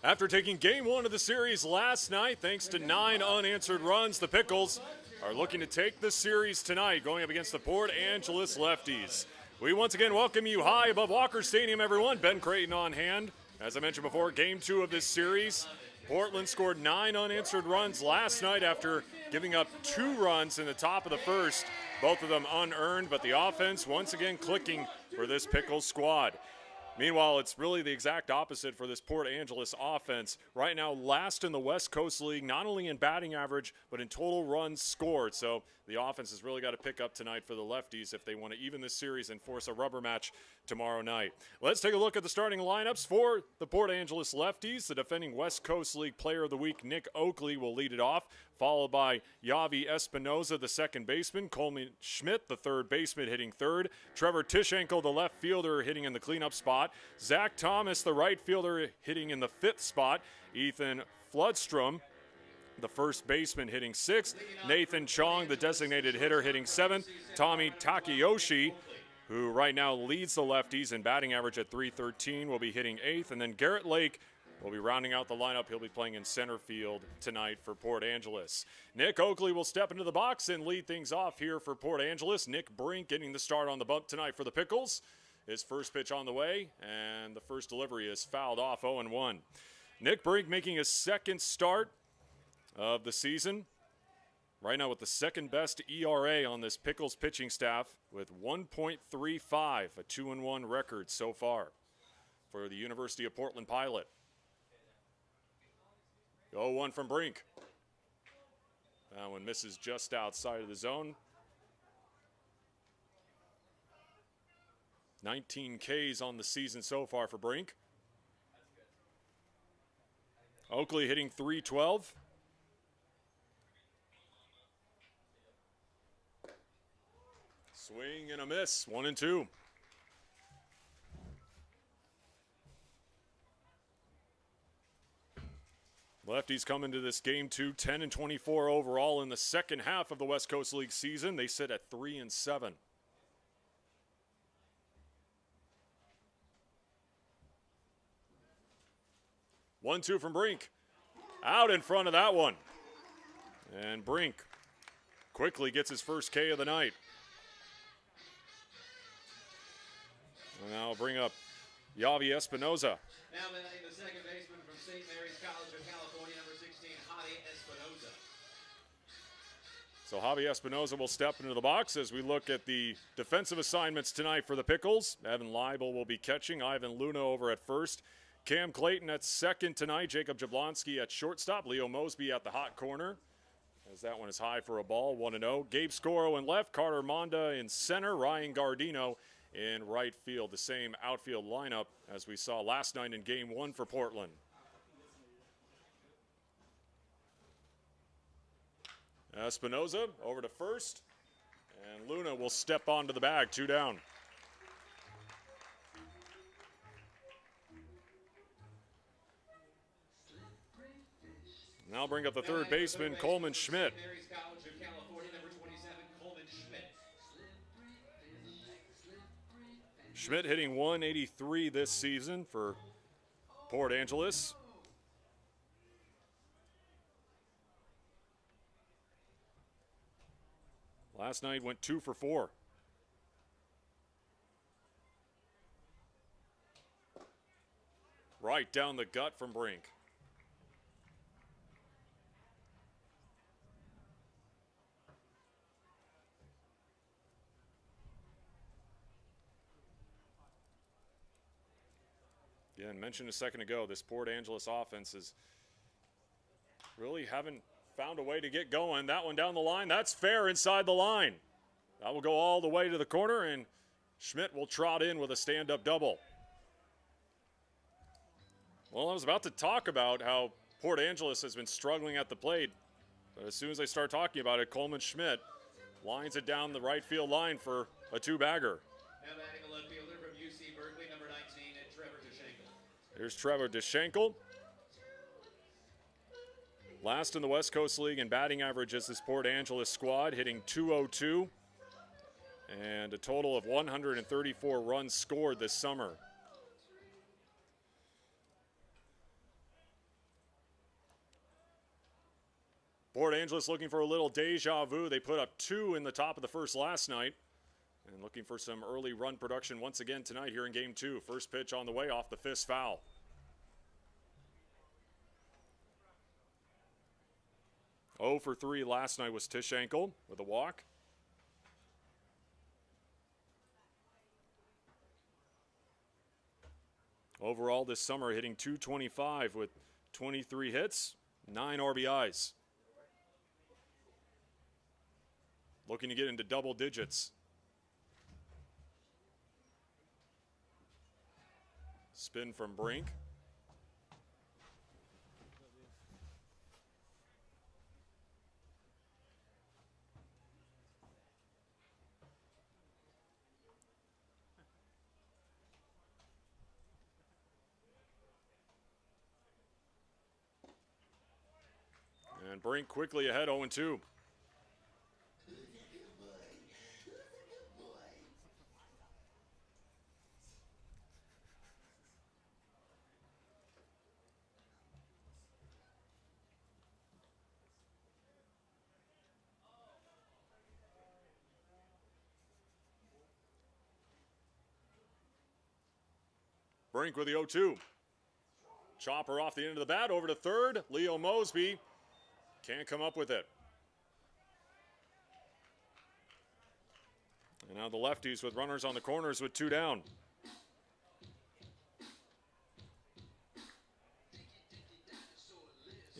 After taking game one of the series last night, thanks to 9 unanswered runs, the Pickles are looking to take the series tonight, going up against the Port Angeles Lefties. We once again welcome you high above Walker Stadium, everyone. Ben Creighton on hand. As I mentioned before, game 2 of this series. Portland scored 9 unanswered runs last night after giving up 2 runs in the top of the first, both of them unearned, but the offense once again clicking for this Pickles squad. Meanwhile, it's really the exact opposite for this Port Angeles offense. Right now, last in the West Coast League, not only in batting average, but in total runs scored. So the offense has really got to pick up tonight for the Lefties if they want to even this series and force a rubber match tomorrow night. Let's take a look at the starting lineups for the Port Angeles Lefties. The defending West Coast League Player of the Week, Nick Oakley, will lead it off, followed by Yavi Espinoza, the second baseman, Coleman Schmidt, the third baseman, hitting third, Trevor Tishenkel, the left fielder, hitting in the cleanup spot, Zach Thomas, the right fielder, hitting in the 5th spot, Ethan Floodstrom, the first baseman, hitting 6th, Nathan Chong, the designated hitter, hitting 7th, Tommy Takayoshi, who right now leads the Lefties in batting average at .313, will be hitting 8th, and then Garrett Lake will be rounding out the lineup. He'll be playing in center field tonight for Port Angeles. Nick Oakley will step into the box and lead things off here for Port Angeles. Nick Brink getting the start on the bump tonight for the Pickles. His first pitch on the way, and the first delivery is fouled off 0-1. Nick Brink making his second start of the season. Right now with the second best ERA on this Pickles pitching staff with 1.35, a 2-1 record so far for the University of Portland Pilot. 0-1 from Brink. That one misses just outside of the zone. 19 Ks on the season so far for Brink. Oakley hitting .312. Swing and a miss, 1-2. Lefties come into this game 2, 10-24 overall in the second half of the West Coast League season. They sit at 3-7. 1-2 from Brink. Out in front of that one. And Brink quickly gets his first K of the night. And now I'll bring up Yavi Espinoza. Now batting the second baseman from St. Mary's College of California, number 16, Javi Espinoza. So Javi Espinoza will step into the box as we look at the defensive assignments tonight for the Pickles. Evan Leibel will be catching, Ivan Luna over at first, Cam Clayton at second tonight, Jacob Jablonski at shortstop, Leo Mosby at the hot corner, as that one is high for a ball, 1-0. Gabe Scoro in left, Carter Monda in center, Ryan Gardino in right field. The same outfield lineup as we saw last night in game 1 for Portland. Espinoza over to first, and Luna will step onto the bag, 2 down. Now bring up the third baseman, Coleman Schmidt. Schmidt hitting .183 this season for Port Angeles. Last night went 2 for 4. Right down the gut from Brink. Again, mentioned a second ago, this Port Angeles offense is really haven't found a way to get going. That one down the line, that's fair inside the line. That will go all the way to the corner, and Schmidt will trot in with a stand-up double. Well, I was about to talk about how Port Angeles has been struggling at the plate, but as soon as I start talking about it, Coleman Schmidt lines it down the right field line for a 2-bagger. Now batting a left fielder from UC Berkeley, number 19, Trevor Tishenkel. Here's Trevor Tishenkel. Last in the West Coast League in batting average is this Port Angeles squad, hitting .202 and a total of 134 runs scored this summer. Port Angeles looking for a little deja vu. They put up 2 in the top of the first last night. And looking for some early run production once again tonight here in game 2. First pitch on the way off the fist foul. Oh for 3 last night was Tishankle with a walk. Overall this summer hitting .225 with 23 hits, 9 RBIs. Looking to get into double digits. Spin from Brink. And Brink quickly ahead 0-2. Brink with the 0-2. Chopper off the end of the bat over to third. Leo Mosby can't come up with it. And now the lefties with runners on the corners with 2 down.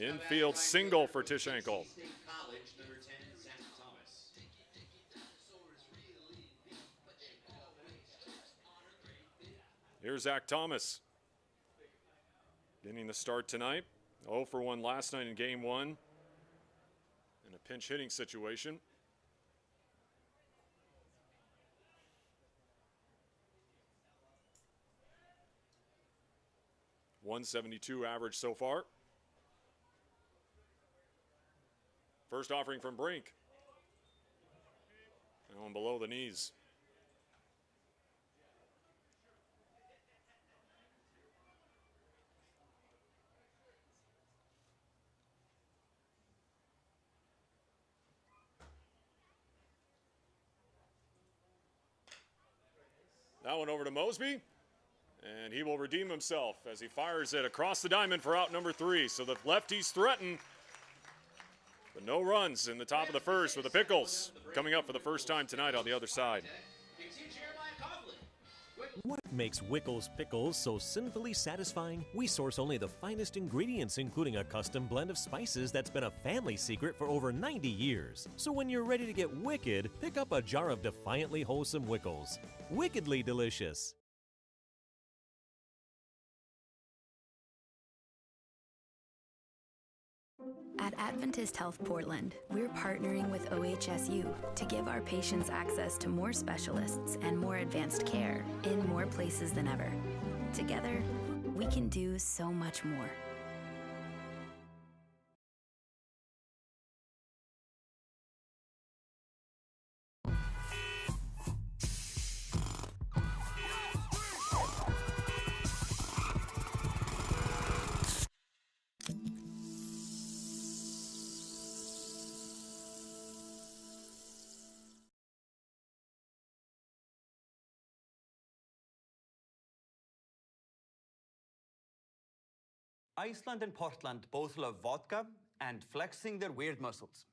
Infield single for Tishankle. Here's Zach Thomas. Getting the start tonight. 0 for 1 last night in game 1. In a pinch hitting situation. .172 average so far. First offering from Brink. That one below the knees. That one over to Mosby, and he will redeem himself as he fires it across the diamond for out number 3. So the lefties threaten, but no runs in the top of the first with the Pickles coming up for the first time tonight on the other side. What makes Wickles Pickles so sinfully satisfying? We source only the finest ingredients, including a custom blend of spices that's been a family secret for over 90 years. So when you're ready to get wicked, pick up a jar of defiantly wholesome Wickles. Wickedly delicious. At Adventist Health Portland, we're partnering with OHSU to give our patients access to more specialists and more advanced care in more places than ever. Together, we can do so much more. Iceland and Portland both love vodka and flexing their weird muscles.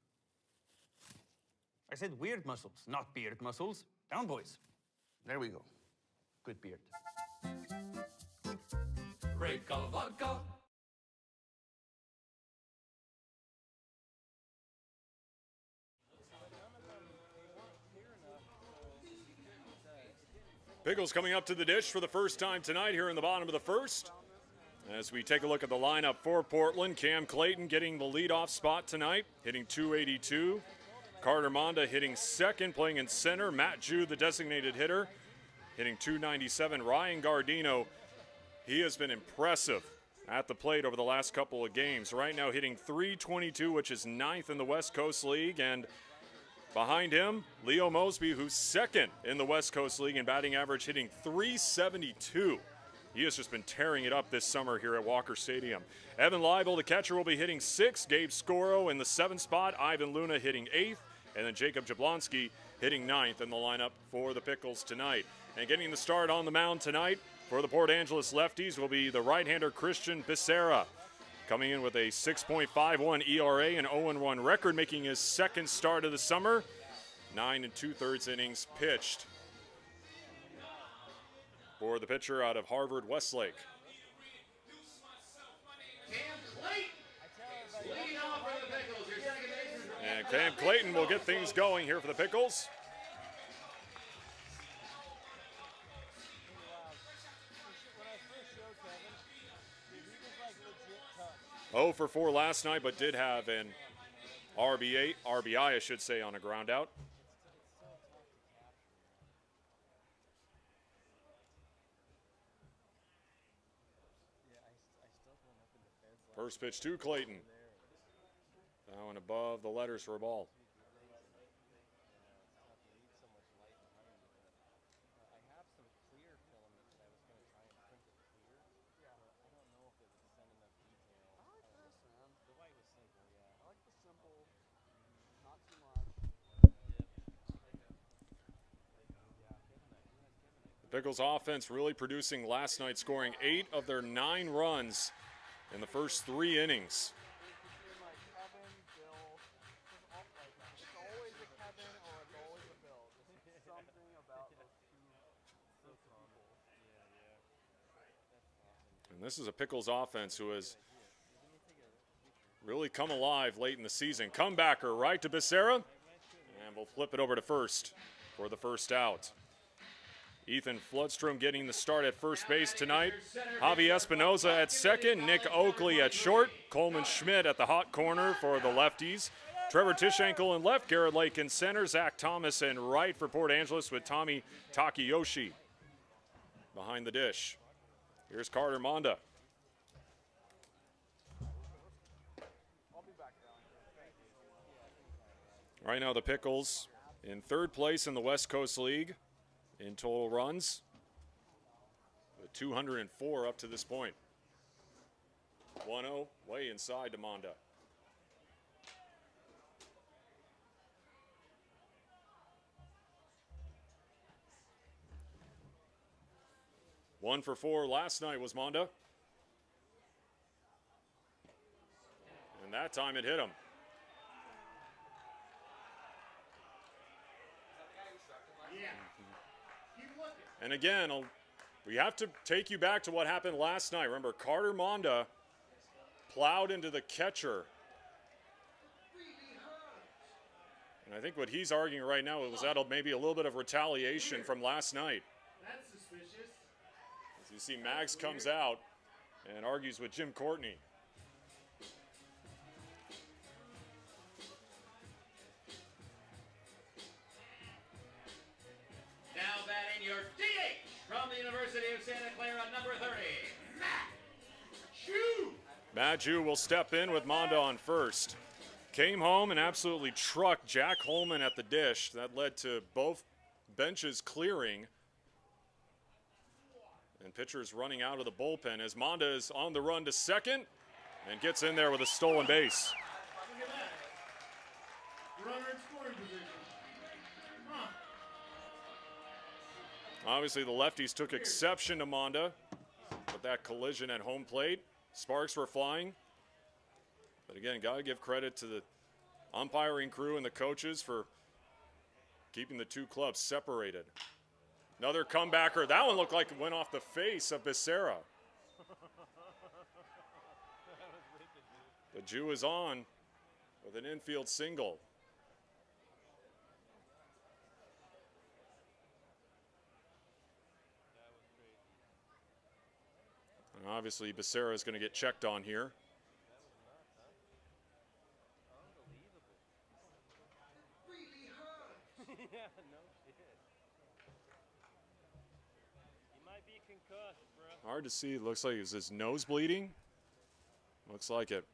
I said weird muscles, not beard muscles. Down, boys. There we go. Good beard. Break of vodka. Pickles coming up to the dish for the first time tonight here in the bottom of the first. As we take a look at the lineup for Portland, Cam Clayton getting the leadoff spot tonight, hitting .282. Carter Monda hitting second, playing in center. Matt Jew, the designated hitter, hitting .297. Ryan Gardino, he has been impressive at the plate over the last couple of games. Right now hitting .322, which is 9th in the West Coast League. And behind him, Leo Mosby, who's second in the West Coast League in batting average, hitting .372. He has just been tearing it up this summer here at Walker Stadium. Evan Leibel, the catcher, will be hitting 6th. Gabe Scoro in the 7th spot. Ivan Luna hitting 8th. And then Jacob Jablonski hitting 9th in the lineup for the Pickles tonight. And getting the start on the mound tonight for the Port Angeles Lefties will be the right-hander Christian Becerra, coming in with a 6.51 ERA and 0-1 record, making his 2nd start of the summer. 9 2/3 innings pitched for the pitcher out of Harvard Westlake. And Cam Clayton will get things going here for the Pickles. Oh for 4 last night, but did have an RBI, I should say, on a ground out. First pitch to Clayton. That one above the letters for a ball. The Pickles offense really producing last night, scoring 8 of their 9 runs in the first 3 innings. And this is a Pickles offense who has really come alive late in the season. Comebacker right to Becerra, and we'll flip it over to first for the first out. Ethan Floodstrom getting the start at first base tonight. Javi Espinoza at second. Nick Oakley at short. Coleman Schmidt at the hot corner for the Lefties. Trevor Tishankle in left. Garrett Lake in center. Zach Thomas in right for Port Angeles with Tommy Takayoshi behind the dish. Here's Carter Monda. Right now the Pickles in 3rd place in the West Coast League in total runs, with 204 up to this point. 1-0, way inside to Monda. One for 4 last night was Monda. And that time it hit him. And again, we have to take you back to what happened last night. Remember, Carter Monda plowed into the catcher. And I think what he's arguing right now was that maybe a little bit of retaliation from last night. That's suspicious. As you see, Mags comes out and argues with Jim Courtney. Now batting your DH from the University of Santa Clara, number 30, Matt Chu. Matt Chu will step in with Monda on first. Came home and absolutely trucked Jack Holman at the dish. That led to both benches clearing. And pitchers running out of the bullpen as Monda is on the run to second and gets in there with a stolen base. Look at that. Runner in scoring position. Huh. Obviously, the lefties took exception to Monda with that collision at home plate. Sparks were flying. But again, got to give credit to the umpiring crew and the coaches for keeping the two clubs separated. Another comebacker. That one looked like it went off the face of Becerra. The Jew is on with an infield single. And obviously, Becerra is going to get checked on here. Yeah, no shit. He might be concussed, bro. Hard to see. It looks like, is his nose bleeding? Looks like it.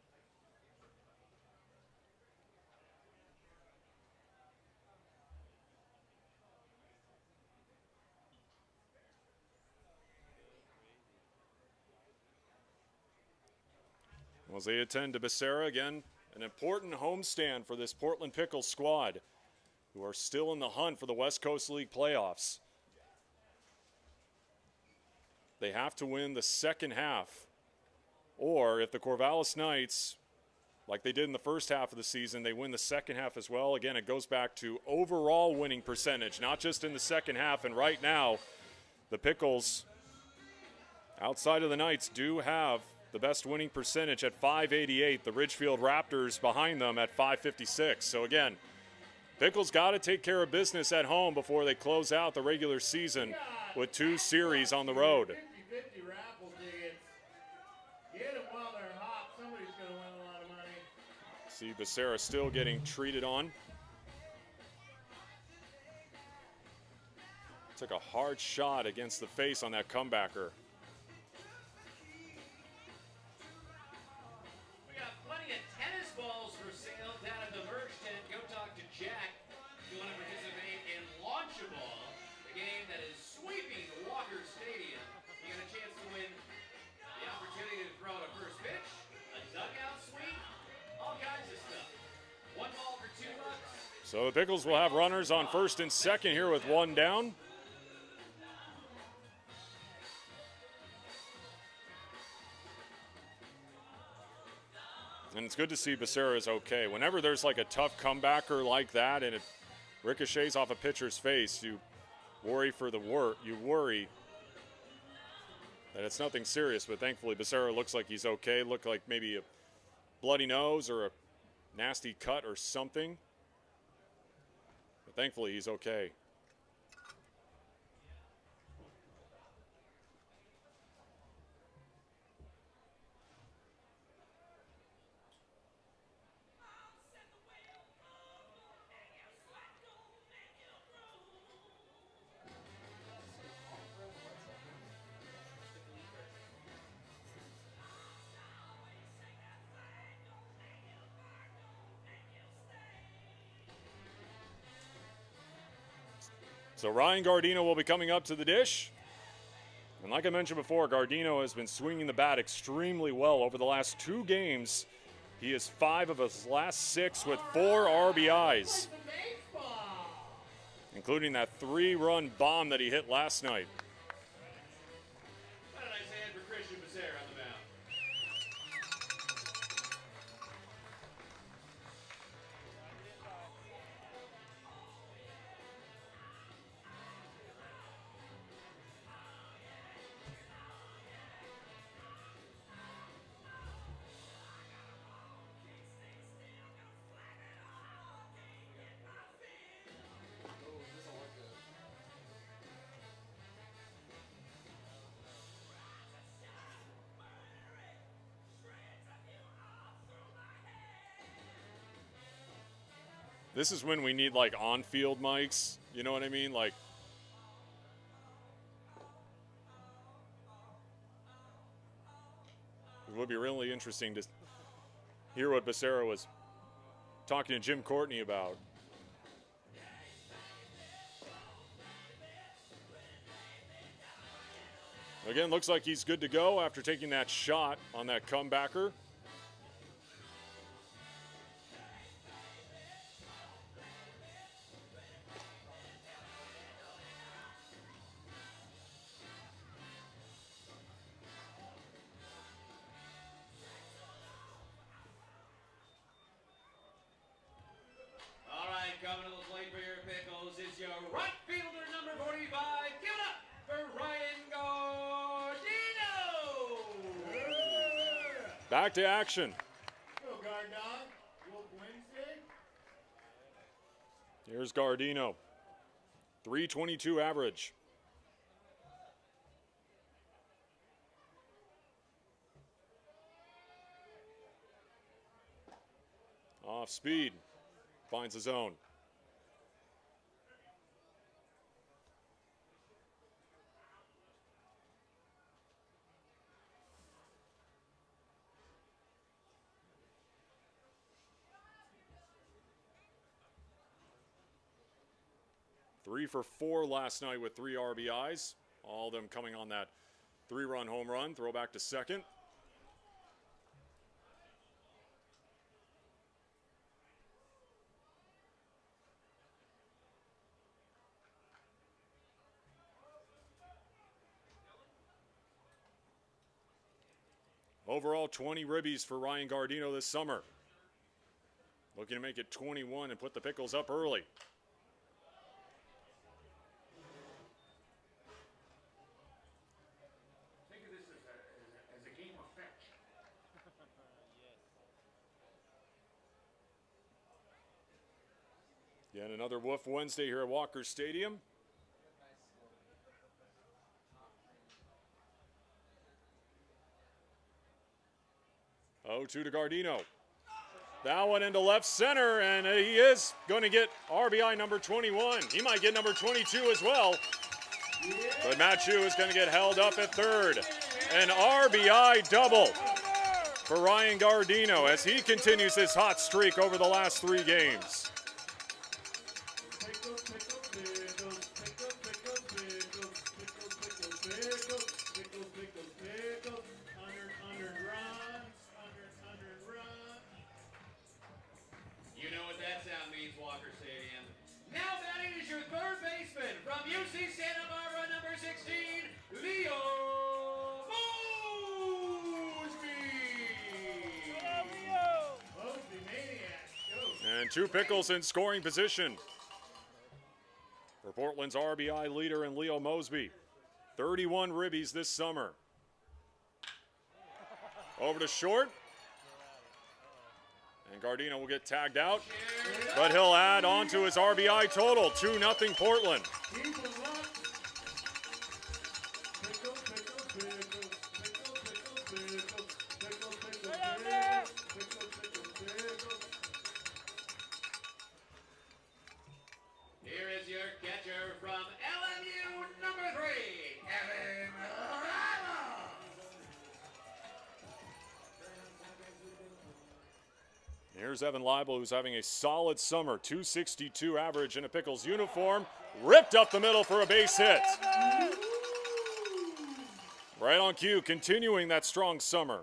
As they attend to Becerra again, an important homestand for this Portland Pickles squad, who are still in the hunt for the West Coast League playoffs. They have to win the second half, or if the Corvallis Knights, like they did in the first half of the season, they win the second half as well. Again, it goes back to overall winning percentage, not just in the second half. And right now, the Pickles, outside of the Knights, do have the best winning percentage at .588. The Ridgefield Raptors behind them at .556. So again, Pickles got to take care of business at home before they close out the regular season with 2 series on the road. 50-50 raffle tickets. Get them while they're hot. Somebody's going to win a lot of money. See Becerra still getting treated on. Took a hard shot against the face on that comebacker. We got plenty of tennis balls for sale down at the merch tent. Go talk to Jack if you want to participate in Launchable, the game that is sweeping Walker Stadium. You got a chance to win the opportunity to throw out a first pitch, a dugout sweep, all kinds of stuff. 1 ball for $2. So the Pickles will have runners on first and second here with 1 down. And it's good to see Becerra is okay. Whenever there's like a tough comebacker like that and it ricochets off a pitcher's face, you worry you worry that it's nothing serious. But thankfully, Becerra looks like he's okay. Looked like maybe a bloody nose or a nasty cut or something. But thankfully, he's okay. So Ryan Gardino will be coming up to the dish. And like I mentioned before, Gardino has been swinging the bat extremely well over the last 2 games. He is 5 of his last 6 with 4 RBIs, including that 3-run bomb that he hit last night. What a nice hand for Christian Becerra on the mound. This is when we need like on-field mics, you know what I mean? Like, it would be really interesting to hear what Becerra was talking to Jim Courtney about. Again, looks like he's good to go after taking that shot on that comebacker. All right, coming to the plate for your Pickles is your right fielder, number 45. Give it up for Ryan Gardino. Back to action. Go, Gardon. Wolf Wednesday. Here's Gardino. 322 average. Off speed. Finds his own. Three for 4 last night with 3 RBIs. All of them coming on that 3-run home run. Throw back to second. Overall, 20 ribbies for Ryan Gardino this summer. Looking to make it 21 and put the Pickles up early. Think of this as a game of fetch. Again, another Woof Wednesday here at Walker Stadium. Oh, 2 to Gardino. That one into left center, and he is going to get RBI number 21. He might get number 22 as well. But Matt Chu is going to get held up at third. An RBI double for Ryan Gardino as he continues his hot streak over the last 3 games. You know what that sound means, Walker Stadium. Now batting is your third baseman from UC Santa Barbara, number 16, Leo Mosby maniac. Go. And 2 Pickles in scoring position for Portland's RBI leader in Leo Mosby. 31 ribbies this summer. Over to short. And Gardino will get tagged out, but he'll add on to his RBI total. 2-0 Portland. Here is your catcher from LMU, number 3, Evan Rama. Here's Evan Leibel, who's having a solid summer. 262 average in a Pickles uniform. Ripped up the middle for a base hit. Right on cue, continuing that strong summer.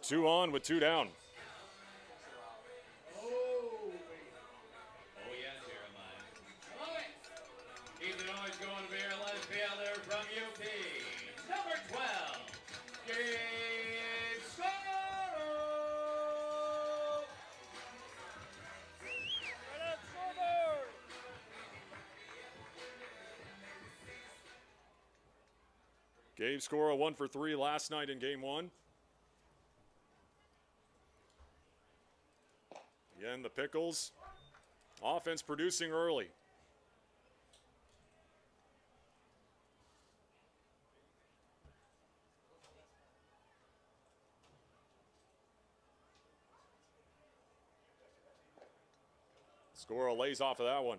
2 on with 2 down. Oh, yeah, Jeremiah. Love it. Keep it always going for your left fielder from UP, number 12, Gabe Scott. Gabe Scora 1 for 3 last night in game 1. Again, the Pickles offense producing early. Scora lays off of that one.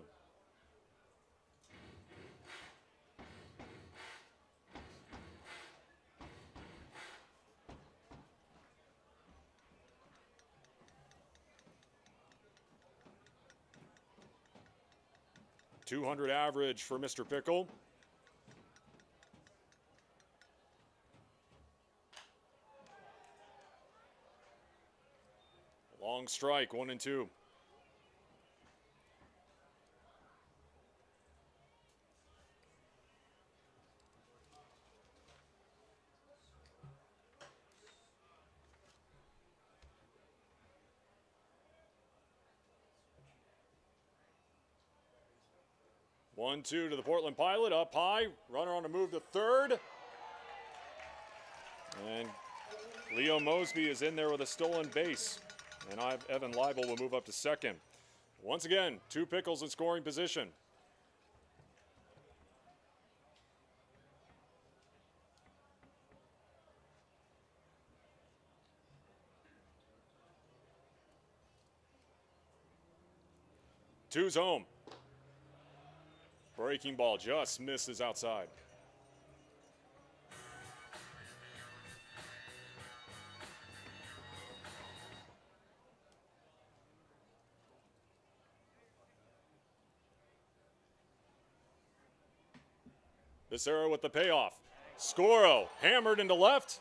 .200 average for Mr. Pickle. Long strike, 1-2. One-two to the Portland Pilot, up high, runner on the move to third. And Leo Mosby is in there with a stolen base. And Evan Leibel will move up to second. Once again, 2 Pickles in scoring position. Two's home. Breaking ball just misses outside. Becerra with the payoff. Scoro hammered into left,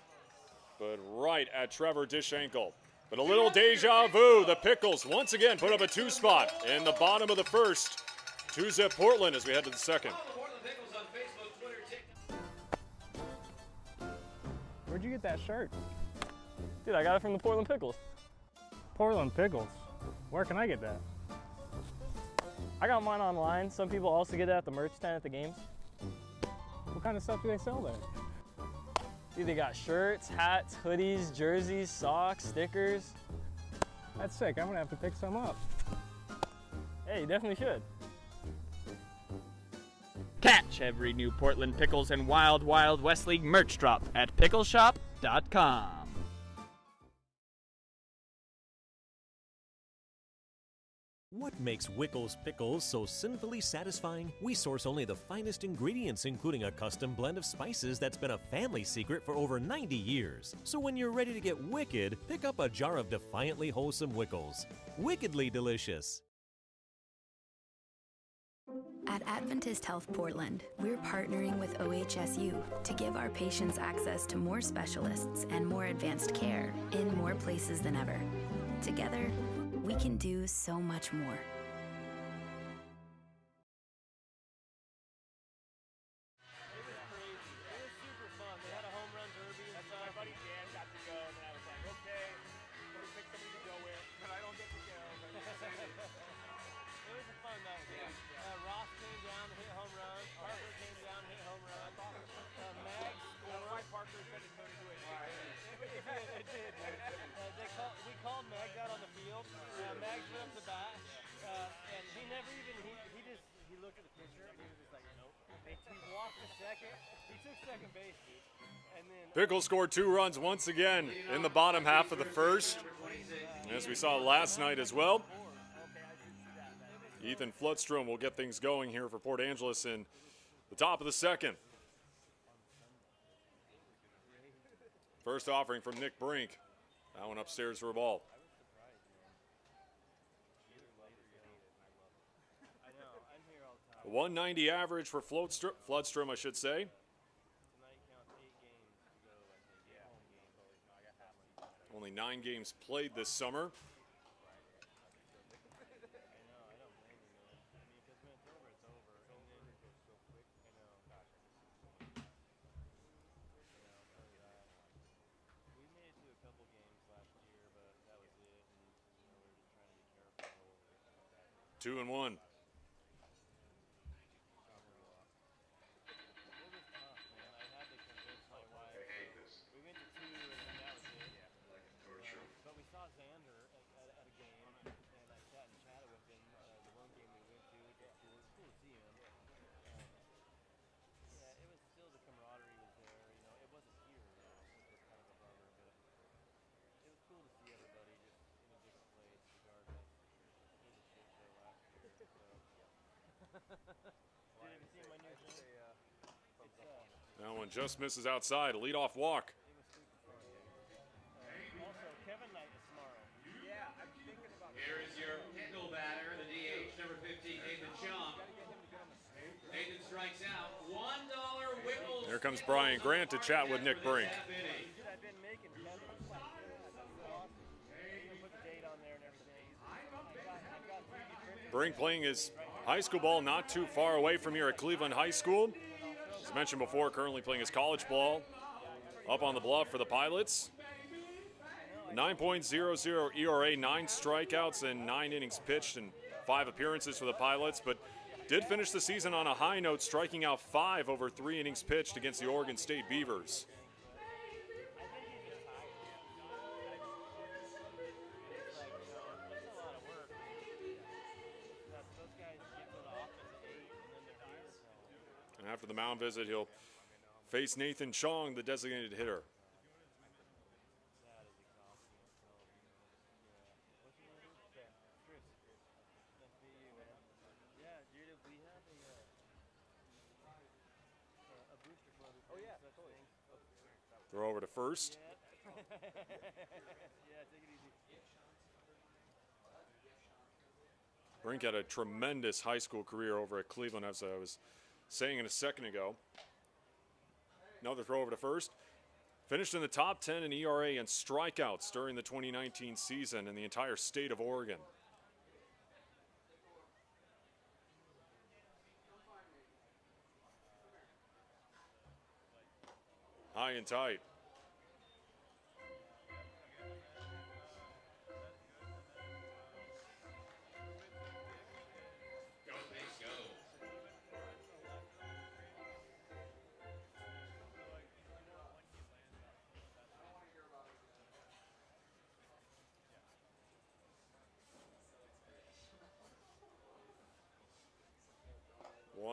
but right at Trevor Dishankle. But a little deja vu. The Pickles once again put up a 2 spot in the bottom of the first. 2-zip Portland as we head to the second. Follow the Portland Pickles on Facebook, Twitter, TikTok. Where'd you get that shirt? Dude, I got it from the Portland Pickles. Portland Pickles. Where can I get that? I got mine online. Some people also get it at the merch stand at the games. What kind of stuff do they sell there? Dude, they got shirts, hats, hoodies, jerseys, socks, stickers. That's sick. I'm gonna have to pick some up. Hey, you definitely should. Catch every new Portland Pickles and Wild Wild West League merch drop at pickleshop.com. What makes Wickles Pickles so sinfully satisfying? We source only the finest ingredients, including a custom blend of spices that's been a family secret for over 90 years. So when you're ready to get wicked, pick up a jar of defiantly wholesome Wickles. Wickedly delicious. At Adventist Health Portland, we're partnering with OHSU to give our patients access to more specialists and more advanced care in more places than ever. Together, we can do so much more. Pickles scored 2 runs once again in the bottom half of the first, as we saw last night as well. Ethan Floodstrom will get things going here for Port Angeles in the top of the second. First offering from Nick Brink. That one upstairs for a ball. 190 average for Floodstrom, I should say. Only 9 games played this summer. Two and one. That one just misses outside. A leadoff walk. Here is your nickel batter, the DH, number 15, Nathan Chong. Nathan strikes out. $1 Wickles. Here comes Brian Grant to chat with Nick Brink. Brink playing his high school ball not too far away from here at Cleveland High School. As mentioned before, currently playing his college ball up on the bluff for the Pilots. 9.00 ERA, 9 strikeouts and 9 innings pitched and 5 appearances for the Pilots, but did finish the season on a high note, striking out 5 over 3 innings pitched against the Oregon State Beavers. And after the mound visit, he'll face Nathan Chong, the designated hitter. Throw over to first. Brink had a tremendous high school career over at Cleveland, as I was saying a second ago. Another throw over to first. Finished in the top 10 in ERA and strikeouts during the 2019 season in the entire state of Oregon. High and tight.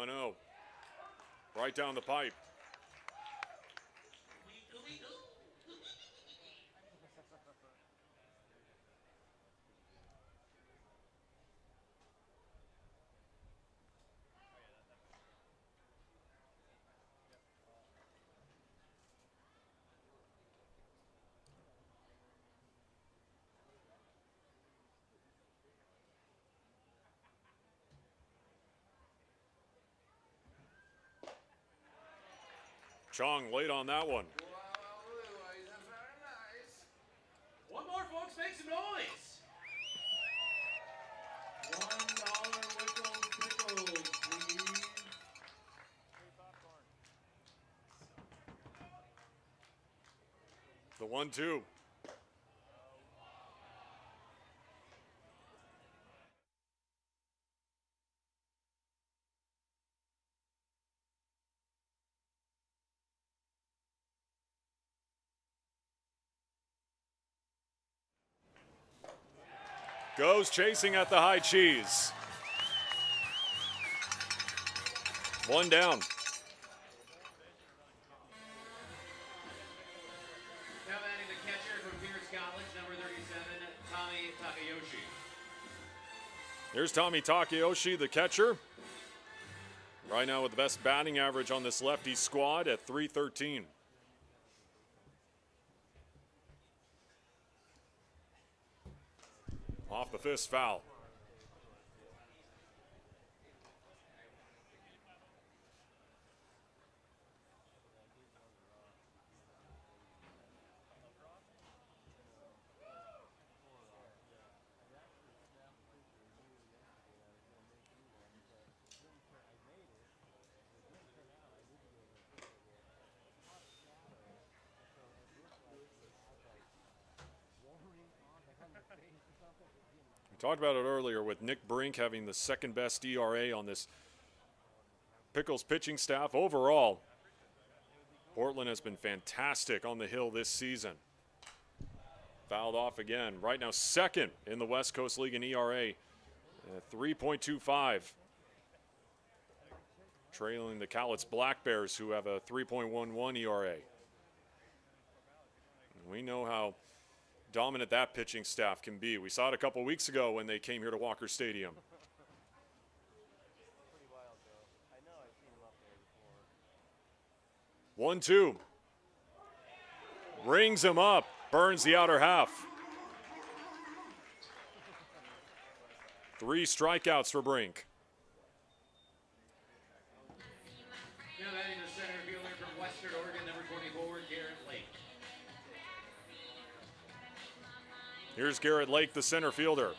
1-0. Right down the pipe. Chong late on that one. One more, folks. Make some noise. $1 Wickles Pickles, please. The 1-2. Goes chasing at the high cheese. 1 down. Now batting the catcher from Pierce College, number 37, Tommy Takayoshi. Here's Tommy Takayoshi, the catcher. Right now with the best batting average on this lefty squad at .313. Off the fist, foul. Talked about it earlier with Nick Brink having the second best ERA on this Pickles pitching staff. Overall, Portland has been fantastic on the hill this season. Fouled off again. Right now second in the West Coast League in ERA at 3.25. Trailing the Cowlitz Black Bears, who have a 3.11 ERA. We know how dominant that pitching staff can be. We saw it a couple weeks ago when they came here to Walker Stadium. 1-2. Rings him up, burns the outer half. 3 strikeouts for Brink. Now batting the center fielder from Western Oregon, number 24, Garrett Lake. Here's Garrett Lake, the center fielder.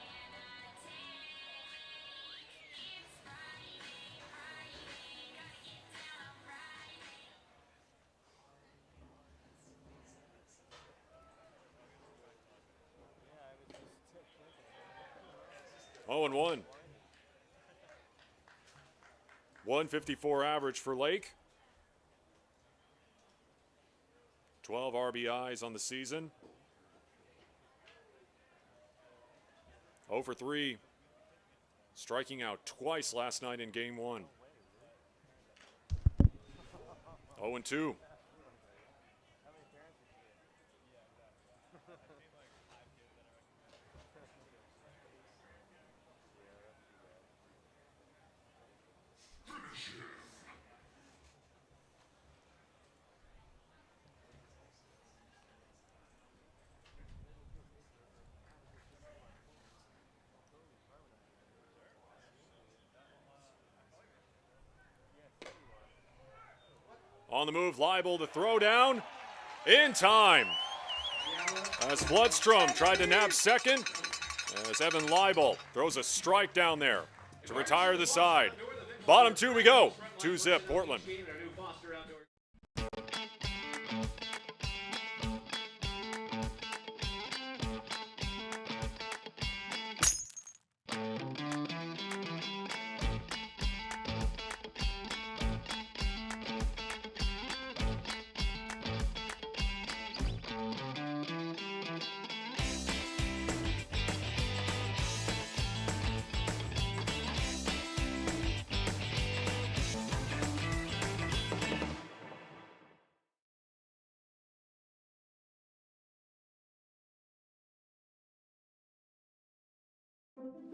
Oh, and 1. 154 average for Lake. 12 RBIs on the season. 0 for 3, striking out twice last night in game 1. 0-2. On the move, Leibel to throw down in time. As Floodstrom tried to nab second, as Evan Leibel throws a strike down there to retire the side. Bottom 2 we go. 2-zip Portland.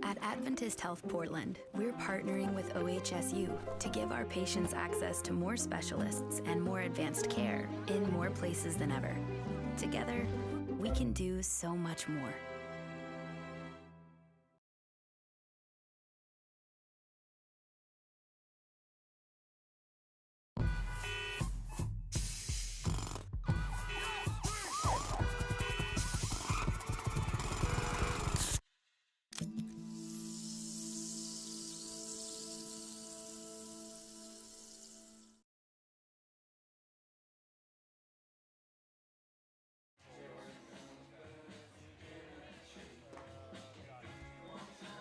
At Adventist Health Portland, we're partnering with OHSU to give our patients access to more specialists and more advanced care in more places than ever. Together, we can do so much more.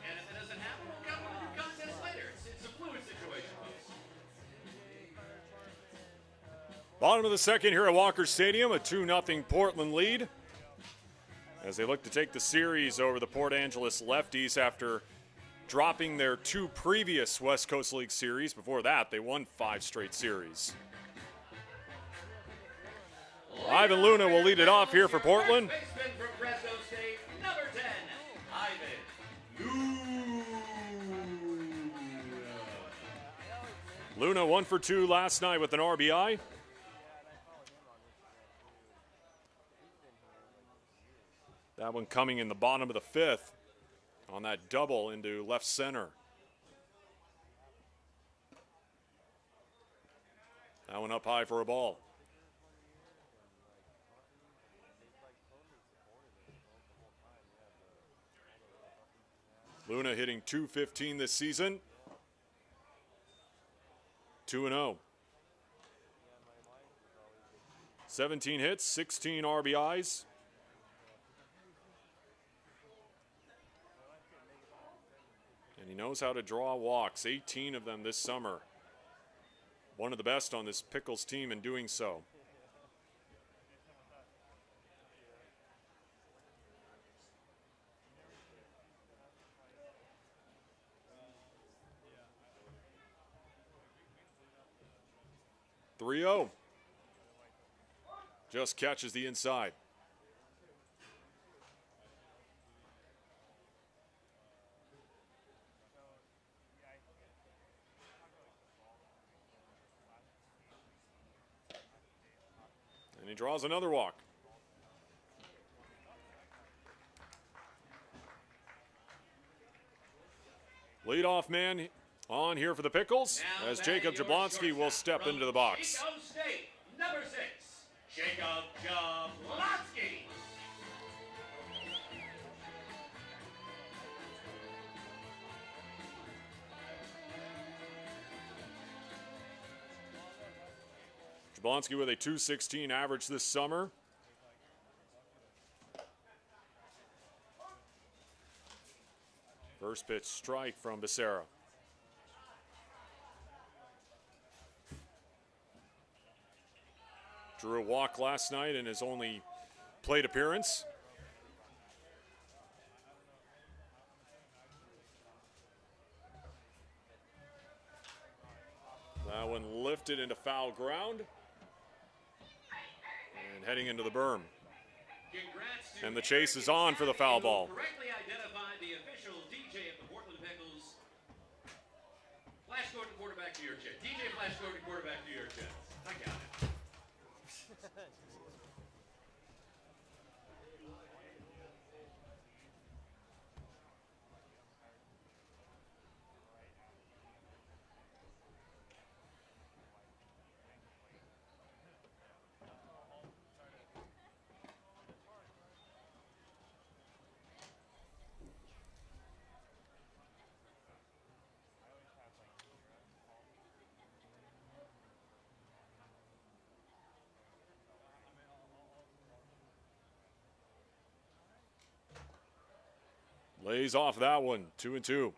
And if it doesn't happen, we'll come with a new contest later. It's a fluid situation, folks. Bottom of the second here at Walker Stadium, a 2-0 Portland lead as they look to take the series over the Port Angeles Lefties after dropping their 2 previous West Coast League series. Before that, they won 5 straight series. Ivan Luna will lead it off here for Portland. Baseman from Fresno State, number 10, Ivan Luna 1 for 2 last night with an RBI. That one coming in the bottom of the 5th on that double into left center. That one up high for a ball. Luna hitting .215 this season. 2-0. 17 hits, 16 RBIs. And he knows how to draw walks, 18 of them this summer. One of the best on this Pickles team in doing so. .3-0. Just catches the inside. And he draws another walk. Leadoff man on here for the Pickles Now as Jacob batting your Jablonski will shortstop step into the box. Chico State, number 6, Jacob Jablonski. Jablonski with a .216 average this summer. First pitch strike from Becerra. Drew a walk last night in his only plate appearance. That one lifted into foul ground and heading into the berm. Congrats to And the chase is on for the foul ball. Correctly identified the official DJ of the Portland Pickles. Flash Gordon, quarterback to your Jets. DJ Flash Gordon, quarterback to your Jets. I got it. Lays off that one, 2-2.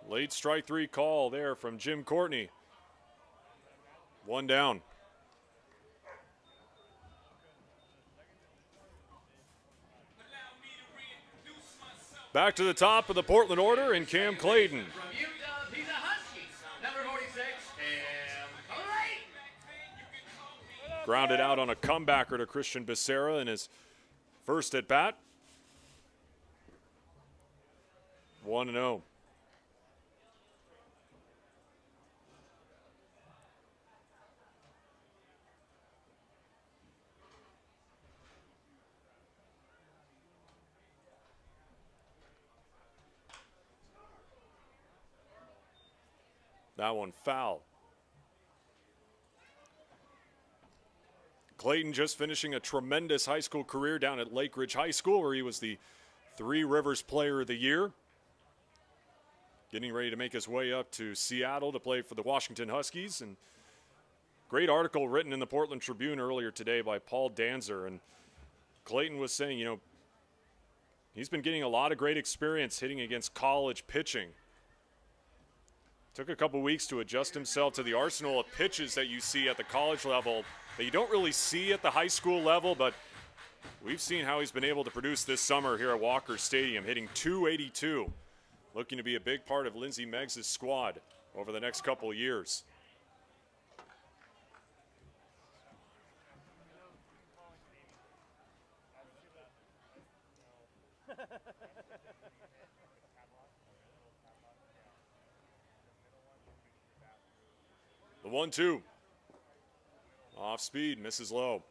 Late strike 3 call there from Jim Courtney. One down. Back to the top of the Portland order, and Cam Clayton. From UW, he's a Husky. Number 46, Cam Clayton. Grounded out on a comebacker to Christian Becerra in his first at bat. 1-0. That one foul. Clayton just finishing a tremendous high school career down at Lake Ridge High School, where he was the Three Rivers Player of the Year. Getting ready to make his way up to Seattle to play for the Washington Huskies. And great article written in the Portland Tribune earlier today by Paul Danzer. And Clayton was saying, you know, he's been getting a lot of great experience hitting against college pitching. Took a couple weeks to adjust himself to the arsenal of pitches that you see at the college level that you don't really see at the high school level, but we've seen how he's been able to produce this summer here at Walker Stadium, hitting .282, looking to be a big part of Lindsey Meggs' squad over the next couple of years. The 1-2. Off speed, misses low.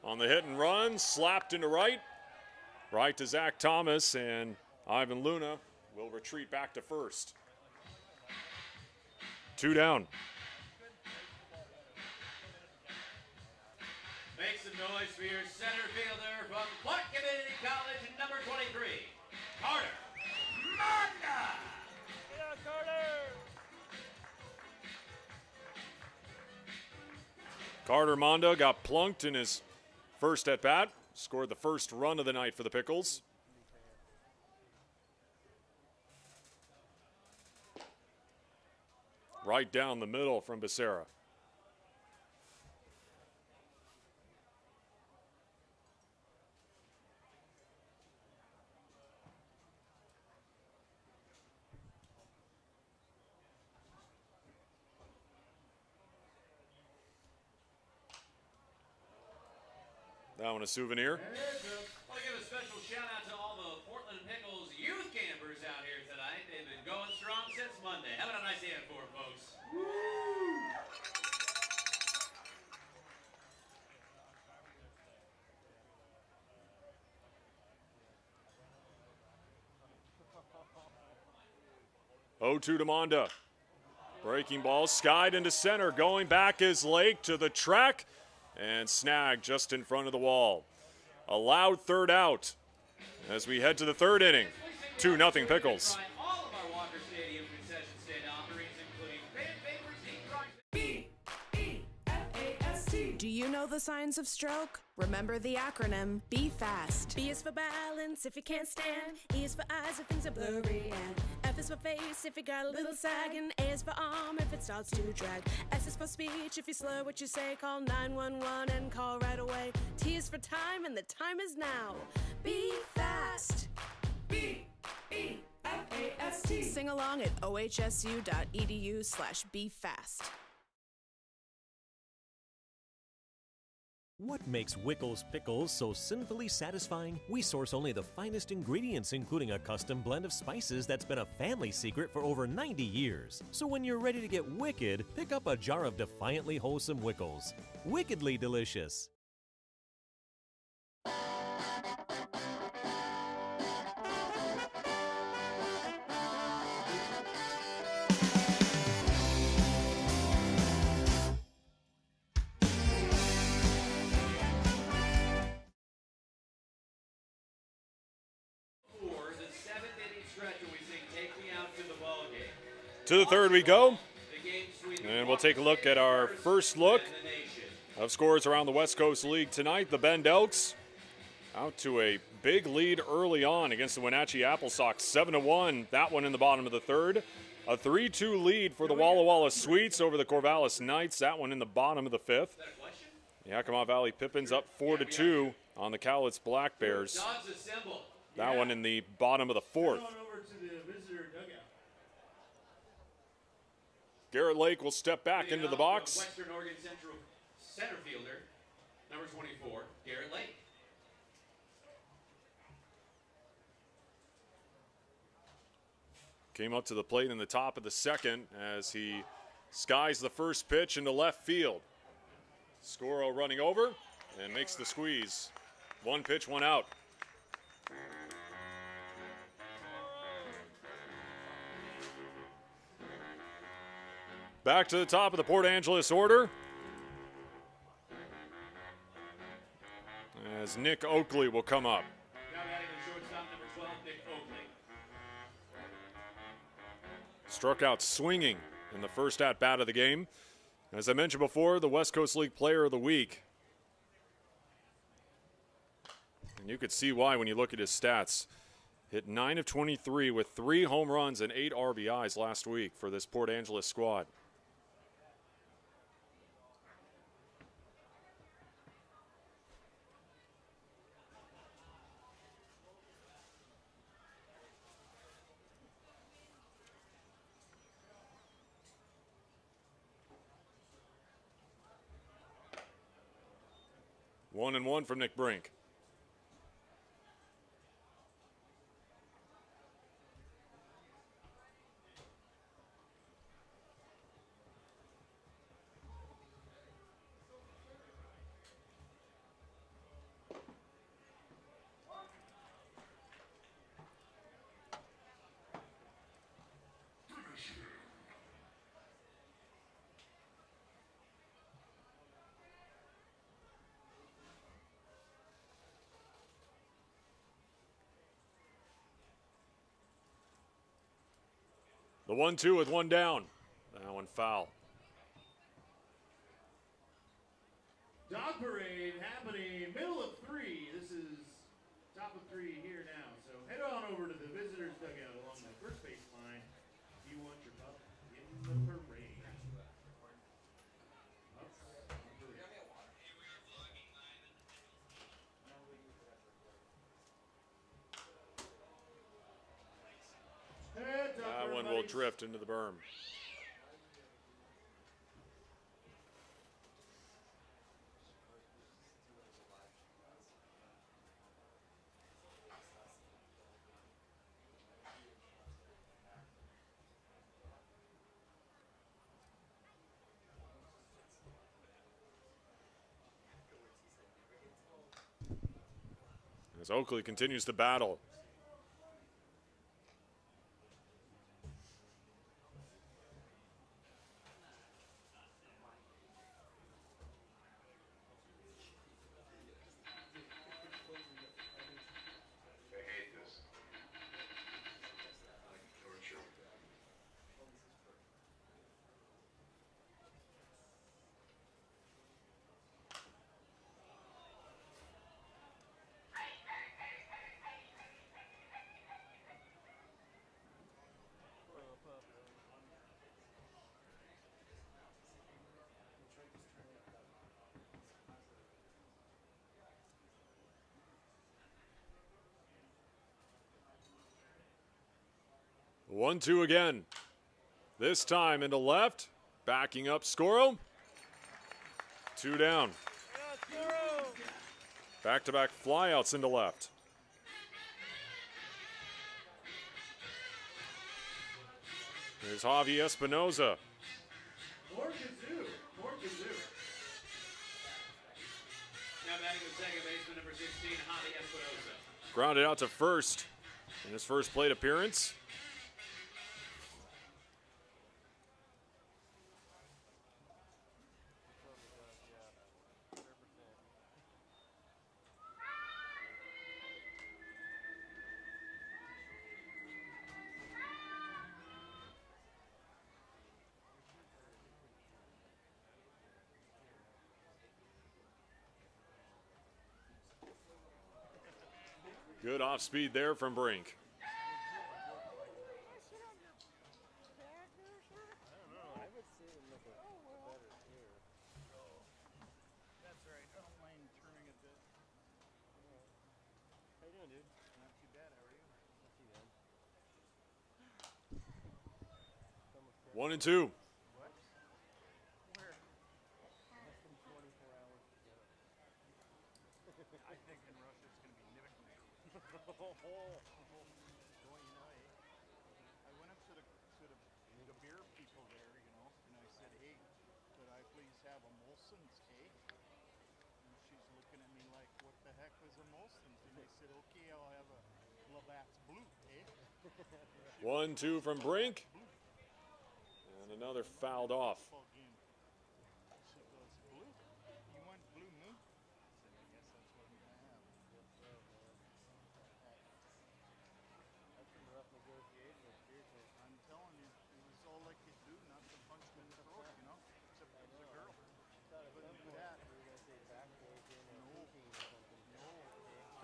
On the hit and run, slapped into right. Right to Zach Thomas, and Ivan Luna will retreat back to first. 2 down. Make some noise for your center fielder from Clark Community College, number 23, Carter Manda. Yeah, Carter! Carter Manda got plunked in his first at bat, scored the first run of the night for the Pickles. Right down the middle from Becerra. That one a souvenir. I want to give a special shout out to all the Portland Pickles youth campers out here tonight. They've been going strong since Monday. Have a nice hand for them, folks. Woo! 0-2 to Manda. Breaking ball, skied into center. Going back is Lake to the track. And snagged just in front of the wall. A loud third out as we head to the third inning. 2-0 Pickles. All of our Walker Stadium concession stand offerings, including fan favorites, B-E-F-A-S-T. Do you know the signs of stroke? Remember the acronym, Be Fast. B is for balance if you can't stand. E is for eyes if things are blurry. And F is for face if you got a little sag. And A is for arm if it starts to drag. S is for speech if you slur what you say. Call 911 and call right away. T is for time and the time is now. Be fast. B-E-F-A-S-T. Sing along at ohsu.edu/befast. What makes Wickles Pickles so sinfully satisfying? We source only the finest ingredients, including a custom blend of spices that's been a family secret for over 90 years. So when you're ready to get wicked, pick up a jar of defiantly wholesome Wickles. Wickedly delicious. To the third we go, and we'll take a look at our first look of scores around the West Coast League tonight. The Bend Elks out to a big lead early on against the Wenatchee Apple Sox, 7-1. That one in the bottom of the third. A 3-2 lead for the Walla Walla Sweets over the Corvallis Knights. That one in the bottom of the fifth. The Yakima Valley Pippins up 4-2 on the Cowlitz Black Bears. That one in the bottom of the fourth. Garrett Lake will step back into the box. Western Oregon Central center fielder, number 24, Garrett Lake. Came up to the plate in the top of the second as he skies the first pitch into left field. Scoro running over and makes the squeeze. One pitch, one out. Back to the top of the Port Angeles order as Nick Oakley will come up. Now batting the shortstop, number 12, Nick Oakley. Struck out swinging in the first at-bat of the game. As I mentioned before, the West Coast League Player of the Week. And you could see why when you look at his stats. Hit 9 of 23 with 3 home runs and 8 RBIs last week for this Port Angeles squad. One and one from Nick Brink. The 1-2 with one down. That one foul. Dog parade happening middle of 3. This is top of 3 here now. So head on over to the visitors dugout along the first base line if you want your pup in the parade. That one will drift into the berm. As Oakley continues to battle. One, two again. This time into left. Backing up Scoro. 2 down. Back-to-back flyouts into left. Here's Javi Espinoza. More kazoo. More kazoo. Now batting the second baseman, number 16, Javi Espinoza. Grounded out to first in his first plate appearance. Good off speed there from Brink. One and two. One, two from Brink. And another fouled off.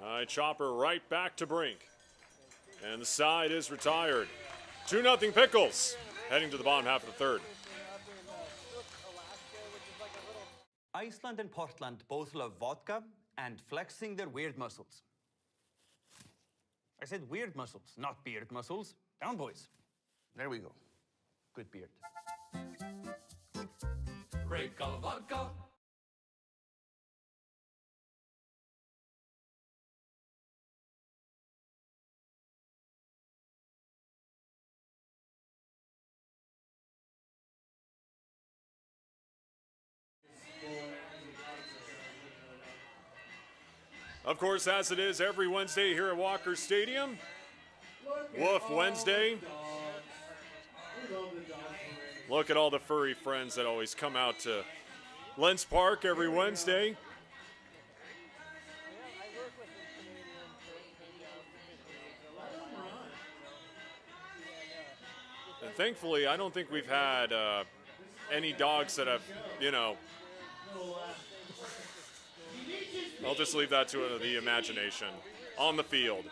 All right, chopper right back to Brink. And the side is retired. 2-0 Pickles, heading to the bottom half of the third. Iceland and Portland both love vodka and flexing their weird muscles. I said weird muscles, not beard muscles. Down, boys. There we go. Good beard. Break of vodka. Of course, as it is every Wednesday here at Walker Stadium, Woof Wednesday. Look at all the furry friends that always come out to Lentz Park every Wednesday. And thankfully, I don't think we've had any dogs that have, you know, I'll just leave that to the imagination. On the field.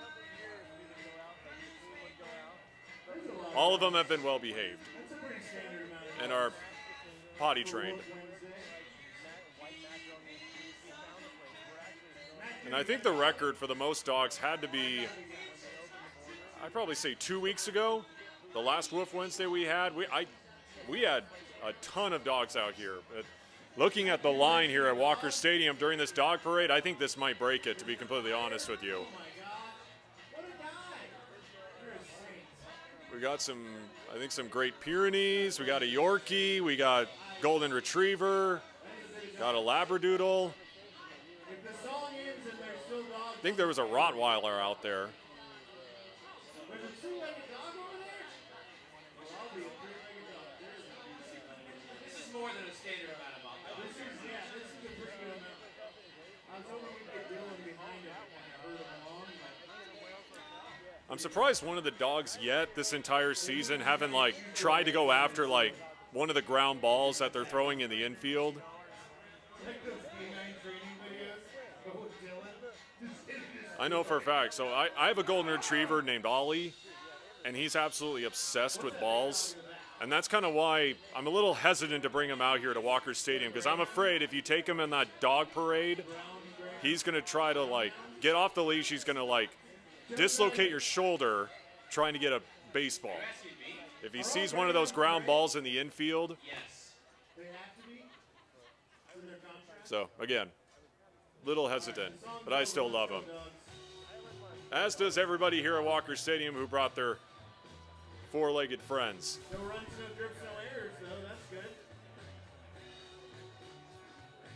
All of them have been well behaved and are potty trained. And I think the record for the most dogs had to be, I'd probably say 2 weeks ago. The last Woof Wednesday we had, we had a ton of dogs out here. Looking at the line here at Walker Stadium during this dog parade, I think this might break it, to be completely honest with you. We got some, I think, some Great Pyrenees. We got a Yorkie. We got Golden Retriever. Got a Labradoodle. I think there was a Rottweiler out there. This is more than a standard amount of vodka. This is a pretty good amount. I was hoping we could get Dylan behind it and hurt him along. I'm surprised one of the dogs yet this entire season haven't like tried to go after like one of the ground balls that they're throwing in the infield. Like those canine training videos, but with Dylan. I know for a fact. So I have a golden retriever named Ollie, and he's absolutely obsessed with balls. And that's kind of why I'm a little hesitant to bring him out here to Walker Stadium, because I'm afraid if you take him in that dog parade, he's going to try to like get off the leash. He's going to like dislocate your shoulder trying to get a baseball. If he sees one of those ground balls in the infield. So, again, little hesitant, but I still love him. As does everybody here at Walker Stadium who brought their four-legged friends. No runs, no drips, no errors, though. That's good.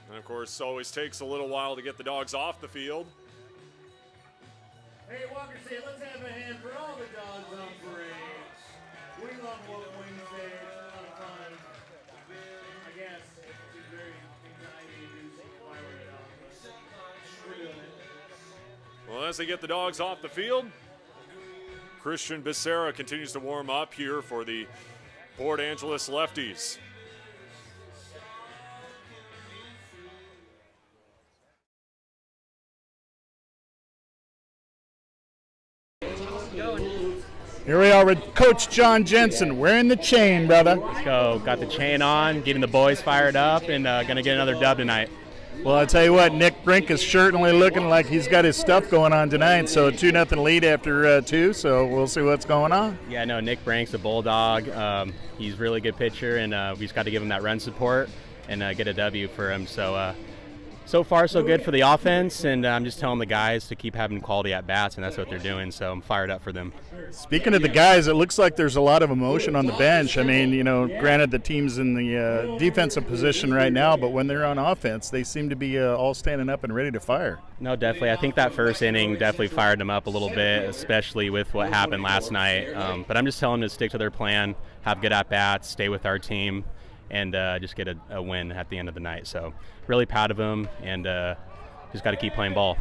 And, of course, always takes a little while to get the dogs off the field. Hey, Walker State, let's have a hand for all the dogs on parade. We love Wolf Wednesday. It's a lot of fun. I guess it's very anxiety-inducing if I were a dog, but we're doing it. Well, as they get the dogs off the field, Christian Becerra continues to warm up here for the Port Angeles Lefties. Here we are with Coach John Jensen wearing the chain, brother. Let's go. Got the chain on, getting the boys fired up, and going to get another dub tonight. Well, I'll tell you what, Nick Brink is certainly looking like he's got his stuff going on tonight. So 2-0 lead after 2, so we'll see what's going on. Yeah, no, Nick Brink's a bulldog. He's a really good pitcher, and we just got to give him that run support and get a W for him. So far, so good for the offense, and I'm just telling the guys to keep having quality at-bats, and that's what they're doing, so I'm fired up for them. Speaking of the guys, it looks like there's a lot of emotion on the bench. I mean, granted the team's in the defensive position right now, but when they're on offense, they seem to be all standing up and ready to fire. No, definitely. I think that first inning definitely fired them up a little bit, especially with what happened last night. But I'm just telling them to stick to their plan, have good at-bats, stay with our team, and just get a win at the end of the night. So really proud of them, and just got to keep playing ball.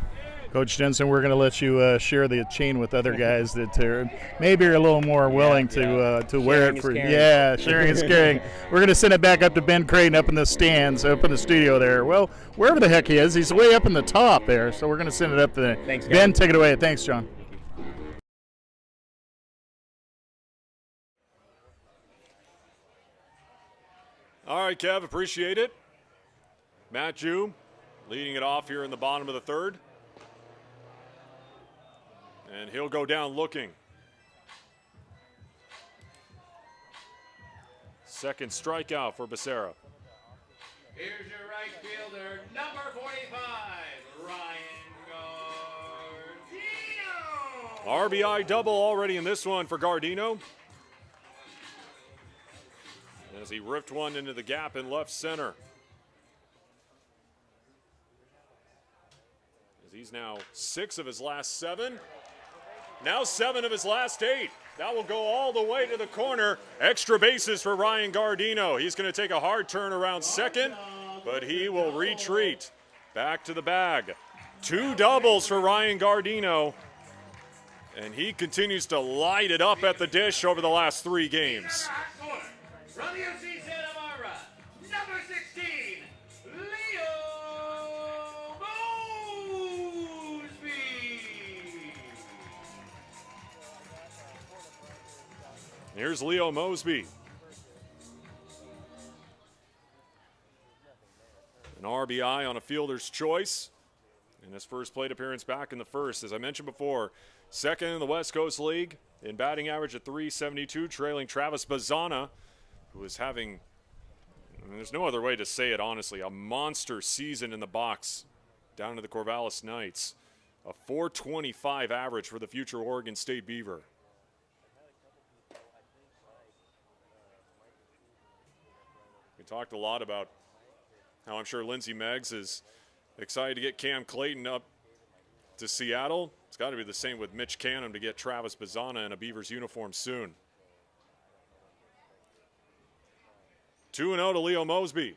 Coach Jensen, we're going to let you share the chain with other guys that maybe are a little more willing to wear it for. Yeah, sharing is caring. We're going to send it back up to Ben Creighton up in the stands, up in the studio there. Well, wherever the heck he is, he's way up in the top there. So we're going to send it up to Thanks, Ben. Take it away. Thanks, John. All right, Kev, appreciate it. Matt Jew leading it off here in the bottom of the third. And he'll go down looking. Second strikeout for Becerra. Here's your right fielder, number 45, Ryan Gardino. RBI double already in this one for Gardino, as he ripped one into the gap in left center. As he's now 6 of his last 7. Now 7 of his last 8. That will go all the way to the corner. Extra bases for Ryan Gardino. He's going to take a hard turn around second, but he will retreat back to the bag. 2 doubles for Ryan Gardino, and he continues to light it up at the dish over the last 3 games. From UC Santa Barbara, number 16, Leo Mosby. Here's Leo Mosby. An RBI on a fielder's choice in his first plate appearance back in the first. As I mentioned before, second in the West Coast League in batting average at .372, trailing Travis Bazzana, who is having, there's no other way to say it honestly, a monster season in the box down to the Corvallis Knights. A .425 average for the future Oregon State Beaver. We talked a lot about how I'm sure Lindsey Meggs is excited to get Cam Clayton up to Seattle. It's got to be the same with Mitch Canham to get Travis Bazzana in a Beavers uniform soon. 2-0 to Leo Mosby.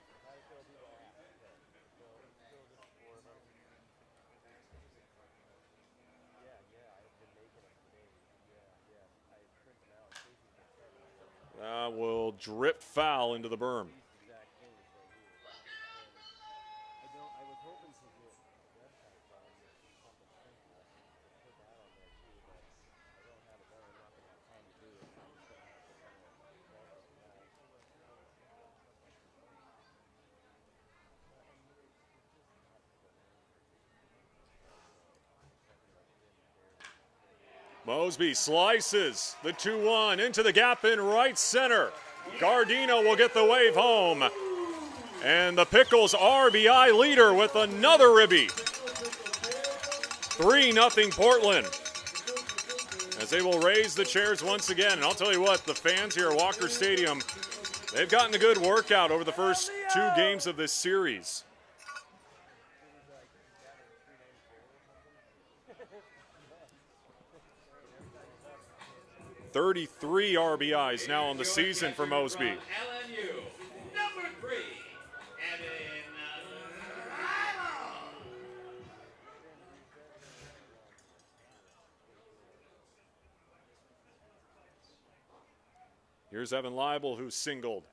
That will drip foul into the berm. Mosby slices the 2-1 into the gap in right center. Gardino will get the wave home. And the Pickles RBI leader with another ribby. 3-0 Portland. As they will raise the chairs once again. And I'll tell you what, the fans here at Walker Stadium, they've gotten a good workout over the first 2 games of this series. .33 RBIs now on the season for Mosby. LNU, number 3, Evan Lyle. Here's Evan Leibel, who singled.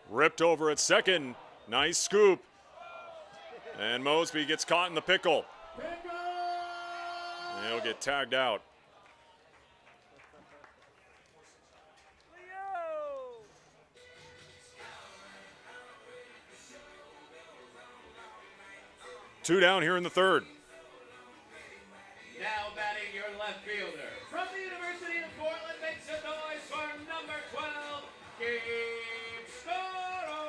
Ripped over at second. Nice scoop. And Mosby gets caught in the pickle. And he'll get tagged out. Two down here in the third. Now batting your left fielder. From the University of Portland, makes some noise for number 12, Gabe Scoro.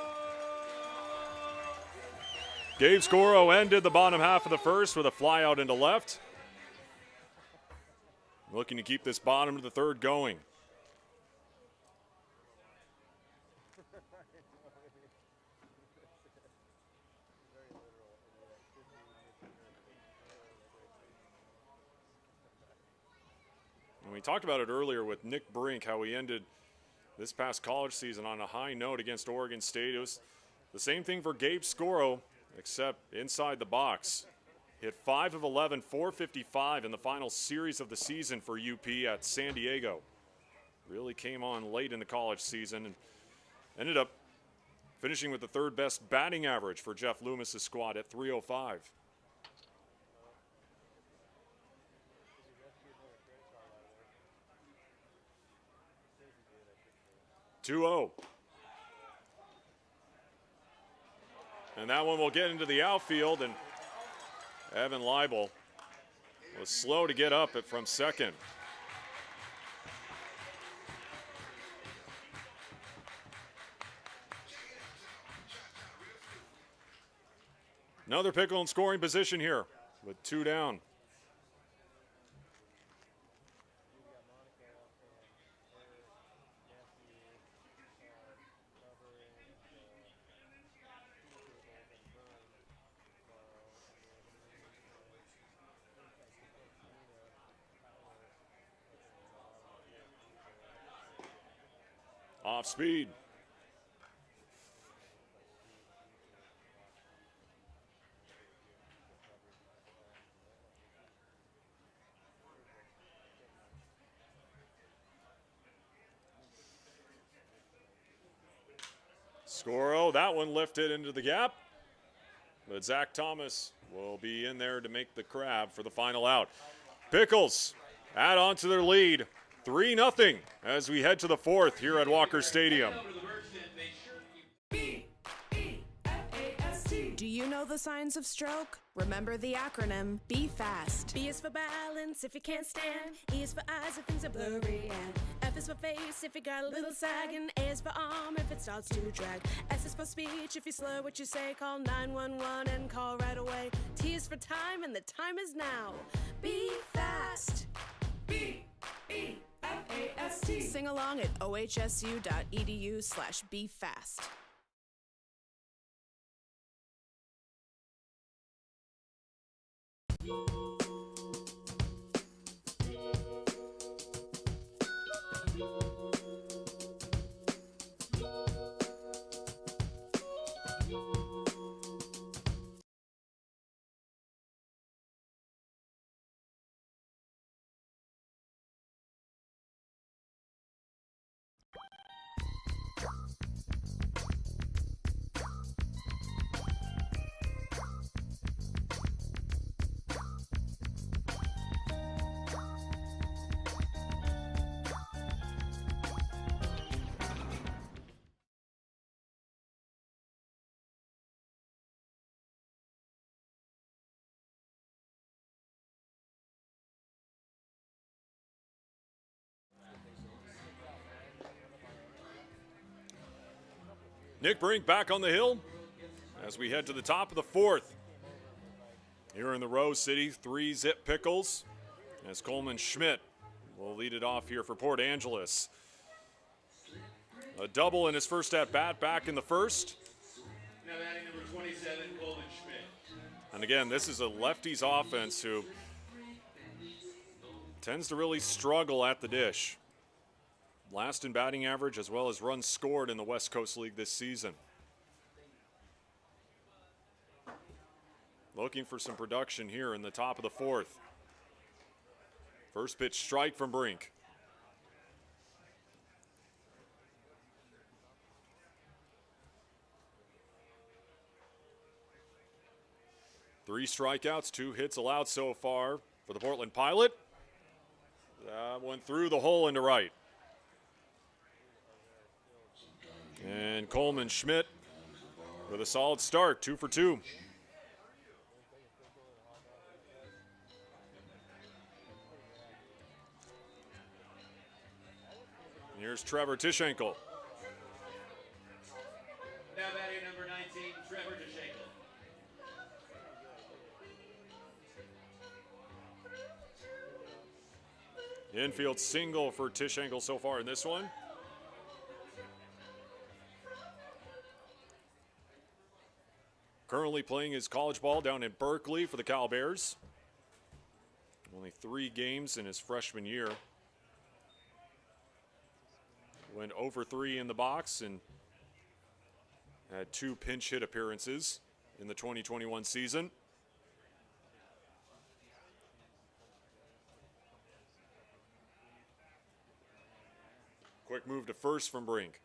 Gabe Scoro ended the bottom half of the first with a fly out into left. Looking to keep this bottom of the third going. And we talked about it earlier with Nick Brink, how he ended this past college season on a high note against Oregon State. It was the same thing for Gabe Scoro, except inside the box. Hit 5 of 11, 455 in the final series of the season for UP at San Diego. Really came on late in the college season and ended up finishing with the third best batting average for Jeff Loomis' squad at 305. (2-0). And that one will get into the outfield, and Evan Leibel was slow to get up it from second. Another Pickle in scoring position here with two down. Off speed. Scoro, that one lifted into the gap. But Zach Thomas will be in there to make the crab for the final out. Pickles add on to their lead. 3-0 as we head to the fourth here at Walker Stadium. Do you know the signs of stroke? Remember the acronym, be fast. B is for balance if you can't stand. E is for eyes if things are blurry. And F is for face if you got a little sag. And A is for arm if it starts to drag. S is for speech if you slur what you say. Call 911 and call right away. T is for time and the time is now. Be fast. B-E-F-A-S-T. Sing along at ohsu.edu/befast. Nick Brink back on the hill as we head to the top of the fourth. Here in the Rose City, 3-zip Pickles as Coleman Schmidt will lead it off here for Port Angeles. A double in his first at-bat back in the first. Now batting number 27, Coleman Schmidt. And again, this is a lefties offense who tends to really struggle at the dish. Last in batting average as well as runs scored in the West Coast League this season. Looking for some production here in the top of the fourth. First pitch strike from Brink. 3 strikeouts, 2 hits allowed so far for the Portland Pilot. That one through the hole into right. And Coleman Schmidt with a solid start, 2 for 2. Here's Trevor Tishenko. Now batting number 19, Trevor Tishenko. Infield single for Tishenko so far in this one. Currently playing his college ball down in Berkeley for the Cal Bears. Only 3 games in his freshman year. Went over 3 in the box and had 2 pinch hit appearances in the 2021 season. Quick move to first from Brink.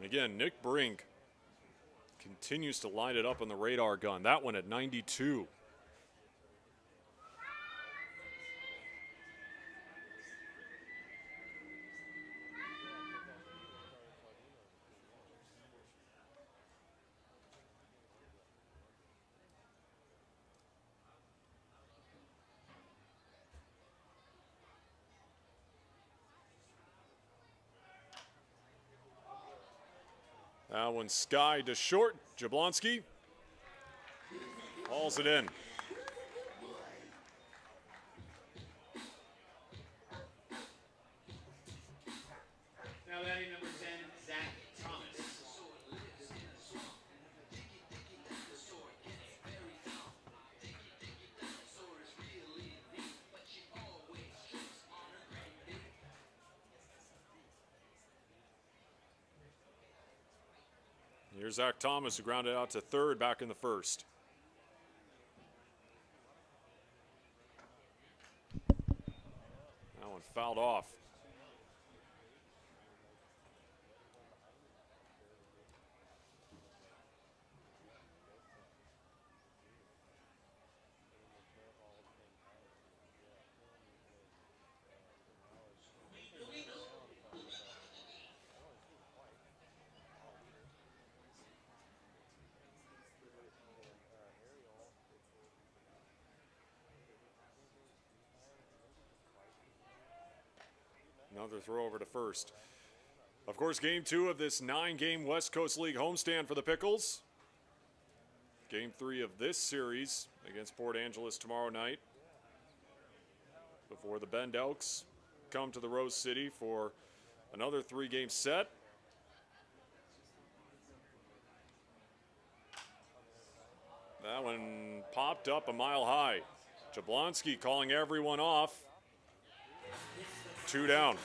And again, Nick Brink continues to light it up on the radar gun. That one at 92. That one sky to short. Jablonski hauls it in. Now batting number 10, Zach Thomas. Here's Zach Thomas, who grounded out to third back in the first. That one fouled off. Another throw over to first. Of course, game 2 of this 9-game West Coast League homestand for the Pickles. Game 3 of this series against Port Angeles tomorrow night, before the Bend Elks come to the Rose City for another 3-game set. That one popped up a mile high. Jablonski calling everyone off. 2 down.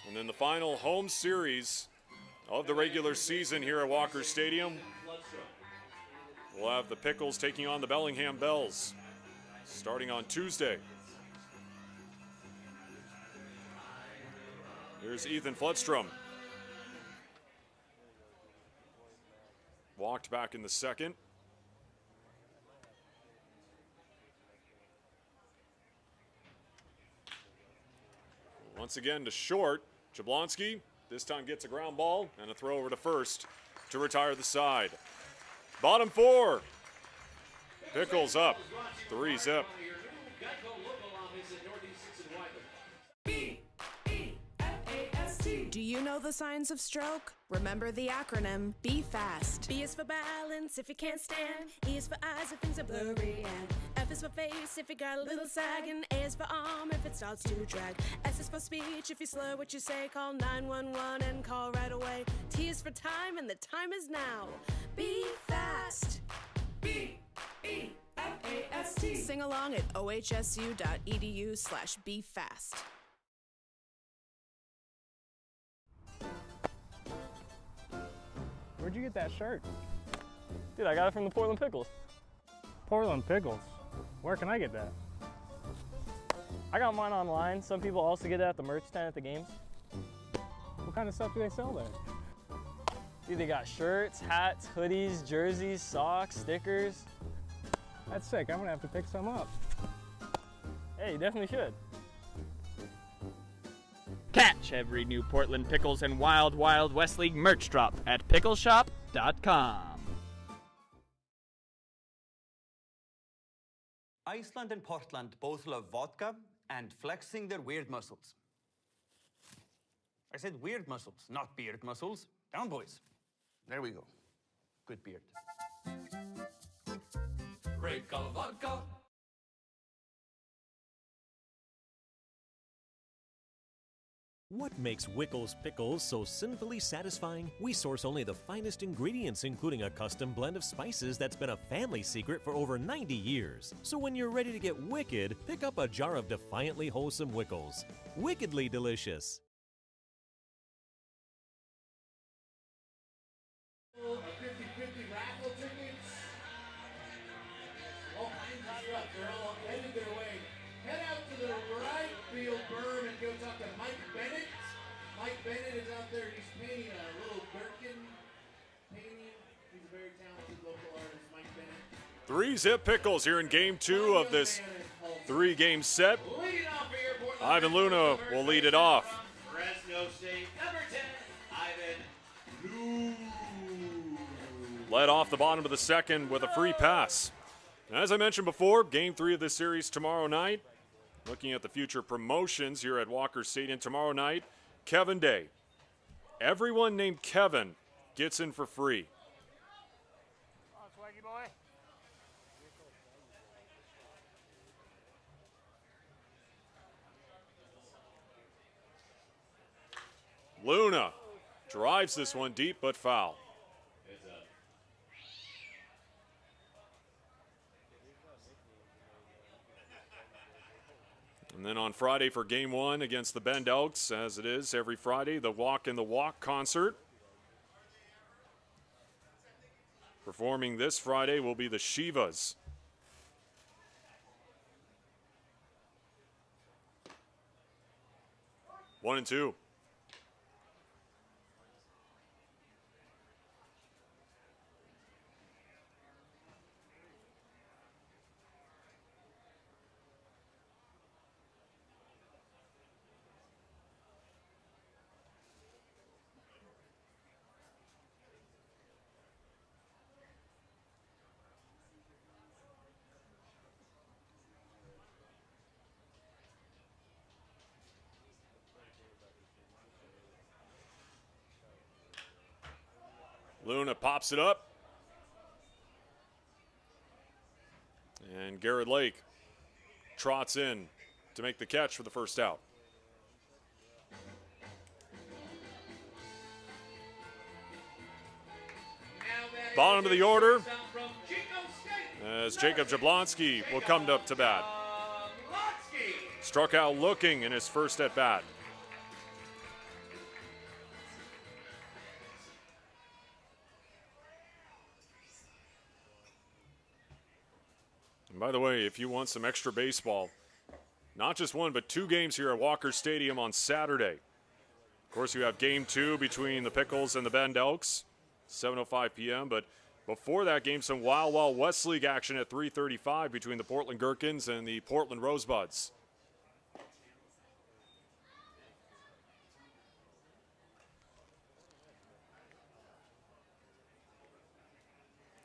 And then the final home series of the regular season here at Walker Stadium. We'll have the Pickles taking on the Bellingham Bells starting on Tuesday. Here's Ethan Floodstrom. Walked back in the second. Once again to short. Jablonski this time gets a ground ball and a throw over to first to retire the side. Bottom 4. Pickles up 3-zip. B-E-F-A-S-T Do you know the signs of stroke? Remember the acronym Be Fast. B is for balance if you can't stand. E is for eyes if things are blurry. And F is for face if you got a little sag. And A is for arm if it starts to drag. S is for speech if you slur what you say. Call 911 and call right away. T is for time and the time is now. Be fast. B-E-F-A-S-T. Sing along at ohsu.edu/befast. Where'd you get that shirt? Dude, I got it from the Portland Pickles. Portland Pickles. Where can I get that? I got mine online. Some people also get it at the merch tent at the games. What kind of stuff do they sell there? Dude, they got shirts, hats, hoodies, jerseys, socks, stickers. That's sick. I'm gonna have to pick some up. Hey, you definitely should. Catch every new Portland Pickles and Wild Wild West League merch drop at pickleshop.com. Iceland and Portland both love vodka and flexing their weird muscles. I said weird muscles, not beard muscles. Down, boys. There we go. Good beard. Break of vodka. What makes Wickles Pickles so sinfully satisfying? We source only the finest ingredients, including a custom blend of spices that's been a family secret for over 90 years. So when you're ready to get wicked, pick up a jar of defiantly wholesome Wickles. Wickedly delicious. 50-50 raffle tickets. All kinds of stuff. They're all headed their way. Head out to the right field berm and go talk to Mike Bennett. Mike Bennett is out there. He's painting a little gherkin painting. He's a very talented local artist, Mike Bennett. 3-zip Pickles here in game 2 of this 3-game set. Ivan Luna will lead it off. Fresno State, number 10, Ivan Luna. Led off the bottom of the second with a free pass. As I mentioned before, game 3 of this series tomorrow night. Looking at the future promotions here at Walker Stadium tomorrow night, Kevin Day. Everyone named Kevin gets in for free. Swaggy boy. Luna drives this one deep but foul. And then on Friday for game 1 against the Bend Elks, as it is every Friday, the Walk in the Walk concert. Performing this Friday will be the Shivas. One and two. Luna pops it up. And Garrett Lake trots in to make the catch for the first out. Bottom of the order as Jacob Jablonski will come up to bat. Struck out looking in his first at bat. And by the way, if you want some extra baseball, not just one, but 2 games here at Walker Stadium on Saturday. Of course, you have game 2 between the Pickles and the Bend Elks, 7:05 p.m. But before that game, some Wild Wild West League action at 3:35 between the Portland Gherkins and the Portland Rosebuds.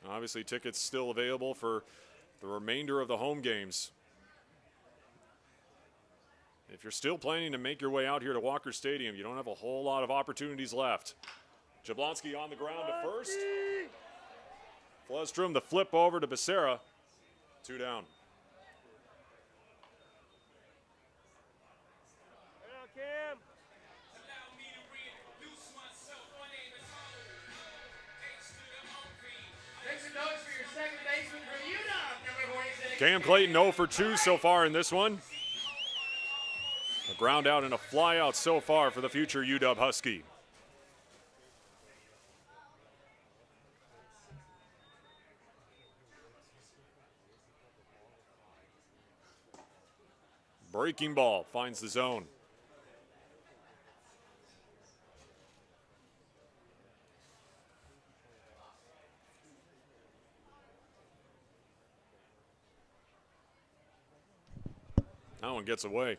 Obviously, tickets still available for the remainder of the home games. If you're still planning to make your way out here to Walker Stadium, you don't have a whole lot of opportunities left. Jablonski on the ground to first. Flustrom the flip over to Becerra. 2 down. Make some noise for your second baseman for UW, number 46. Cam Clayton 0 for 2 so far in this one. A ground out and a fly out so far for the future UW Husky. Breaking ball finds the zone. That one gets away.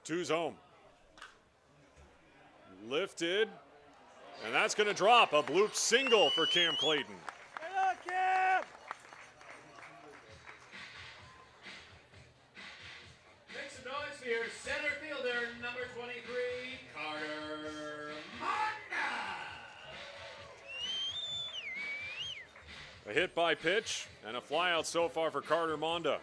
Two's home. Lifted, and that's going to drop. A bloop single for Cam Clayton. Make some noise for your center fielder, number 23, Carter Monda. A hit by pitch and a flyout so far for Carter Monda.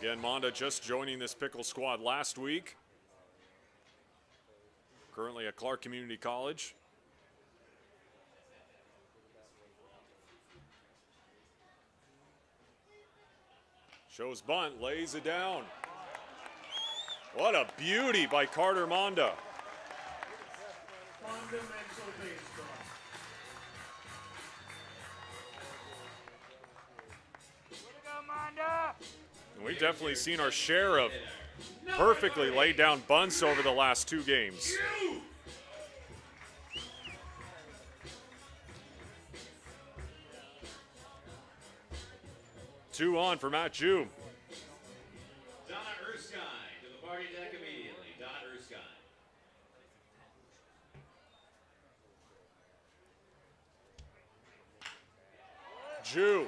Again, Monda just joining this Pickle squad last week. Currently at Clark Community College. Shows bunt, lays it down. What a beauty by Carter Monda. And we've definitely seen our share of perfectly laid down bunts over the last 2 games. Two on for Matt Jew. Donna Erskine to the party deck immediately. Donna Erskine. Jew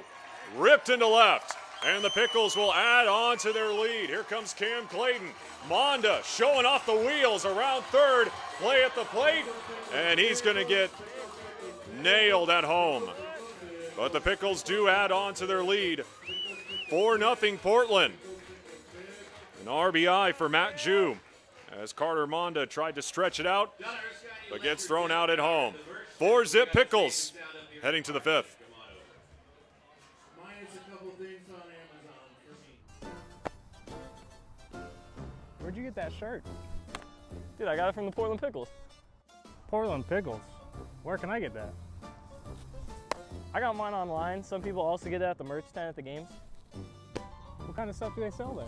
ripped into left. And the Pickles will add on to their lead. Here comes Cam Clayton. Monda showing off the wheels around third. Play at the plate. And he's going to get nailed at home. But the Pickles do add on to their lead. 4-0 Portland. An RBI for Matt Jew as Carter Monda tried to stretch it out, but gets thrown out at home. 4-zip Pickles heading to the 5th. Where'd you get that shirt? Dude, I got it from the Portland Pickles. Portland Pickles? Where can I get that? I got mine online. Some people also get it at the merch stand at the games. What kind of stuff do they sell there?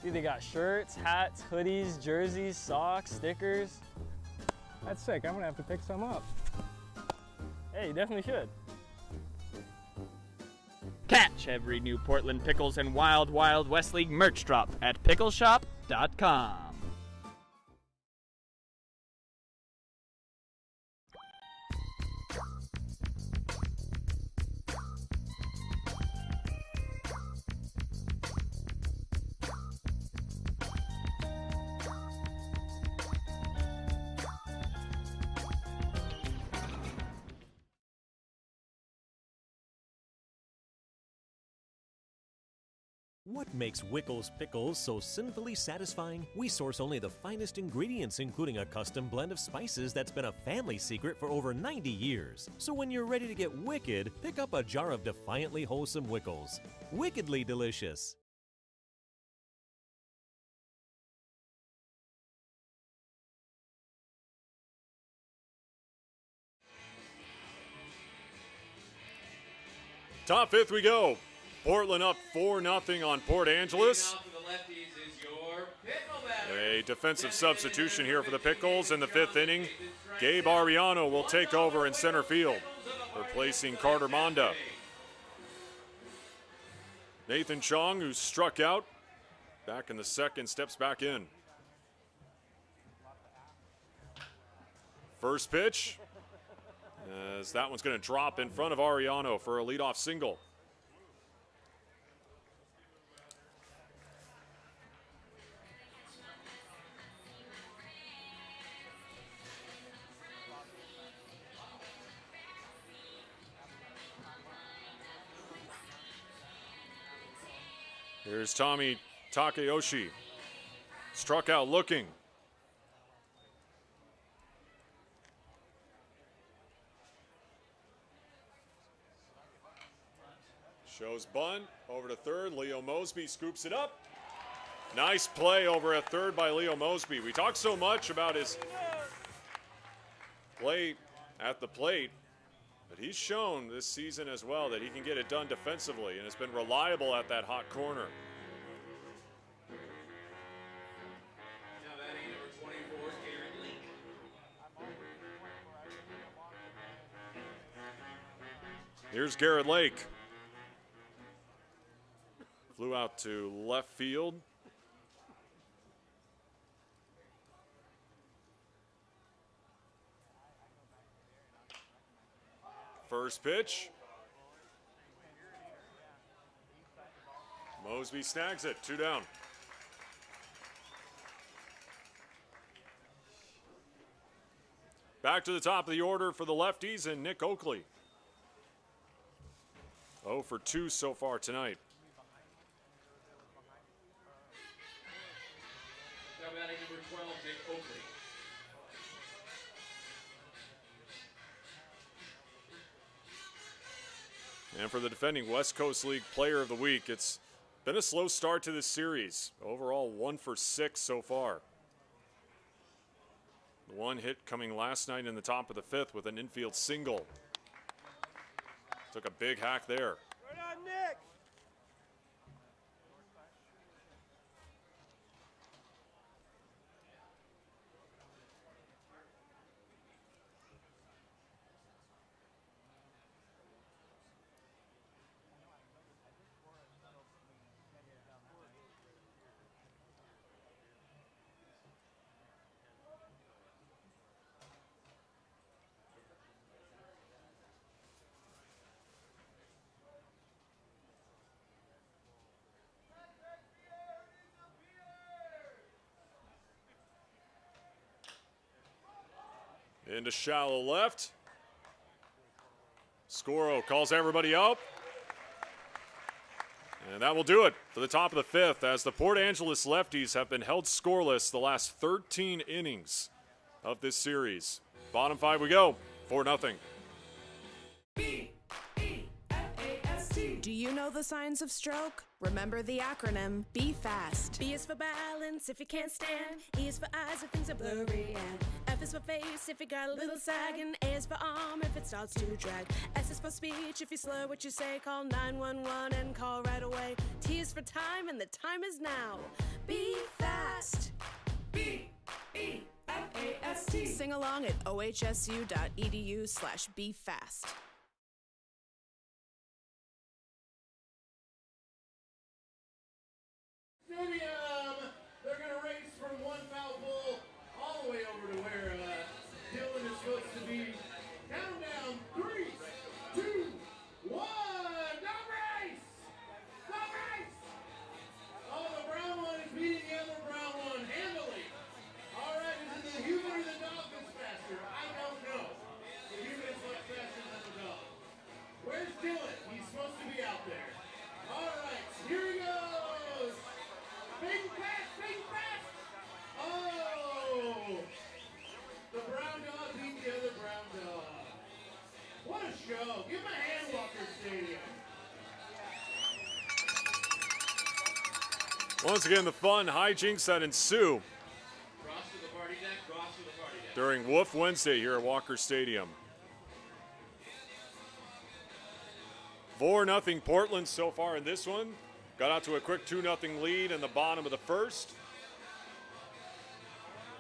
Dude, they got shirts, hats, hoodies, jerseys, socks, stickers. That's sick. I'm gonna have to pick some up. Hey, you definitely should. Catch every new Portland Pickles and Wild Wild West League merch drop at pickleshop.com. What makes Wickles Pickles so sinfully satisfying? We source only the finest ingredients, including a custom blend of spices that's been a family secret for over 90 years. So when you're ready to get wicked, pick up a jar of defiantly wholesome Wickles. Wickedly delicious. Top fifth we go. Portland up 4-0 on Port Angeles. A defensive substitution here for the Pickles in the fifth inning. Gabe Ariano will take over in center field, replacing Carter Monda. Nathan Chong, who struck out back in the second, steps back in. First pitch, as that one's going to drop in front of Ariano for a leadoff single. Here's Tommy Takeyoshi. Struck out looking. Shows bunt over to third. Leo Mosby scoops it up. Nice play over at third by Leo Mosby. We talk so much about his play at the plate, but he's shown this season as well that he can get it done defensively and has been reliable at that hot corner. Now batting number 24, Garrett Link. Here's Garrett Lake. Flew out to left field. First pitch. Mosby snags it, 2 down. Back to the top of the order for the lefties and Nick Oakley. 0 for 2 so far tonight. Now batting number 12, Nick Oakley. And for the defending West Coast League Player of the Week, it's been a slow start to this series. Overall, 1 for 6 so far. One hit coming last night in the top of the fifth with an infield single. Took a big hack there. Right on, Nick. Into shallow left. Scoro calls everybody up. And that will do it for the top of the fifth as the Port Angeles Lefties have been held scoreless the last 13 innings of this series. Bottom five we go, 4-0. Do you know the signs of stroke? Remember the acronym Be Fast. B is for balance if you can't stand. E is for eyes if things are blurry. And F is for face if you got a little sag. And A is for arm if it starts to drag. S is for speech if you slur what you say. Call 911 and call right away. T is for time and the time is now. Be fast. B-E-F-A-S-T. Sing along at ohsu.edu/befast. Stadium. They're going to race from one foul pole all the way over to where Dylan is supposed to be. Countdown, 3, 2, 1. Stop race! Stop race! Oh, the brown one is beating the other brown one handily. All right, is it the human or the dog that's faster? I don't know. The human is much faster than the dog. Where's Dylan? He's supposed to be out there. All right, here he goes. Big fast, big fast. Oh, the brown dog beat the other brown dog. What a show. Give him a hand, Walker Stadium. Once again, the fun hijinks that ensue Cross to the party deck, cross to the party deck. during Woof Wednesday here at Walker Stadium. 4-0 Portland so far in this one. Got out to a quick 2-0 lead in the bottom of the first.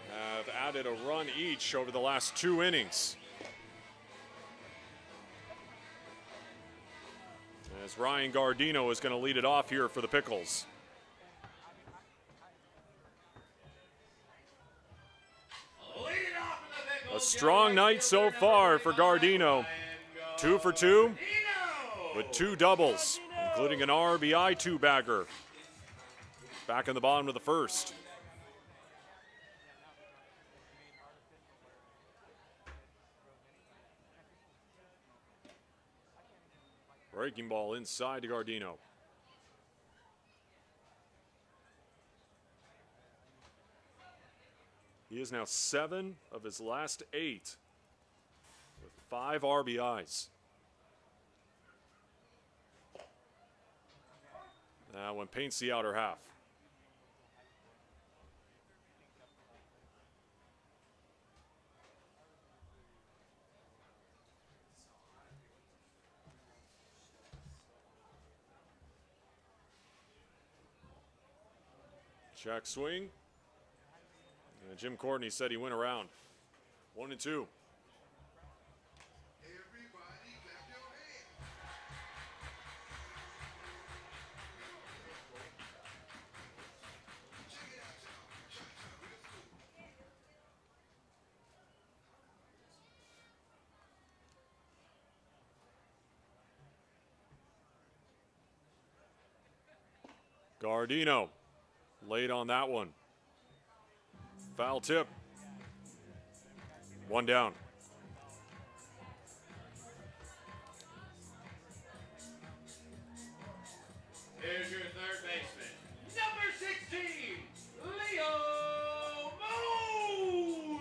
Have added a run each over the last 2 innings. As Ryan Gardino is going to lead it off here for the Pickles. A strong night so far for Gardino. 2 for 2 with 2 doubles, including an RBI 2-bagger. Back in the bottom of the first. Breaking ball inside to Gardino. He is now 7 of his last 8 with 5 RBIs. That one paints the outer half. Check swing. And Jim Courtney said he went around. 1-2. Gardino late on that one. Foul tip. 1 down. Here's your third baseman, number 16, Leo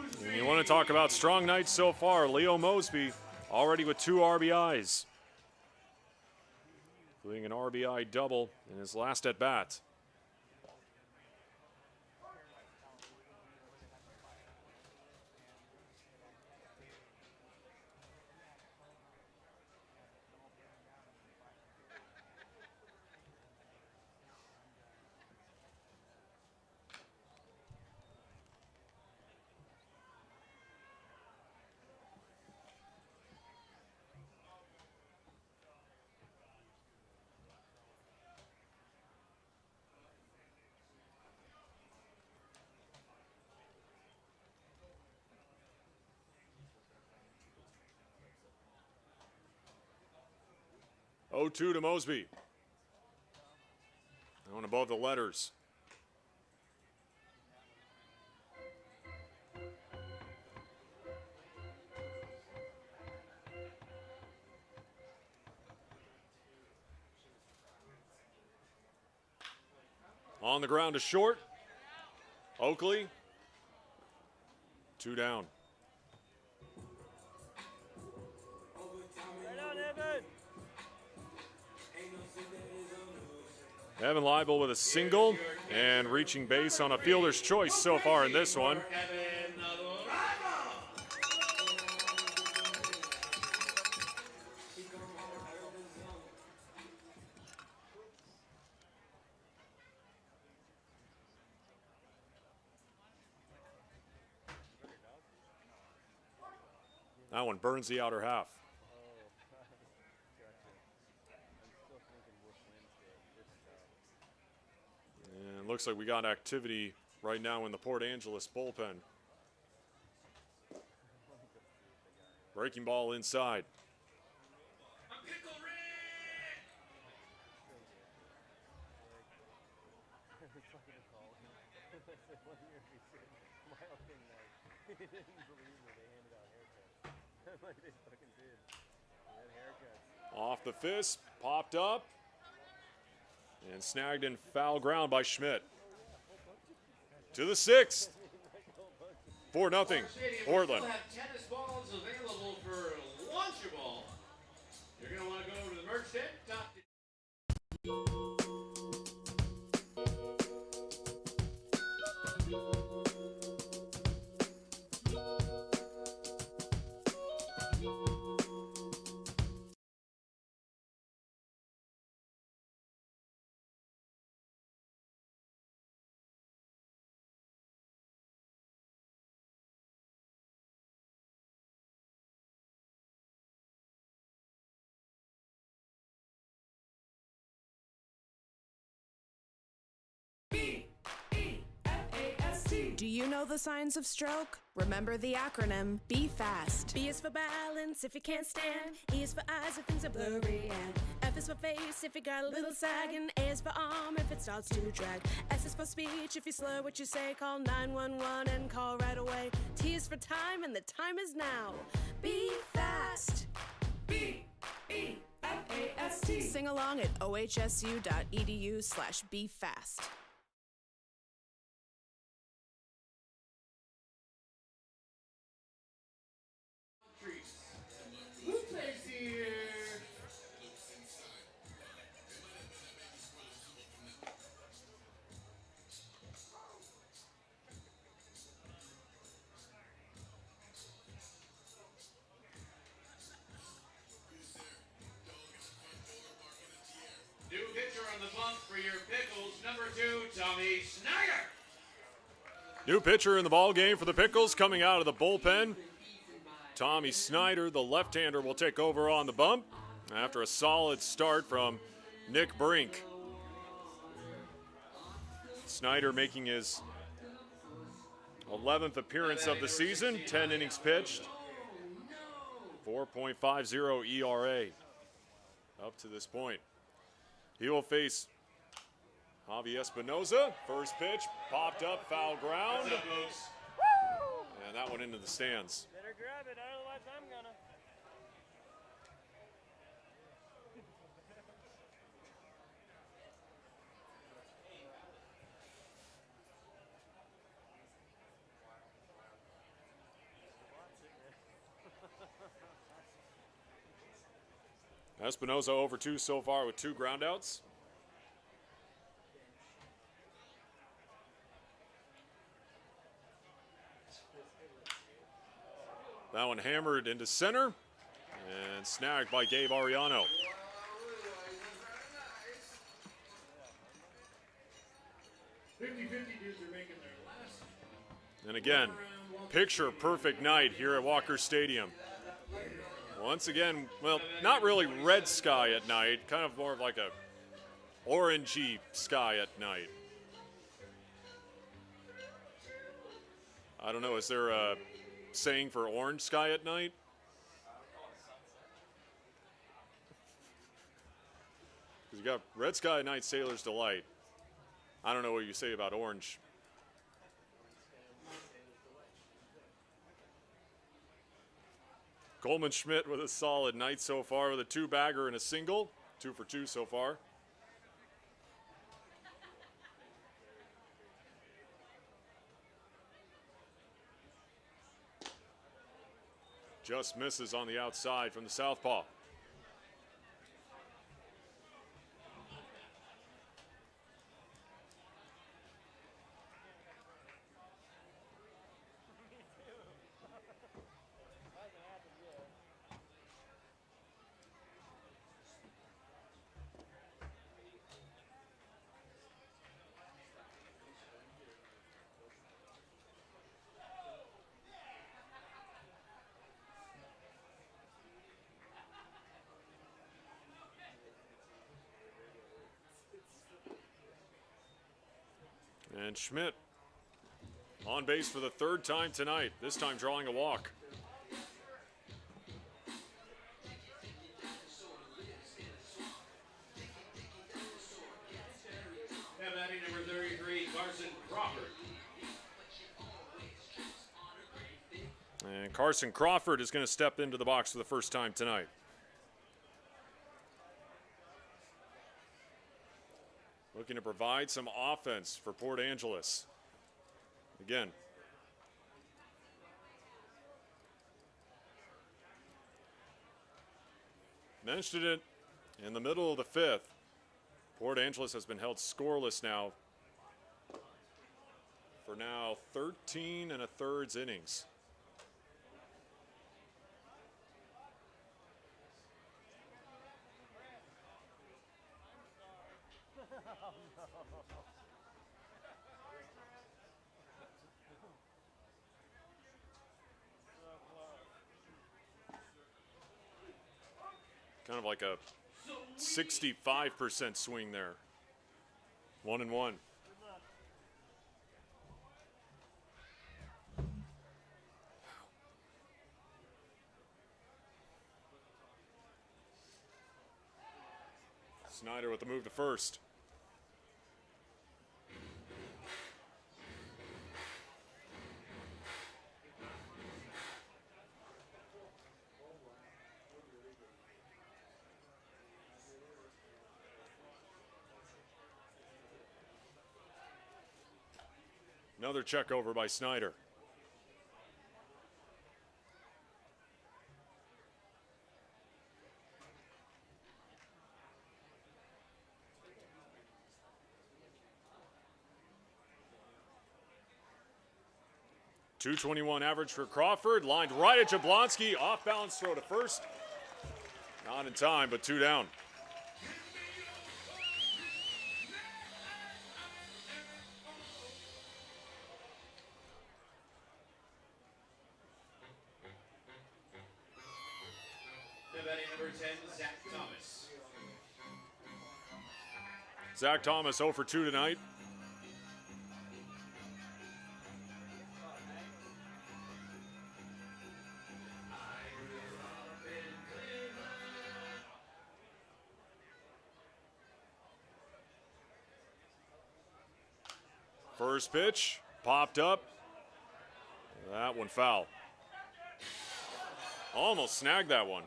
Mosby. And you want to talk about strong nights so far. Leo Mosby already with 2 RBIs, including an RBI double in his last at bat. Oh, 2 to Mosby. That one above the letters. On the ground to short. Oakley. 2 down. Evan Leibel with a single and reaching base on a fielder's choice so far in this one. That one burns the outer half. And looks like we got activity right now in the Port Angeles bullpen. Breaking ball inside. Off the fist, popped up, and snagged in foul ground by Schmidt. To the sixth. 4-0, Portland. Have tennis balls available for launchable. You're going to want to go over to the merch tent. Do you know the signs of stroke? Remember the acronym B FAST. B is for balance if you can't stand. E is for eyes if things are blurry. And F is for face if you got a little sag. And A is for arm if it starts to drag. S is for speech if you slur what you say. Call 911 and call right away. T is for time and the time is now. Be fast. B-E-F-A-S-T. Sing along at ohsu.edu/BeFast. New pitcher on the bump for your Pickles, number 2, Tommy Snyder. New pitcher in the ball game for the Pickles coming out of the bullpen. Tommy Snyder, the left-hander, will take over on the bump after a solid start from Nick Brink. Snyder making his 11th appearance of the season, 10 innings pitched, 4.50 ERA up to this point. He will face Javi Espinoza. First pitch popped up, foul ground. And that one into the stands. Better grab it, otherwise I'm gonna. Espinoza over 2 so far with 2 groundouts. That one hammered into center and snagged by Gabe Ariano. And again, picture perfect night here at Walker Stadium. Once again, well, not really red sky at night, kind of more of like a orangey sky at night. I don't know, is there a saying for orange sky at night? Because you got red sky at night, sailor's delight. I don't know what you say about orange. Coleman Schmidt with a solid night so far with a 2-bagger and a single. 2 for 2 so far. Just misses on the outside from the southpaw. And Schmidt on base for the third time tonight, this time drawing a walk. Now batting number 33, Carson Crawford. And Carson Crawford is going to step into the box for the first time tonight. Looking to provide some offense for Port Angeles. Again. Mentioned it in the middle of the fifth. Port Angeles has been held scoreless now for 13 1/3 innings. Kind of like a 65% swing there. 1-1. Snyder with the move to first. Another check over by Snyder. .221 average for Crawford, lined right at Jablonski, off balance throw to first. Not in time, but 2 down. Batting number 10, Zach Thomas. Zach Thomas 0 for 2 tonight. First pitch, popped up. That one foul. Almost snagged that one.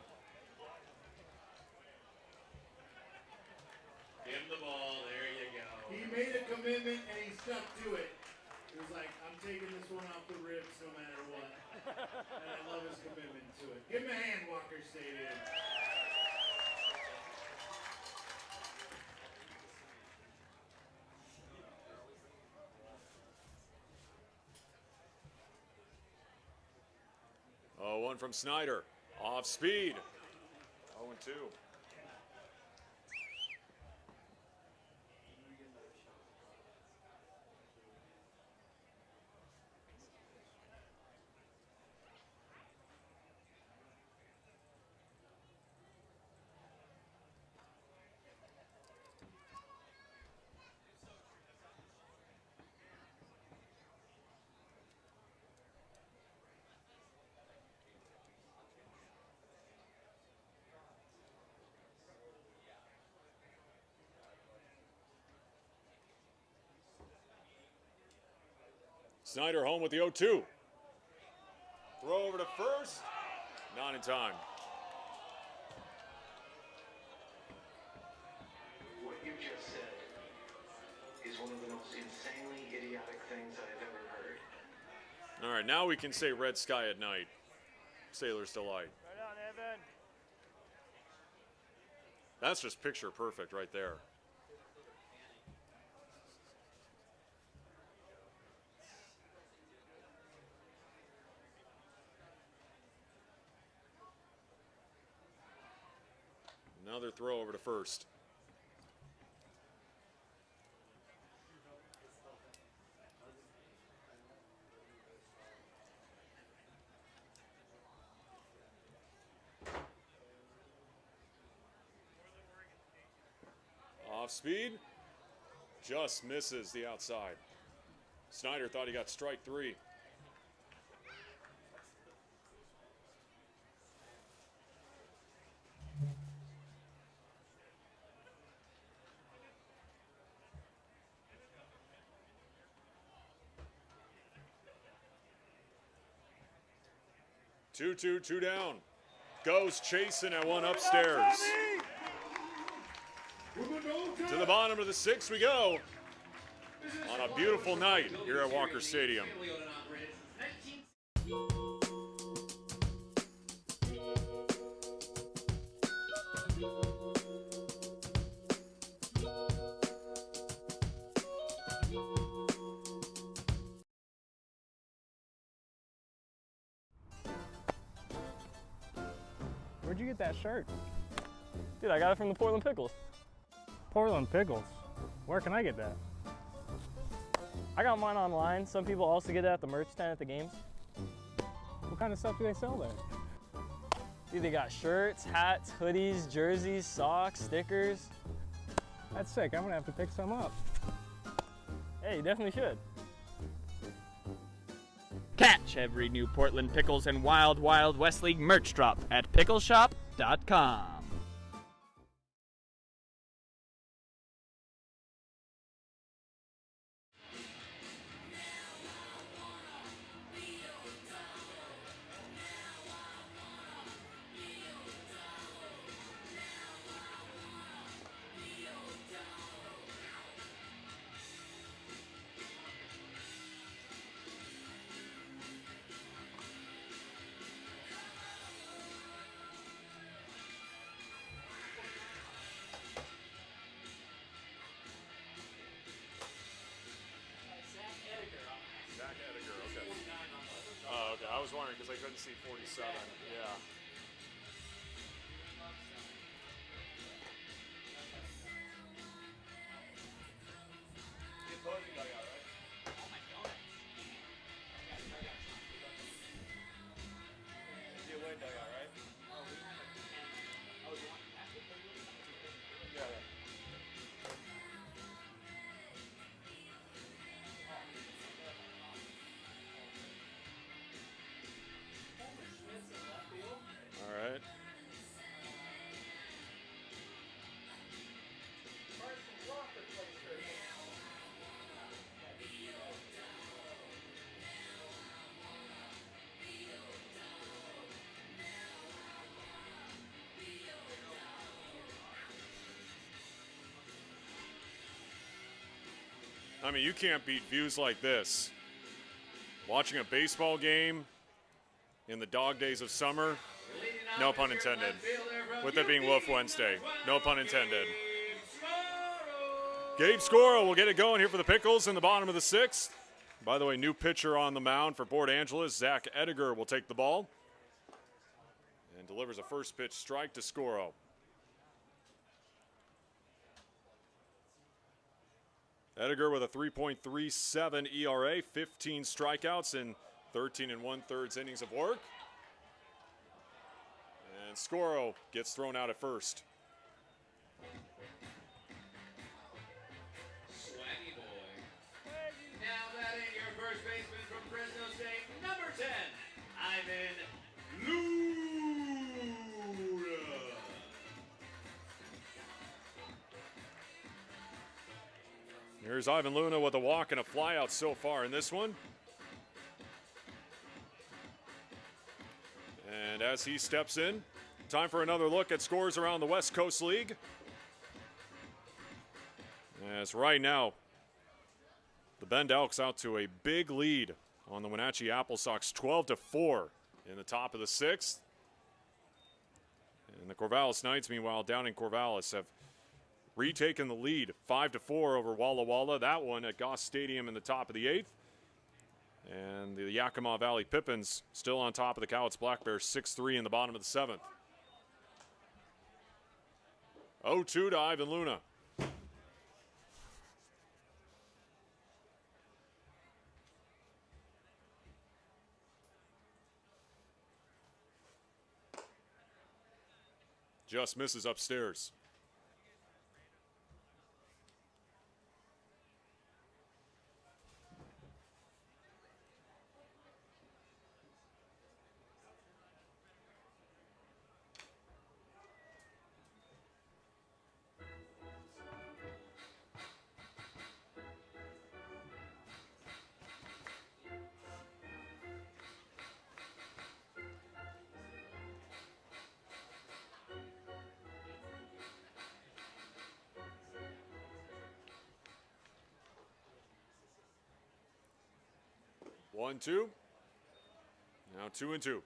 Give him the ball, there you go. He made a commitment and he stuck to it. He was like, I'm taking this one off the ribs no matter what. And I love his commitment to it. Give him a hand, Walker Stadium. Oh, one from Snyder. Off speed. 0-2. Snyder home with the 0-2. Throw over to first. Not in time. What you just said is one of the most insanely idiotic things I have ever heard. All right, now we can say red sky at night. Sailor's Delight. Right on, Evan. That's just picture perfect right there. Another throw over to first. Off speed, just misses the outside. Snyder thought he got strike 3. Two down. Goes chasing at one upstairs. To the bottom of the 6th we go. On a beautiful night here at Walker Stadium. Where'd you get that shirt? Dude, I got it from the Portland Pickles. Portland Pickles. Where can I get that? I got mine online. Some people also get it at the merch stand at the games. What kind of stuff do they sell there? Dude, they got shirts, hats, hoodies, jerseys, socks, stickers. That's sick. I'm gonna have to pick some up. Hey, you definitely should. Catch every new Portland Pickles and Wild Wild West League merch drop at pickleshop.com. Oh, okay. I was wondering because I couldn't see 47. Yeah. All right. I mean, you can't beat views like this. Watching a baseball game in the dog days of summer, no pun intended. With it being Wolf Wednesday, no pun intended. Gabe Scoro will get it going here for the Pickles in the bottom of the 6th. By the way, new pitcher on the mound for Port Angeles. Zach Ediger will take the ball and delivers a first pitch strike to Scoro. Ediger with a 3.37 ERA, 15 strikeouts in 13 1/3 innings of work. And Scoro gets thrown out at first. Swaggy boy. Now batting your first baseman from Fresno State, number 10, Ivan Luna. Here's Ivan Luna with a walk and a flyout so far in this one. And as he steps in, time for another look at scores around the West Coast League. As right now, the Bend Elks out to a big lead on the Wenatchee Apple Sox, 12-4 in the top of the 6th. And the Corvallis Knights, meanwhile, down in Corvallis, have retaken the lead 5-4 over Walla Walla. That one at Goss Stadium in the top of the 8th. And the Yakima Valley Pippins still on top of the Cowits Black Bears, 6-3 in the bottom of the 7th. 0-2 to Ivan Luna. Just misses upstairs. 1-2. Now 2-2.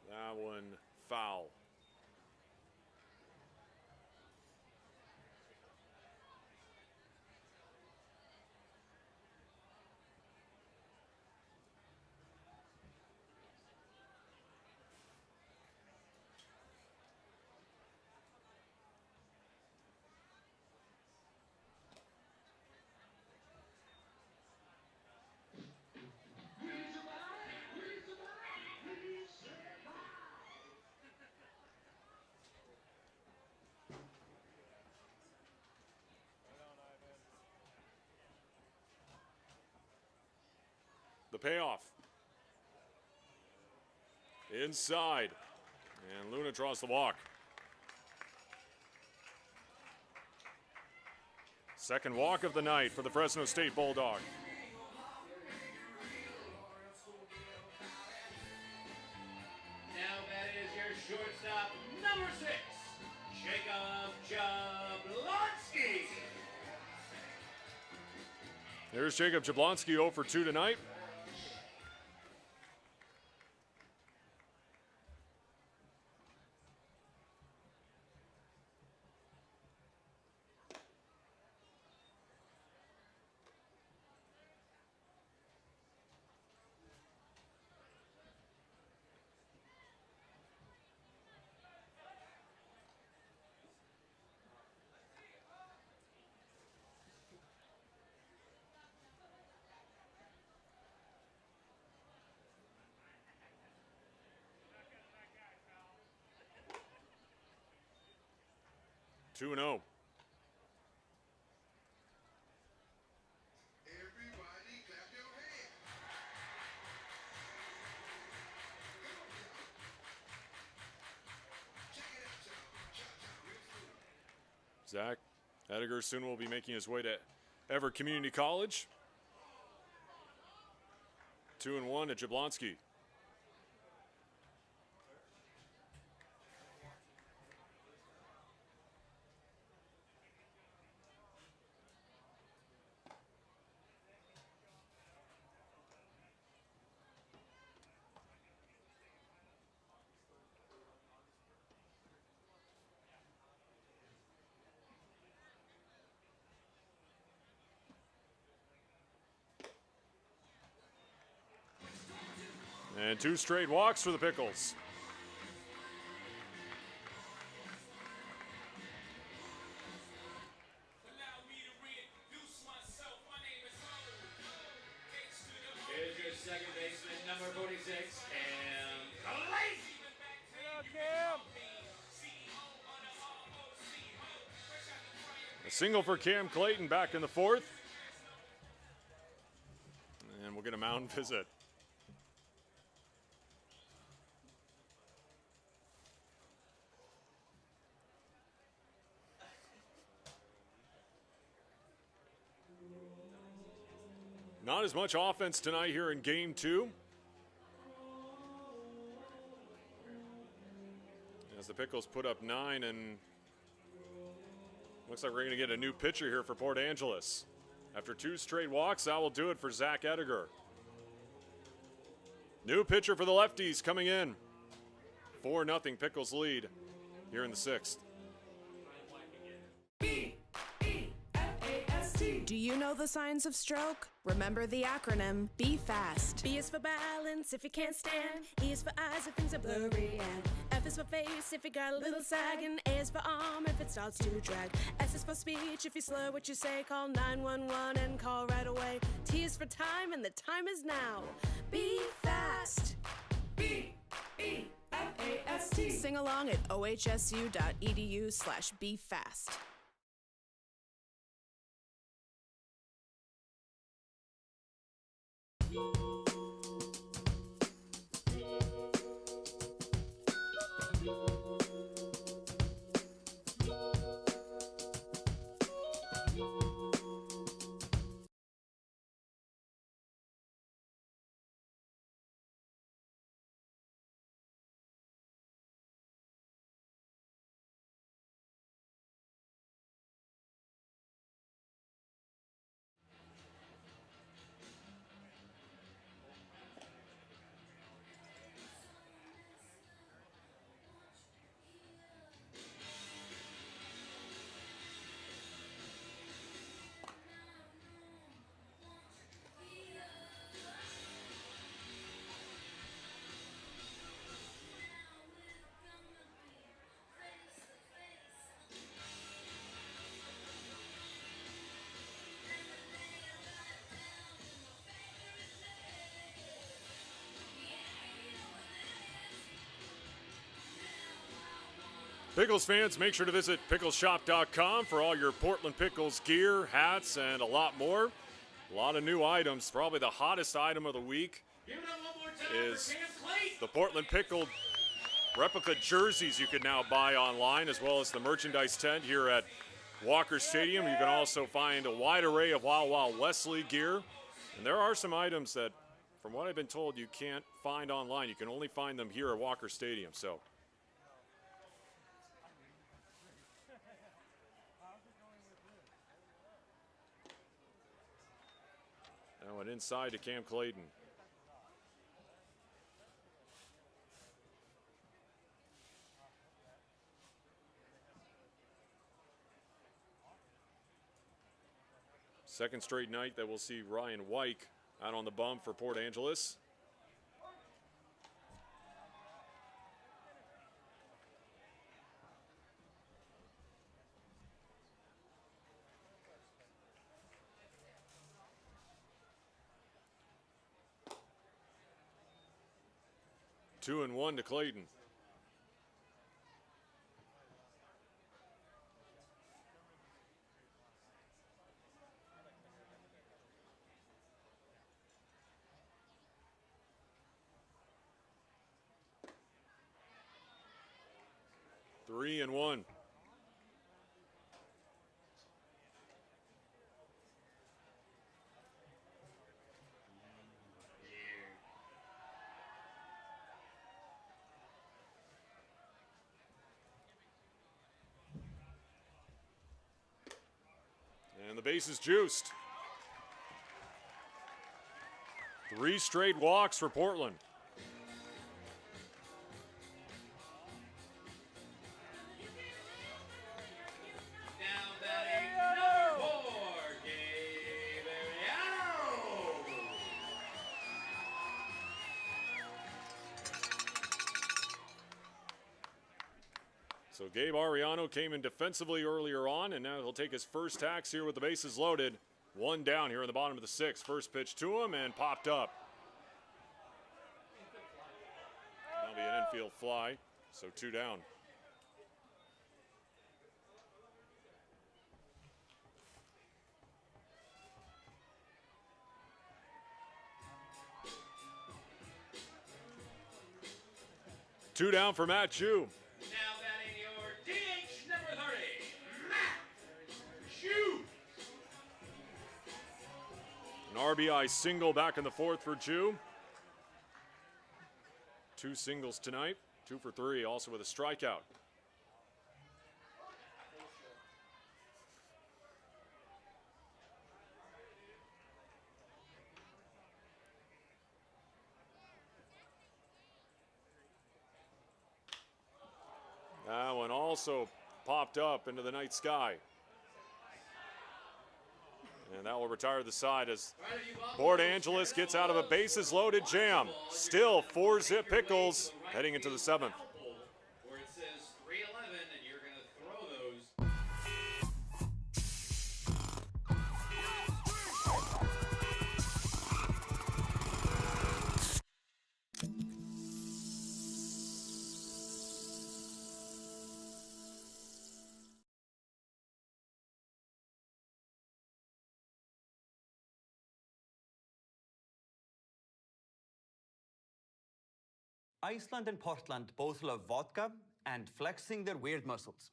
That one foul. The payoff. Inside. And Luna draws the walk. Second walk of the night for the Fresno State Bulldog. Now that is your shortstop, number 6, Jacob Jablonski. There's Jacob Jablonski 0 for 2 tonight. Two and 0. Zach Edgar soon will be making his way to Everett Community College. 2-1 at Jablonski. And 2 straight walks for the Pickles. Here's your second baseman, number 46, Cam Clayton. A single for Cam Clayton back in the 4th. And we'll get a mound visit. Not as much offense tonight here in game 2. As the Pickles put up 9, and looks like we're going to get a new pitcher here for Port Angeles. After 2 straight walks, that will do it for Zach Edgar. New pitcher for the Lefties coming in. 4-0 Pickles lead here in the 6th. Do you know the signs of stroke? Remember the acronym, be fast. B is for balance if you can't stand. E is for eyes if things are blurry. And F is for face if you got a little sag. And A is for arm if it starts to drag. S is for speech if you slur what you say. Call 911 and call right away. T is for time and the time is now. Be fast. B-E-F-A-S-T. Sing along at ohsu.edu/befast. Pickles fans, make sure to visit pickleshop.com for all your Portland Pickles gear, hats, and a lot more. A lot of new items. Probably the hottest item of the week is the Portland Pickle replica jerseys you can now buy online, as well as the merchandise tent here at Walker Stadium. You can also find a wide array of Wild Wild Wesley gear. And there are some items that, from what I've been told, you can't find online. You can only find them here at Walker Stadium. So that went inside to Cam Clayton. Second straight night that we'll see Ryan Wyke out on the bump for Port Angeles. Two and one to Clayton. Three and one. And the base is juiced. 3 straight walks for Portland. So Gabe Ariano came in defensively earlier on, and now he'll take his first tax here with the bases loaded. 1 down here in the bottom of the 6th. First pitch to him and popped up. That'll be an infield fly, so 2 down. Two down for Matt Chu. An RBI single back in the 4th for Jew. 2 singles tonight, 2 for 3, also with a strikeout. That one also popped up into the night sky. And that will retire the side as Port Angeles gets out of a bases loaded jam. Still 4-zip Pickles heading into the 7th. Where it says 311 and you're going to throw those. Iceland and Portland both love vodka and flexing their weird muscles.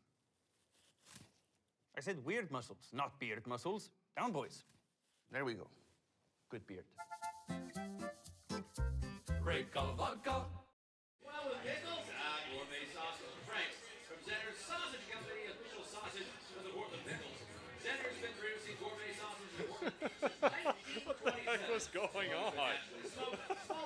I said weird muscles, not beard muscles. Down, boys. There we go. Good beard. Break of vodka. Well, with Pickles, gourmet sausage from Frank's. From Zenner's Sausage Company, official sausage of the Portland Pickles. Zenner's been producing gourmet sausage in Portland since 1927. What the heck was going on? Small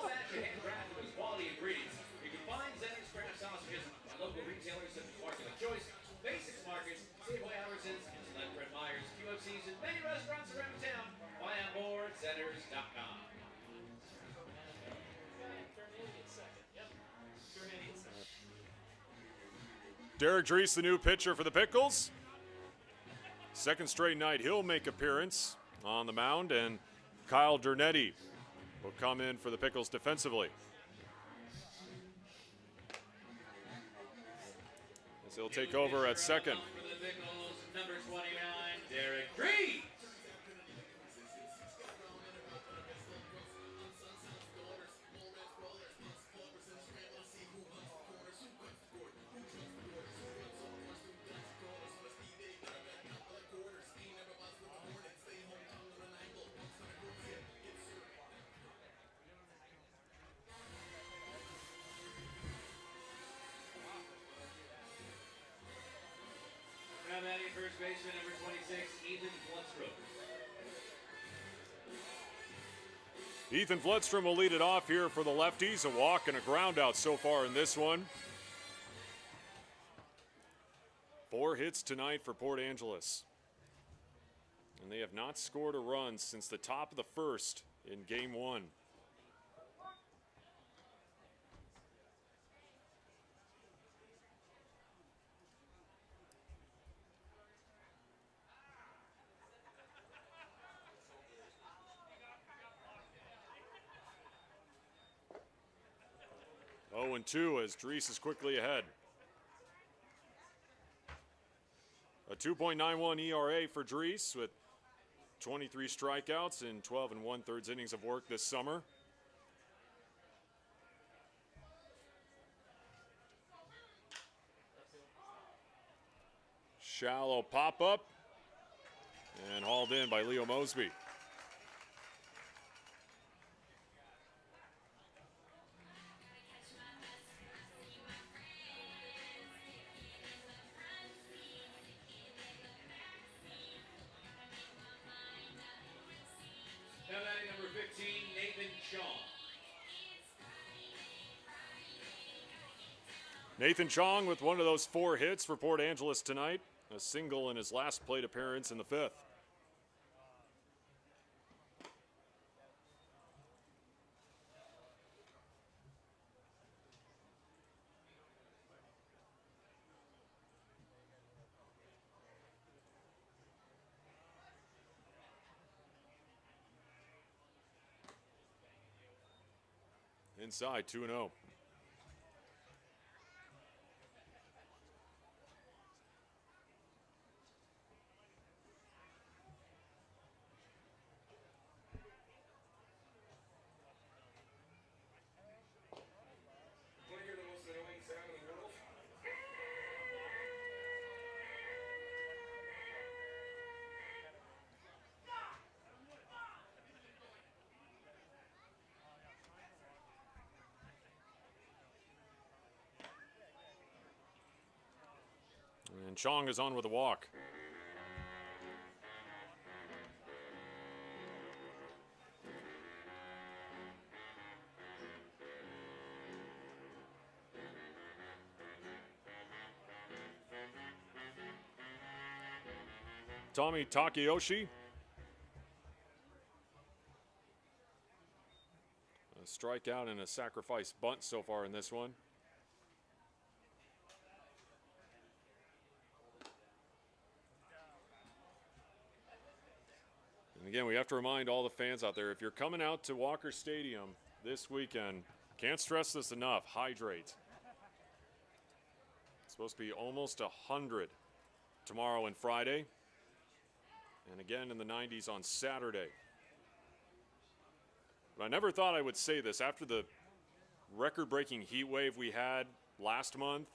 batch of handcrafted with quality ingredients. You can find Zenner's craft sausages at local retailers such as Market of Choice, Basics Markets, Safeway Albertsons, and select Fred Meyer's, QFCs, and many restaurants around town. Buy on more at Zenners.com. Derek Drees, the new pitcher for the Pickles. Second straight night he'll make appearance on the mound, and Kyle Dernetti will come in for the Pickles defensively. So he'll take over at second. For the Pickles, number 29, Derek Reed. Now batting first baseman, number 26, Ethan Flutstrom. Ethan Flutstrom will lead it off here for the Lefties. A walk and a ground out so far in this one. 4 hits tonight for Port Angeles. And they have not scored a run since the top of the first in game 1. Oh, and 2 as Dries is quickly ahead. A 2.91 ERA for Dries with 23 strikeouts in 12 1/3 innings of work this summer. Shallow pop-up and hauled in by Leo Mosby. Now batting number 15, Nathan Shaw. Nathan Chong with one of those 4 hits for Port Angeles tonight. A single in his last plate appearance in the 5th. Inside, 2-0. And Chong is on with a walk. Tommy Takayoshi. A strikeout and a sacrifice bunt so far in this one. And again, we have to remind all the fans out there, if you're coming out to Walker Stadium this weekend, can't stress this enough, hydrate. It's supposed to be almost 100 tomorrow and Friday. And again in the 90s on Saturday. But I never thought I would say this. After the record-breaking heat wave we had last month,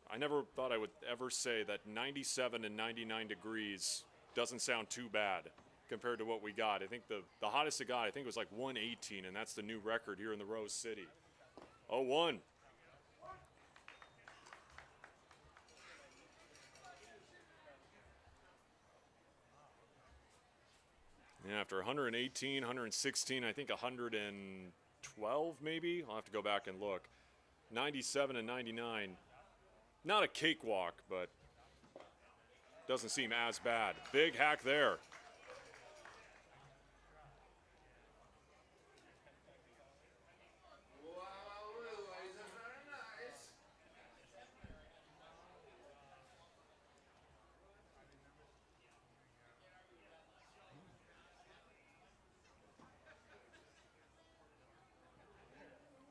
I never thought I would ever say that 97 and 99 degrees doesn't sound too bad compared to what we got. I think the hottest it got, I think it was like 118, and that's the new record here in the Rose City. 0-1. And after 118, 116, I think 112 maybe. I'll have to go back and look. 97 and 99. Not a cakewalk, but doesn't seem as bad. Big hack there.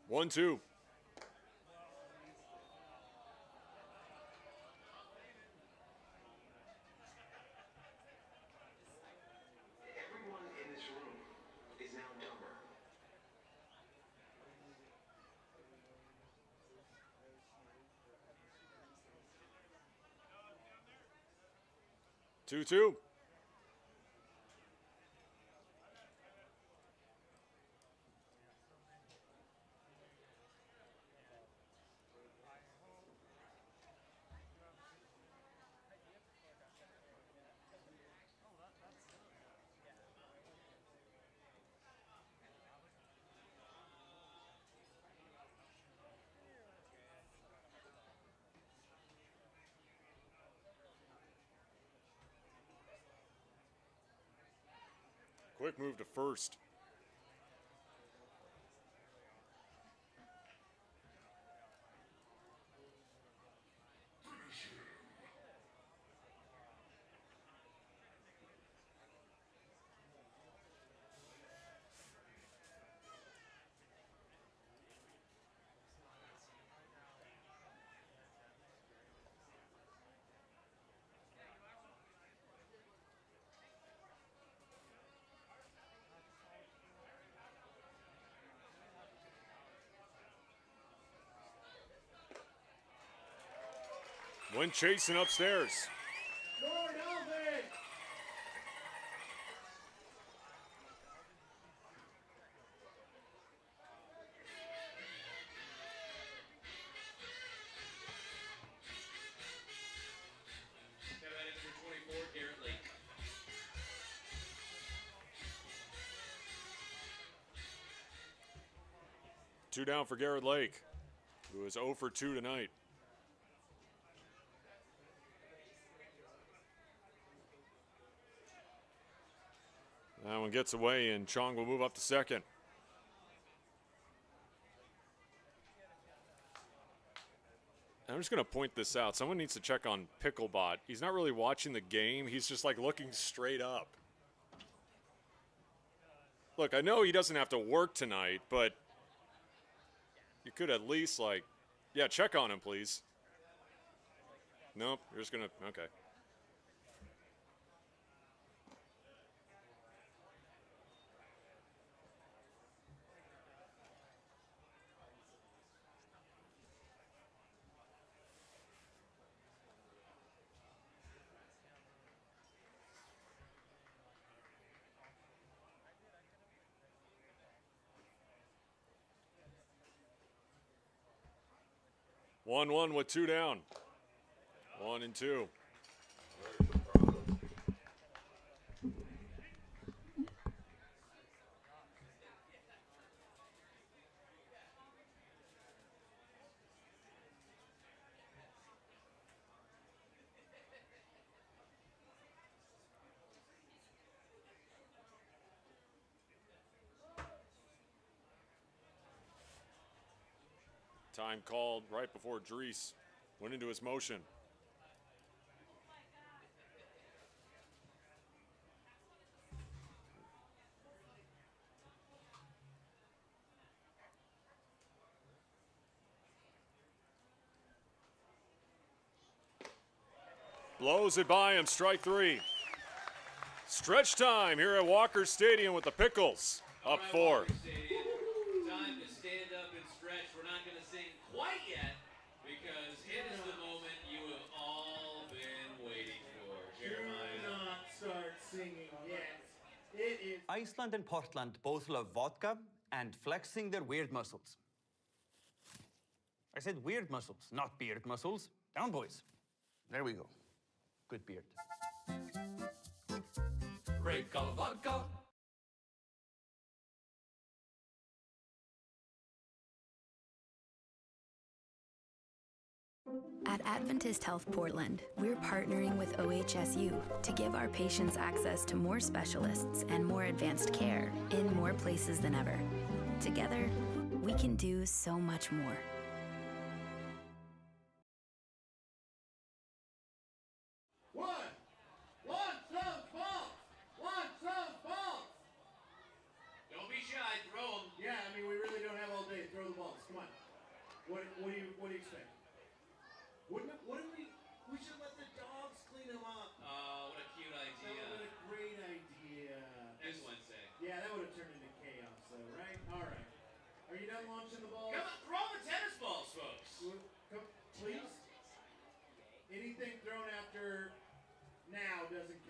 One, two. 2-2. Quick move to first. Went chasing upstairs. Two down for Garrett Lake, who is 0 for 2 tonight. That one gets away, and Chong will move up to second. I'm just going to point this out. Someone needs to check on Picklebot. He's not really watching the game. He's just like looking straight up. Look, I know he doesn't have to work tonight, but you could at least yeah, check on him, please. Nope, you're just going to, okay. One with two down. 1 and 2. Time called right before Dries went into his motion. Blows it by him, strike 3. Stretch time here at Walker Stadium with the Pickles. Up 4. Time to stand up and stretch. We're not going to sing quite yet because it is the moment you have all been waiting for. Jeremiah. Do not start singing yet. It is. Iceland and Portland both love vodka and flexing their weird muscles. I said weird muscles, not beard muscles. Down, boys. There we go. Good beard. Great color vodka. At Adventist Health Portland, we're partnering with OHSU to give our patients access to more specialists and more advanced care in more places than ever. Together, we can do so much more. Launch those balls! Launch those balls! Don't be shy, throw them. Yeah, I mean, we really don't have all day. Throw the balls. Come on. What do you expect? We should let the dogs clean them up. Oh, what a cute idea. That would have been a great idea. Next Wednesday. Yeah, that would have turned into chaos, though, right? All right. Are you done launching the balls? Come on, throw the tennis balls, folks. Come, please. Anything thrown after now doesn't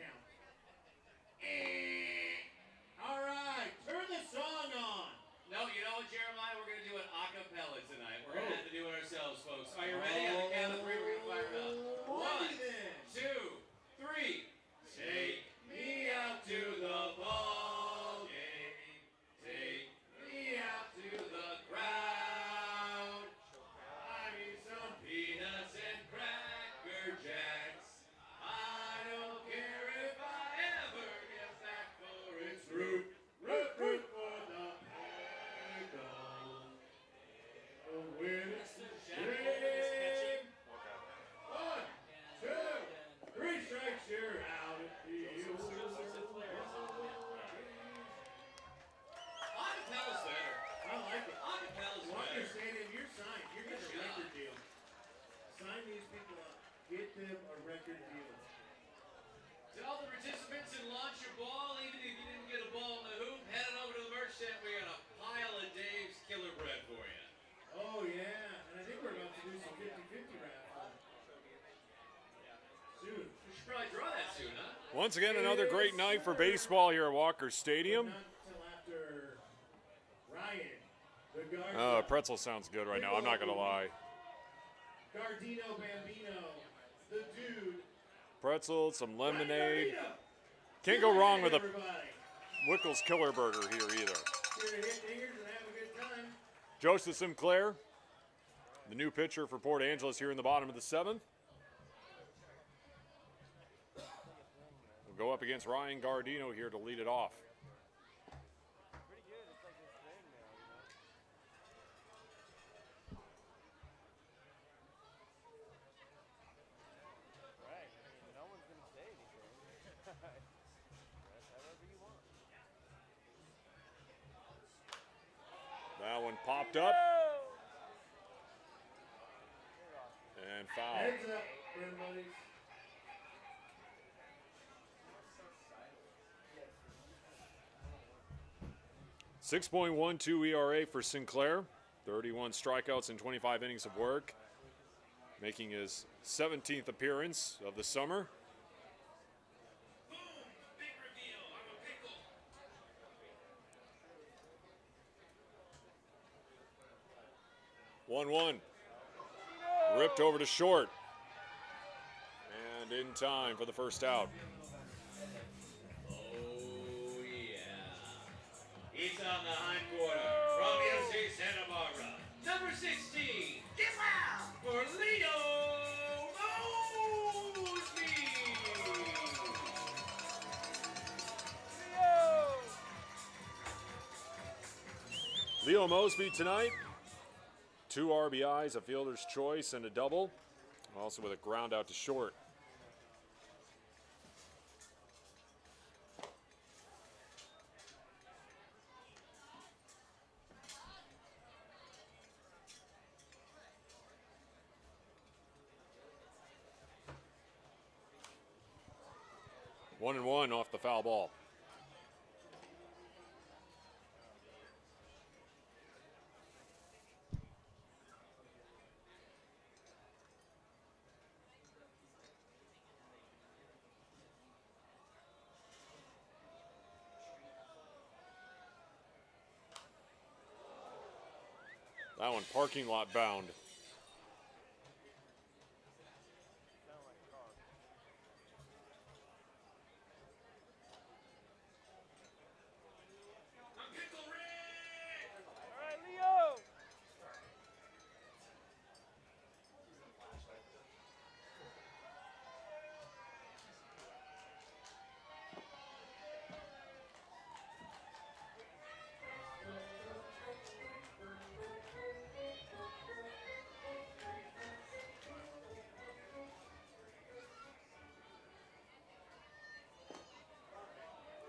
Once again, another great night for baseball here at Walker Stadium. Not till after Ryan, the guard. Oh, pretzel sounds good right now. I'm not going to lie. Gardino Bambino, the dude. Pretzel, some lemonade. Can't go wrong with a Wickles Killer Burger here either. Here to hit dingers and have a good time. Joseph Sinclair, the new pitcher for Port Angeles here in the bottom of the 7th. We'll go up against Ryan Gardino here to lead it off. That one popped up. And foul. Heads up, everybody. .12 ERA for Sinclair. 31 strikeouts and 25 innings of work. Making his 17th appearance of the summer. One. Ripped over to short. And in time for the first out. Oh, yeah. He's on the hind quarter from UFC Santa Barbara. Number 16, get loud for Leo Mosby. Leo Mosby tonight. 2 RBIs, a fielder's choice, and a double. Also with a ground out to short. One and one off the foul ball. That one parking lot bound.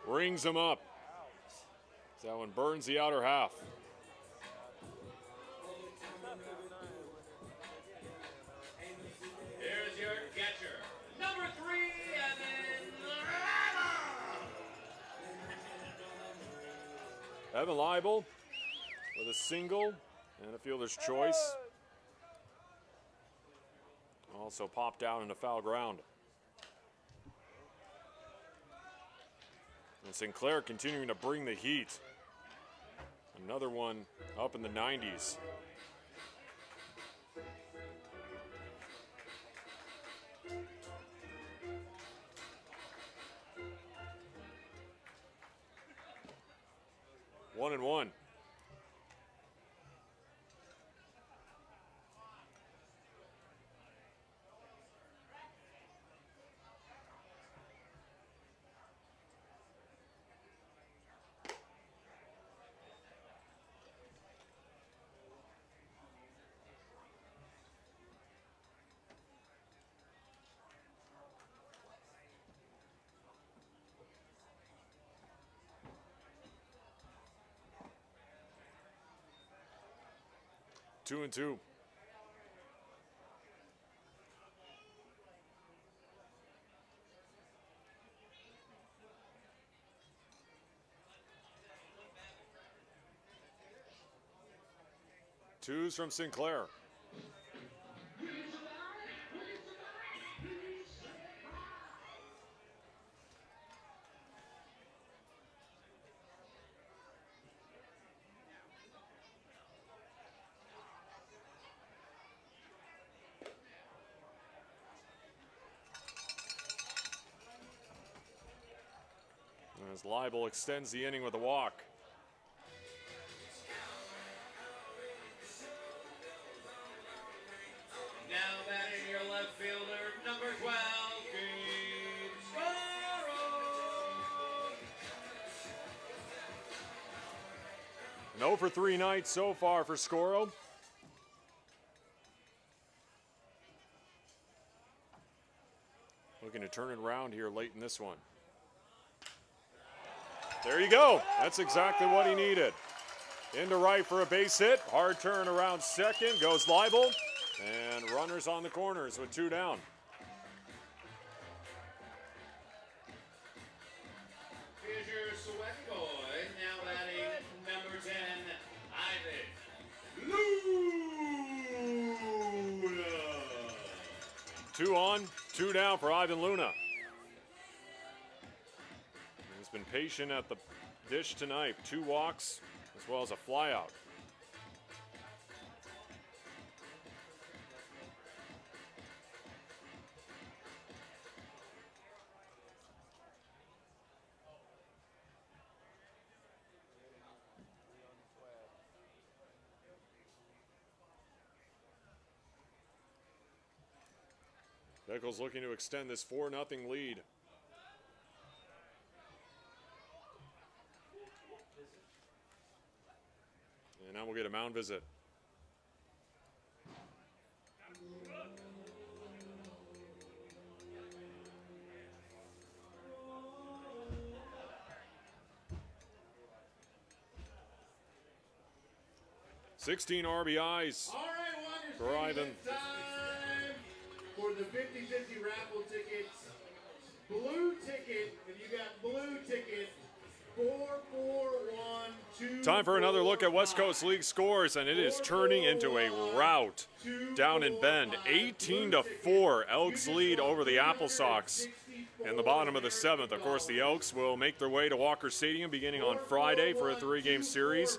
Rings him up. That one burns the outer half. Here's your catcher, number 3, Evan Leibel with a single and a fielder's choice. Also popped out into foul ground. And Sinclair continuing to bring the heat. Another one up in the 90s. One and one. Two and two. Twos from Sinclair. as Leibel extends the inning with a walk. Now batting your left fielder, number 12, Gabe Scaro. An 0 for 3 night so far for Scoro. Looking to turn it around here late in this one. There you go. That's exactly what he needed. Into right for a base hit. Hard turn around second. Goes Leibel. And runners on the corners with 2 down. Here's your sweat boy, now batting number 10, Ivan Luna. 2 on, 2 down for Ivan Luna. He's been patient at the dish tonight. 2 walks as well as a flyout. Pickles looking to extend this 4-0 lead. And now we'll get a mound visit. $16 RBIs for Ivan. For the 50-50 raffle tickets, blue ticket, if you got blue ticket, 441-2. Time for another look at West Coast League scores, and it is turning into a rout down in Bend. 18-4, Elks lead over the Apple Sox in the bottom of the 7th. Of course, the Elks will make their way to Walker Stadium beginning on Friday for a 3-game series.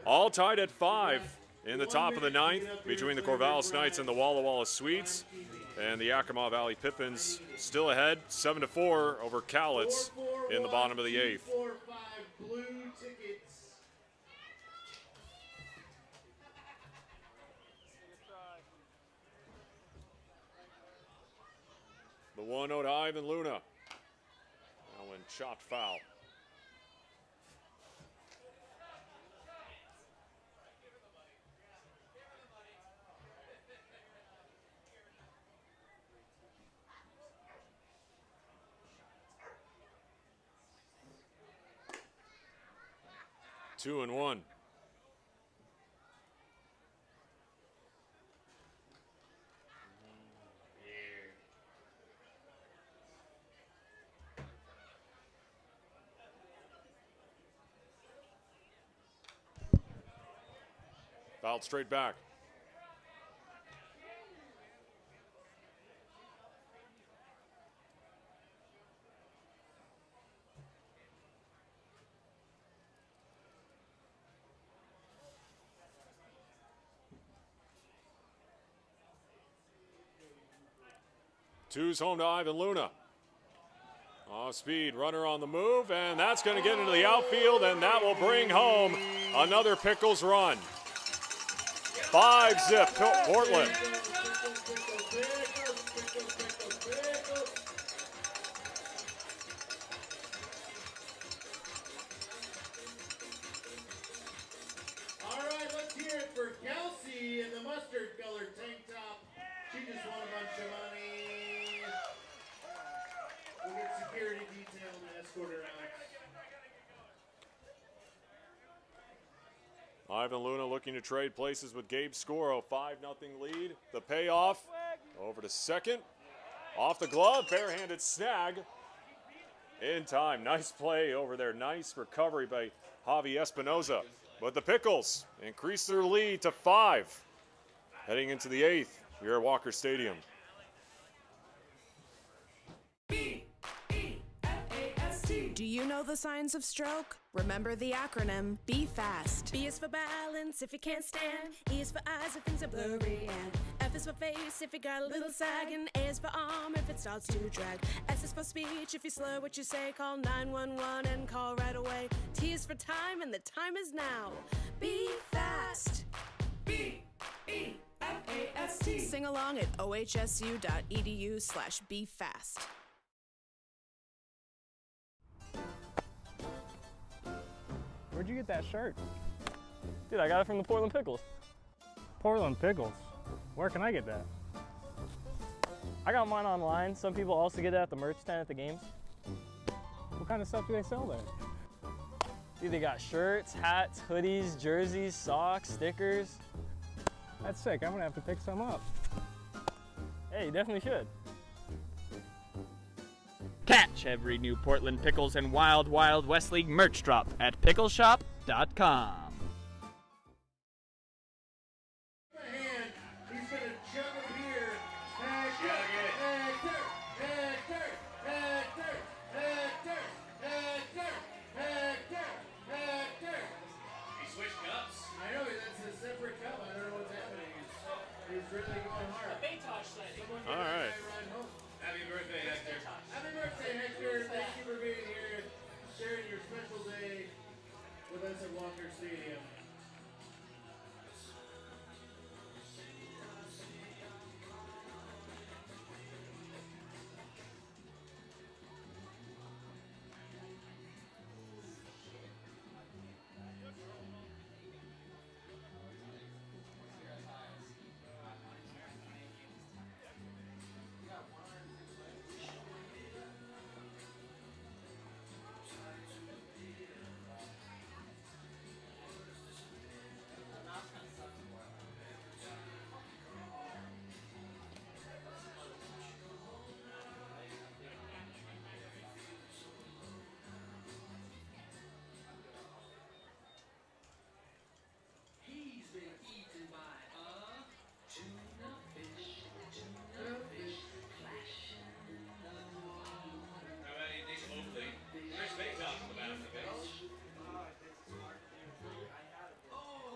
All tied at 5 in the top of the 9th between the Corvallis Knights and the Walla Walla Sweets. And the Yakima Valley Pippins still ahead, 7-4 over Cowlitz in the bottom of the 8th. Blue tickets. The 1-0 to Ivan Luna. That one chopped foul. Two and one. Fouled straight back. Two's home to Ivan Luna. Off speed, runner on the move, and that's going to get into the outfield, and that will bring home another Pickles run. 5-zip, Portland. All right, let's hear it for Kelsey in the mustard-colored tank top. She just won a bunch of money. We'll get security detail and escort her out. Ivan Luna looking to trade places with Gabe Scoro. 5-0 lead. The payoff over to second. Off the glove, barehanded snag. In time. Nice play over there. Nice recovery by Javi Espinoza. But the Pickles increase their lead to 5. Heading into the 8th here at Walker Stadium. Do you know the signs of stroke? Remember the acronym Be Fast. B is for balance if you can't stand. E is for eyes if things are blurry. And F is for face if you got a little sag. And A is for arm if it starts to drag. S is for speech if you slur what you say. Call 911 and call right away. T is for time and the time is now. Be fast. B-E-F-A-S-T. Sing along at ohsu.edu/befast. Where'd you get that shirt? Dude, I got it from the Portland Pickles. Portland Pickles. Where can I get that? I got mine online. Some people also get it at the merch tent at the games. What kind of stuff do they sell there? Dude, they got shirts, hats, hoodies, jerseys, socks, stickers. That's sick. I'm gonna have to pick some up. Hey, you definitely should. Catch every new Portland Pickles and Wild Wild West League merch drop at pickleshop.com. He's gonna jump up here. Hector. He switched cups. I know that's a separate cup. I don't know what's happening. He's really going hard. A Baytosh sighting. All right. Happy birthday, Hector. Happy birthday, Hector. Thank you for being here, sharing your special day with us at Walker Stadium.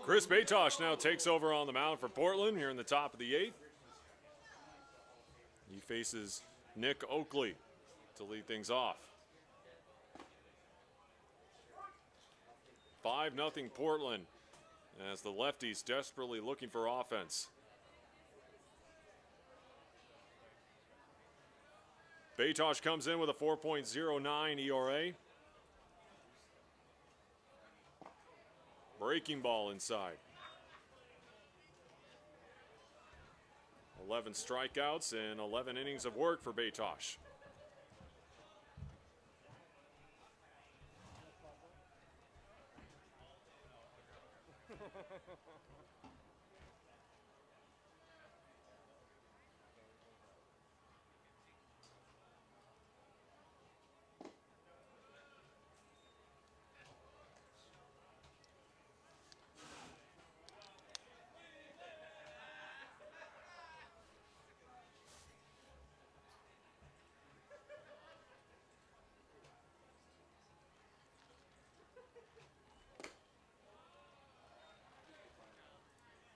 Chris Baytosh now takes over on the mound for Portland here in the top of the 8th. He faces Nick Oakley to lead things off. 5-0 Portland as the Lefties desperately looking for offense. Baytosh comes in with a 4.09 ERA. Breaking ball inside. 11 strikeouts and 11 innings of work for Baytosh.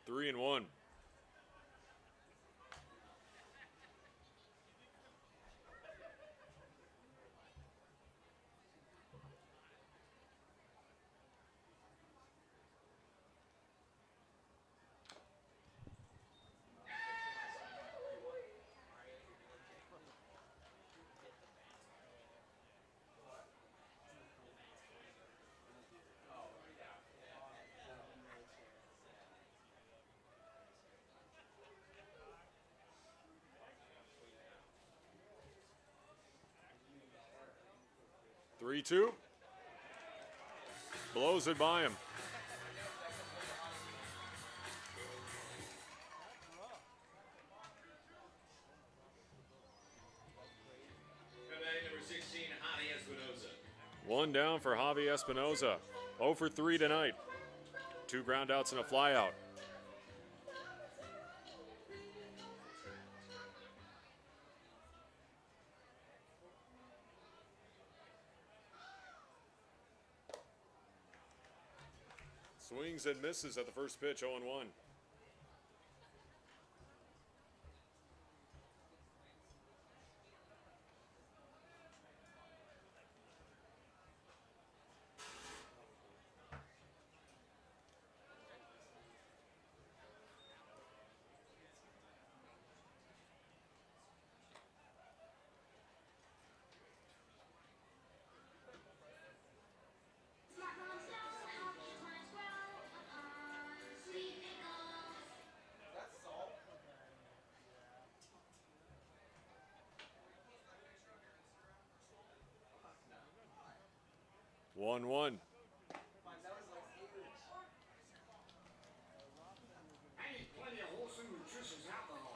Three and one. Three-two. Blows it by him. Number 16, Javi Espinoza. One down for Javi Espinoza. 0 for 3 tonight. 2 groundouts and a flyout. Swings and misses at the first pitch, 0-1. One. I need plenty of wholesome, nutritious alcohol.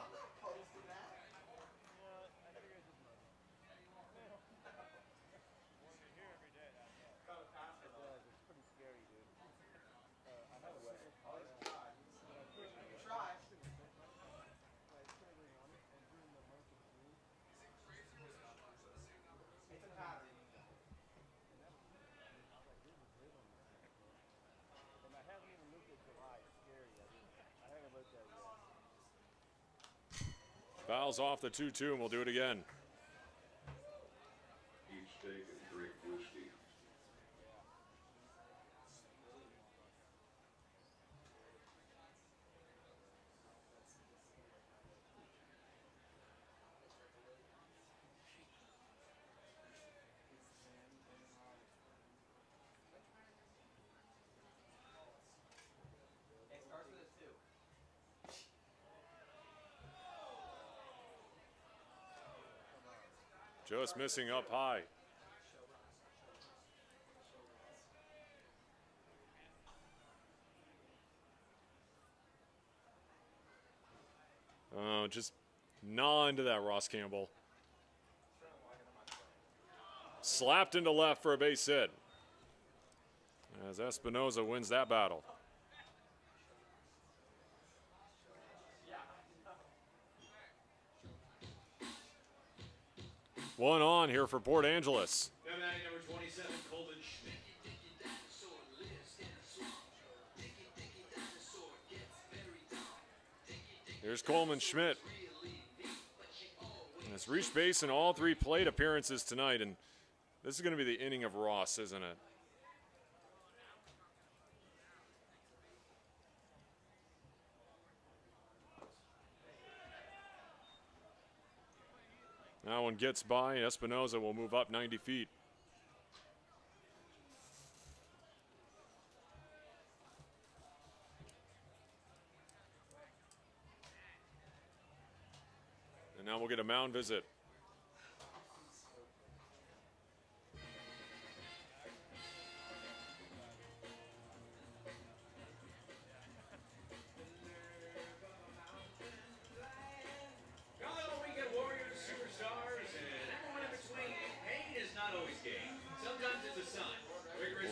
Fouls off the 2-2, and we'll do it again. Each take and drink whiskey. Just missing up high. Oh, just gnaw into that, Ross Campbell. Slapped into left for a base hit, as Espinoza wins that battle. One on here for Port Angeles. Number 27, Colton Schmidt. Here's Coleman Schmidt. Has reached base in all 3 plate appearances tonight, and this is going to be the inning of Ross, isn't it? That one gets by, and Espinoza will move up 90 feet. And now we'll get a mound visit.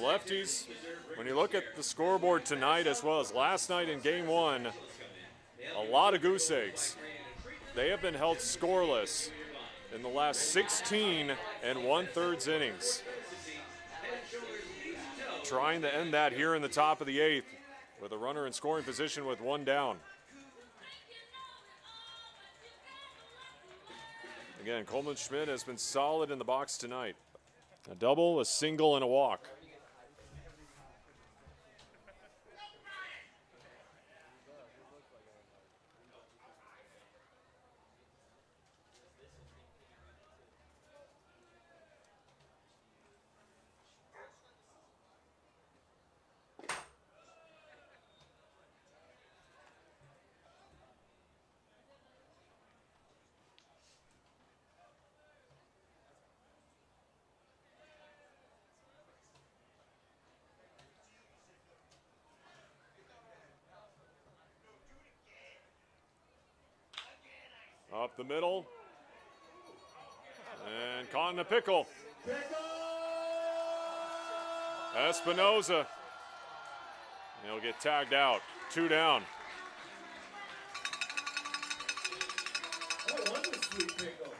Lefties, when you look at the scoreboard tonight as well as last night in Game 1, a lot of goose eggs. They have been held scoreless in the last 16 1/3 innings. Trying to end that here in the top of the 8th with a runner in scoring position with 1 down. Again, Coleman Schmidt has been solid in the box tonight. A double, a single, and a walk. Up the middle. And caught in a pickle. Espinoza. He'll get tagged out. 2 down. That was a sweet pickle.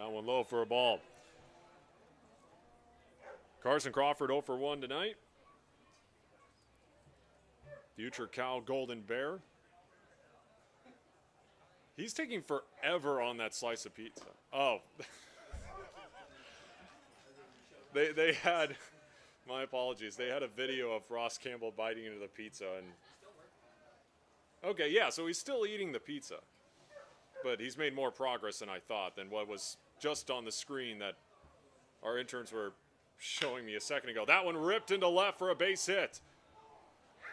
That one low for a ball. Carson Crawford 0 for 1 tonight. Future Cal Golden Bear. He's taking forever on that slice of pizza. Oh. They had, my apologies, they had a video of Ross Campbell biting into the pizza. And okay, yeah, so he's still eating the pizza. But he's made more progress than I thought, than what was just on the screen that our interns were showing me a second ago. That one ripped into left for a base hit.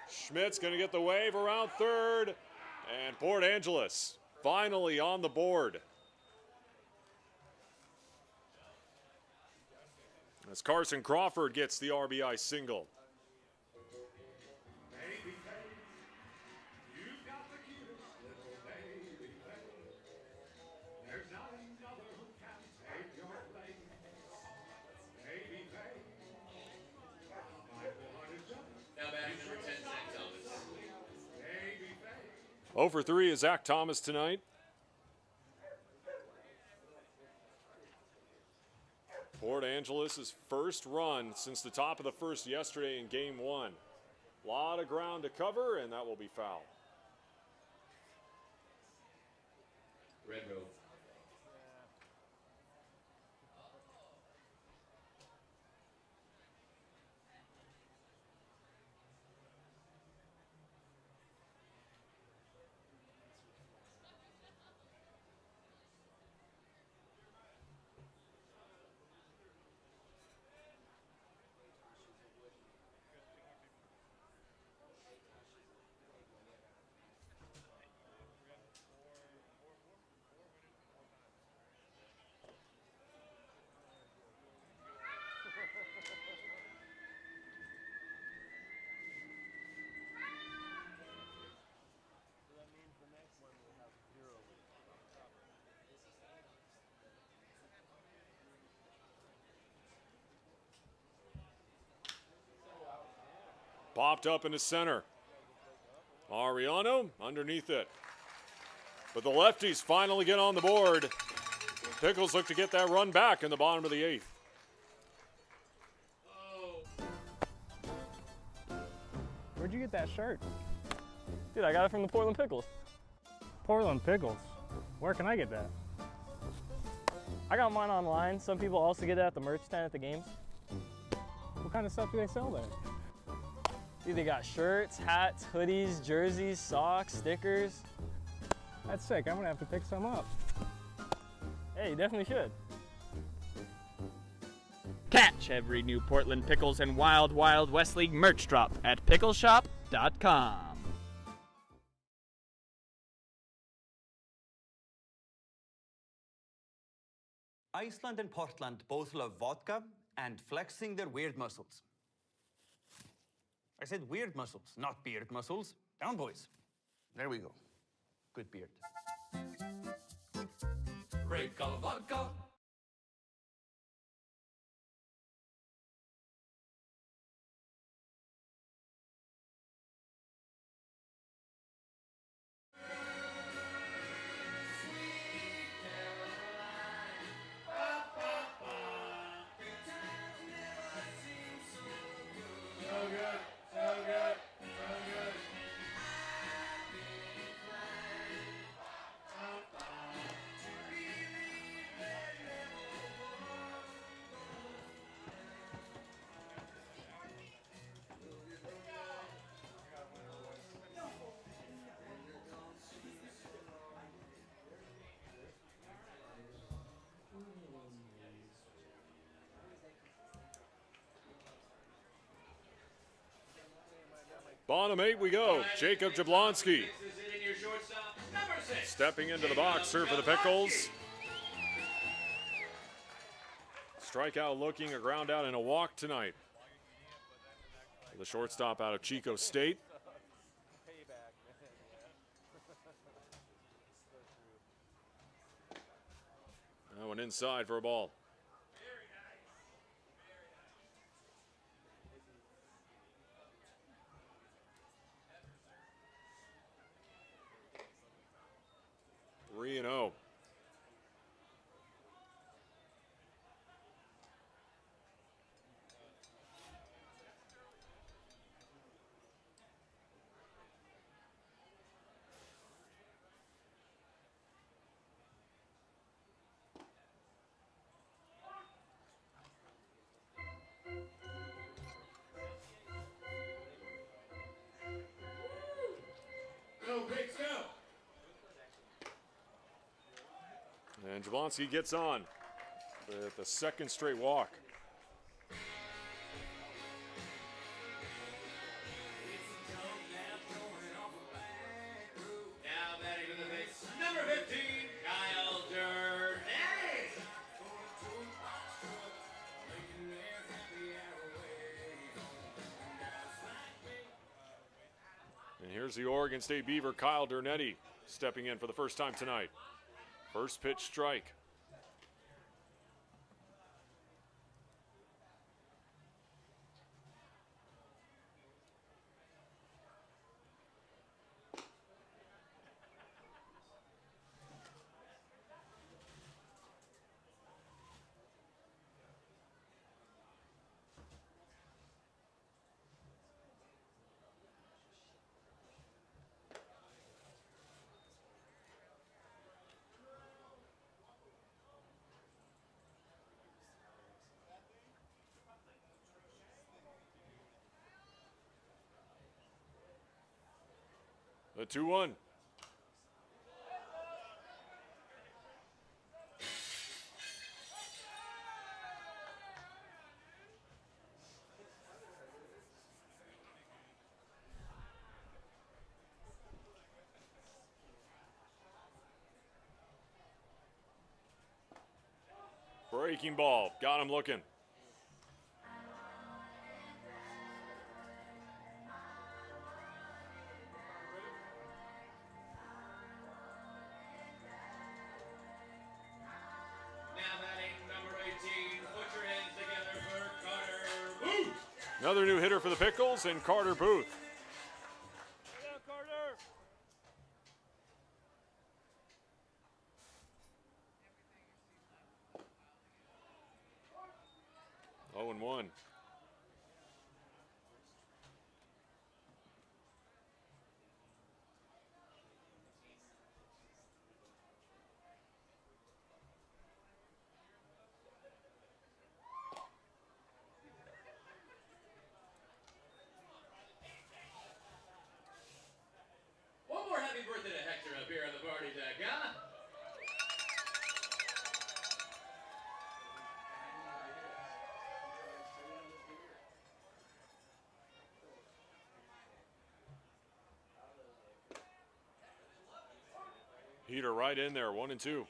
Schmidt's going to get the wave around third. And Port Angeles finally on the board. As Carson Crawford gets the RBI single. Now batting number 10, Zach Thomas. 0 for 3 is Zach Thomas tonight. Port Angeles' first run since the top of the first yesterday in game 1. A lot of ground to cover, and that will be foul. Red row. Popped up into center. Ariano underneath it. But the lefties finally get on the board. Pickles look to get that run back in the bottom of the 8th. Where'd you get that shirt? Dude, I got it from the Portland Pickles. Portland Pickles. Where can I get that? I got mine online. Some people also get it at the merch stand at the games. What kind of stuff do they sell there? Dude, they got shirts, hats, hoodies, jerseys, socks, stickers. That's sick. I'm gonna have to pick some up. Hey, you definitely should. Catch every new Portland Pickles and Wild Wild West League merch drop at pickleshop.com. Iceland and Portland both love vodka and flexing their weird muscles. I said weird muscles, not beard muscles. Down, boys. There we go. Good beard. Great color vodka. Bottom 8 we go. Jacob Jablonski stepping into the box here for the Pickles. Strikeout looking, a ground out, and a walk tonight. The shortstop out of Chico State. That one inside for a ball. And Jablonski gets on with the second straight walk. Now batting to the base, number 15, Kyle Durnetti. And here's the Oregon State Beaver, Kyle Durnetti, stepping in for the first time tonight. First pitch strike. The 2-1. Breaking ball. Got him looking. Another new hitter for the Pickles, and Carter Booth. Yeah, Carter. 0-1. One more happy birthday to Hector up here on the party deck, huh? Heater right in there, 1-2.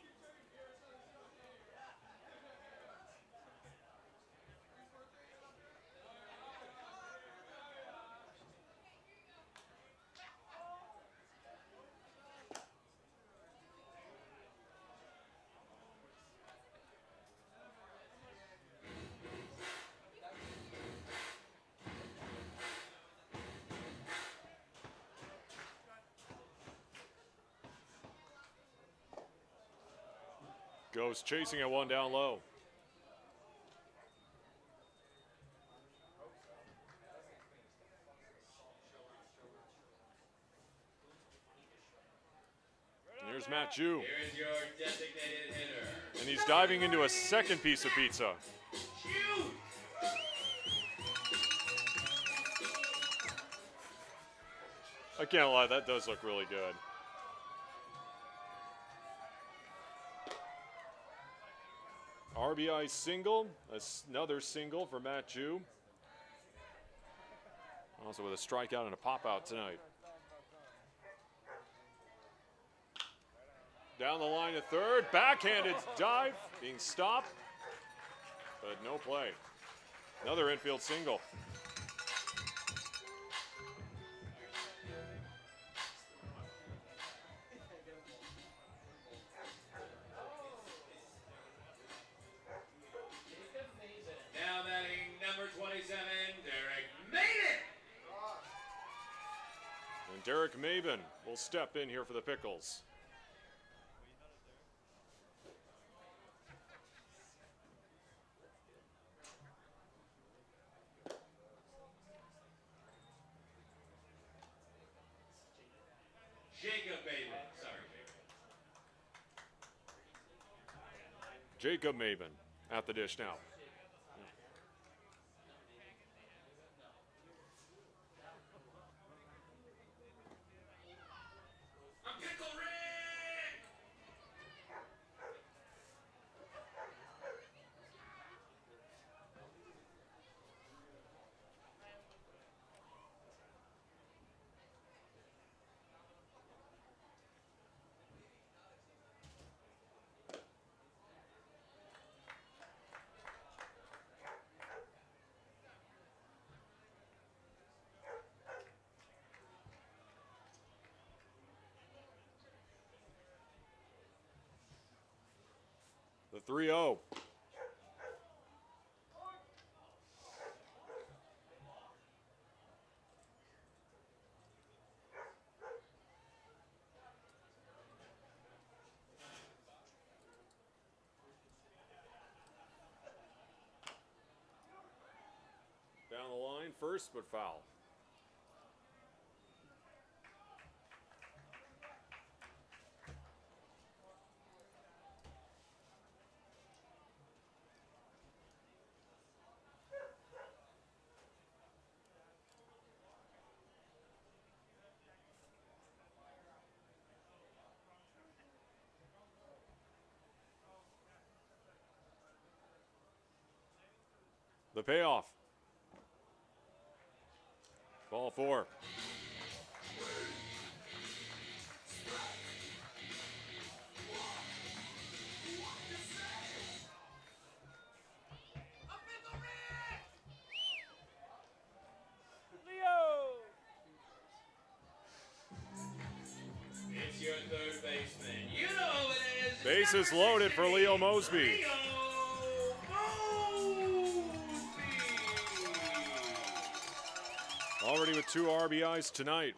Goes chasing at one down low. And here's Matt Jew. Here's your designated hitter. And he's diving into a second piece of pizza. Jew! I can't lie, that does look really good. RBI single, another single for Matt Jew. Also with a strikeout and a pop-out tonight. Down the line to third, backhanded dive, being stopped, but no play. Another infield single. Now batting number 27, Derek Maven. And Derek Maven will step in here for the Pickles. Jacob Maven. Sorry, Jacob Maven at the dish now. I'm Pickle Rick! The 3-0. Down the line first, but foul. The payoff. Ball 4. It's your third baseman. You know who it is. Bases loaded for Leo Mosby. Already with 2 RBIs tonight.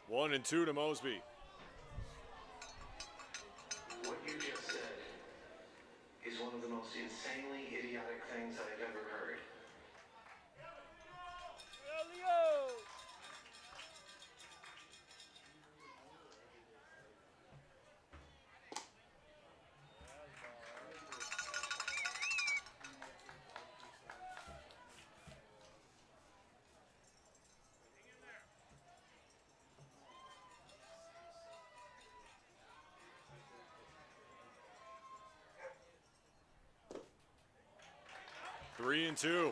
One and 2 to Mosby. What you just said is one of the most insanely idiotic things I've ever heard. Three and 2.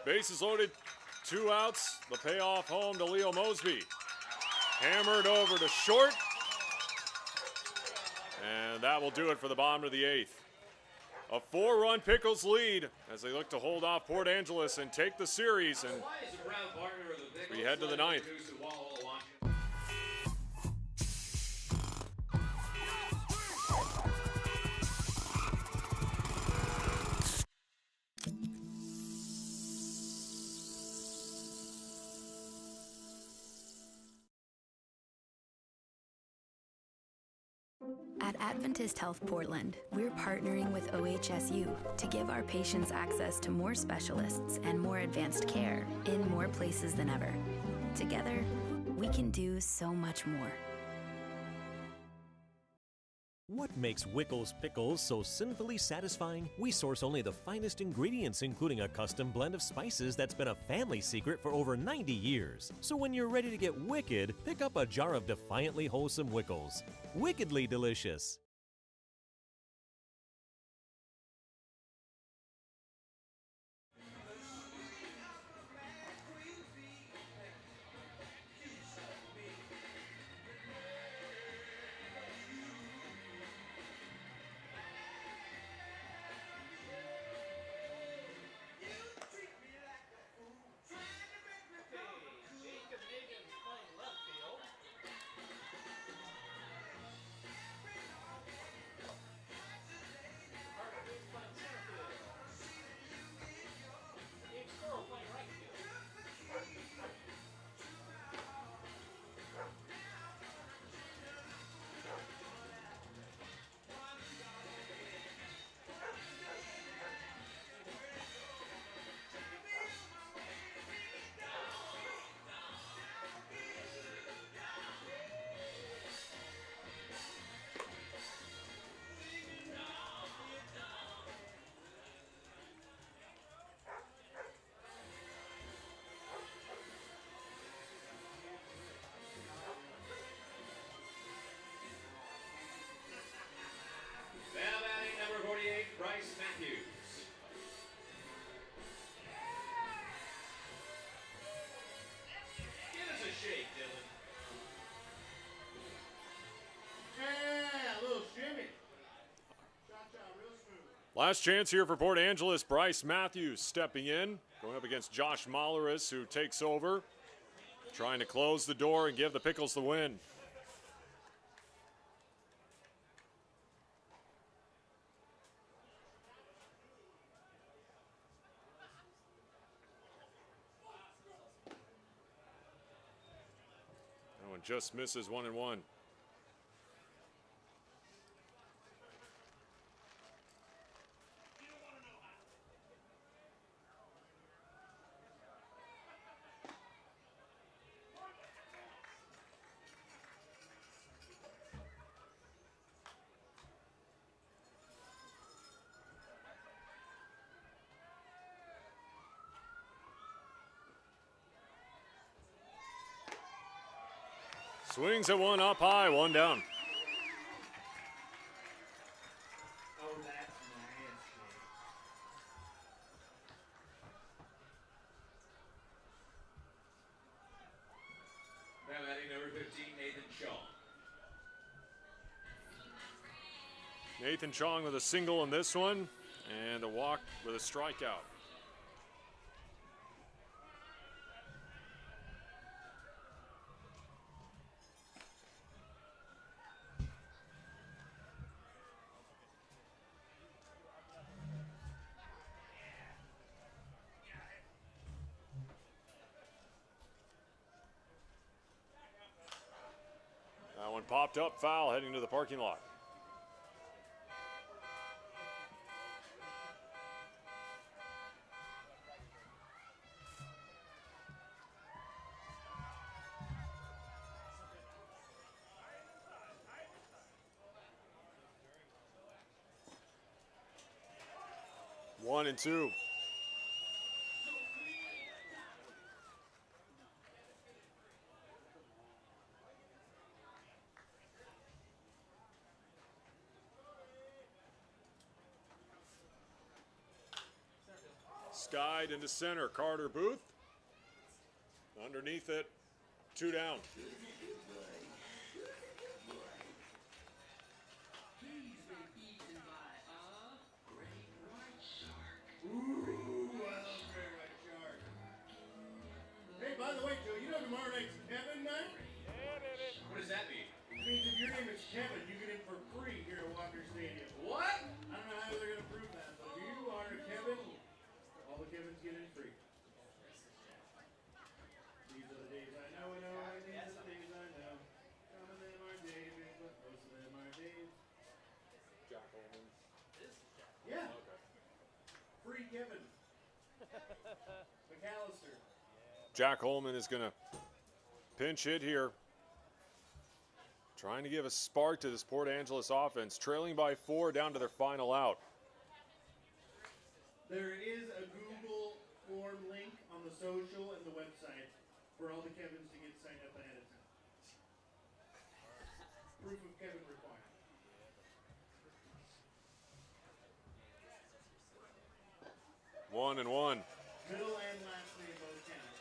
Bases loaded, 2 outs. The payoff home to Leo Mosby. Hammered over to short. And that will do it for the bottom of the 8th. A 4-run Pickles lead as they look to hold off Port Angeles and take the series. And we head to the 9th. At Adventist Health Portland, we're partnering with OHSU to give our patients access to more specialists and more advanced care in more places than ever. Together, we can do so much more. What makes Wickles Pickles so sinfully satisfying? We source only the finest ingredients, including a custom blend of spices that's been a family secret for over 90 years. So when you're ready to get wicked, pick up a jar of defiantly wholesome Wickles. Wickedly delicious. Last chance here for Port Angeles. Bryce Matthews stepping in, going up against Josh Molleris, who takes over, trying to close the door and give the Pickles the win. That one just misses 1-1. Swings at one up high, one down. Oh, that's nasty. Now batting number 15, Nathan Shaw. Nathan Chong with a single in this one, and a walk with a strikeout. That one popped up, foul, heading to the parking lot. One and two. Skied into center, Carter Booth. Underneath it, 2 down. Hey, by the way, Joe, you know tomorrow night's Kevin night? What does that mean? It means if your name is Kevin, you get in for free here at Walker Stadium. What? I don't know how they're going to prove that, but if you are Kevin, all the Kevins get in free. These are the days I know, these are the days I know. Some of them are David, but most of them are Dave. Jack Holman. Yeah. Okay. Free Kevin. McAllister. Jack Holman is going to pinch hit here. Trying to give a spark to this Port Angeles offense. Trailing by 4 down to their final out. There is a Google form link on the social and the website for all the Kevins to get signed up ahead of time. Proof of Kevin required. One and one. Middle and last name both count.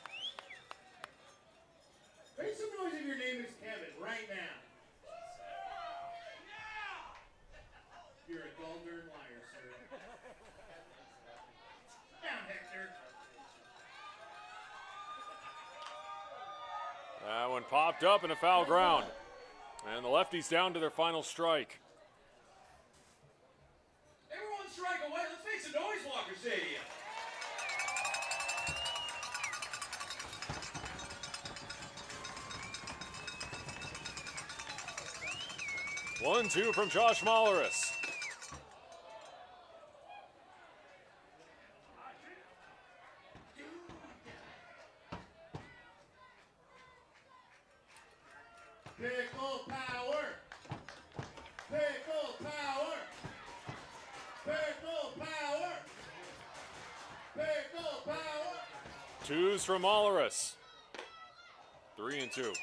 Make some noise if your name is Kevin right now. You're a gall-darn liar, sir. Down, Hector. That one popped up in a foul ground. And the lefties down to their final strike. Everyone strike away. Let's make some noise, Walker Stadium. One, two from Josh Molleris. Pickle power. Pickle power. Pickle power. Pickle power. Twos from Molleris. 3 and 2.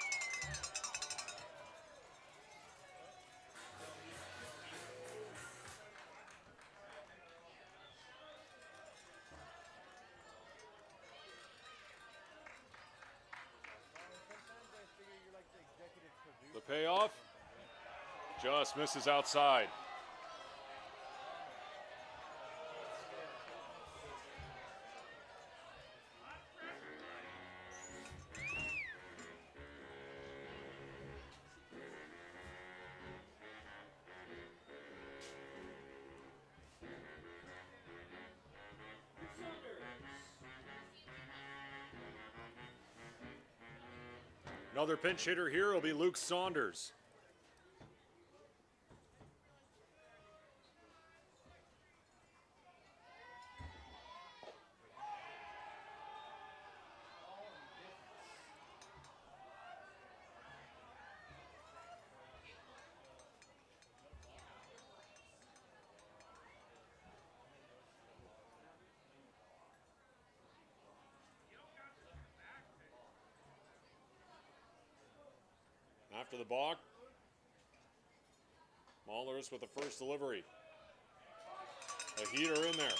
The payoff just misses outside. Another pinch hitter here will be Luke Saunders. After the balk, Maulers with the first delivery. A heater in there.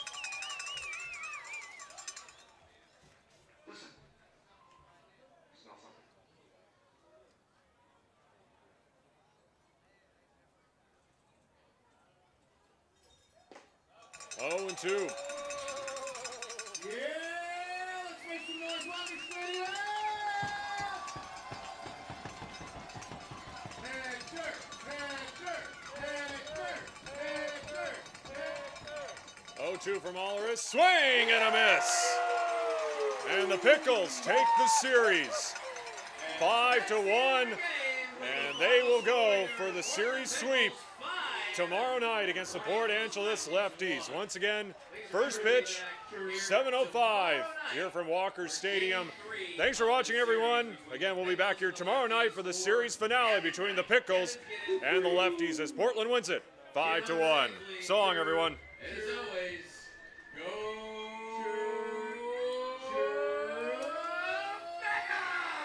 Listen. Smell something. 0-2. Yeah, let's make some noise, Walker Stadium! Hector! 0-2 from Alleris. Swing and a miss. And the Pickles take the series 5-1. And they will go for the series sweep tomorrow night against the Port Angeles Lefties. Once again, first pitch, 7:05 here from Walker Stadium. Thanks for watching, everyone. Again, we'll be back here tomorrow night for the series finale between the Pickles and the Lefties as Portland wins it 5-1. So long, everyone.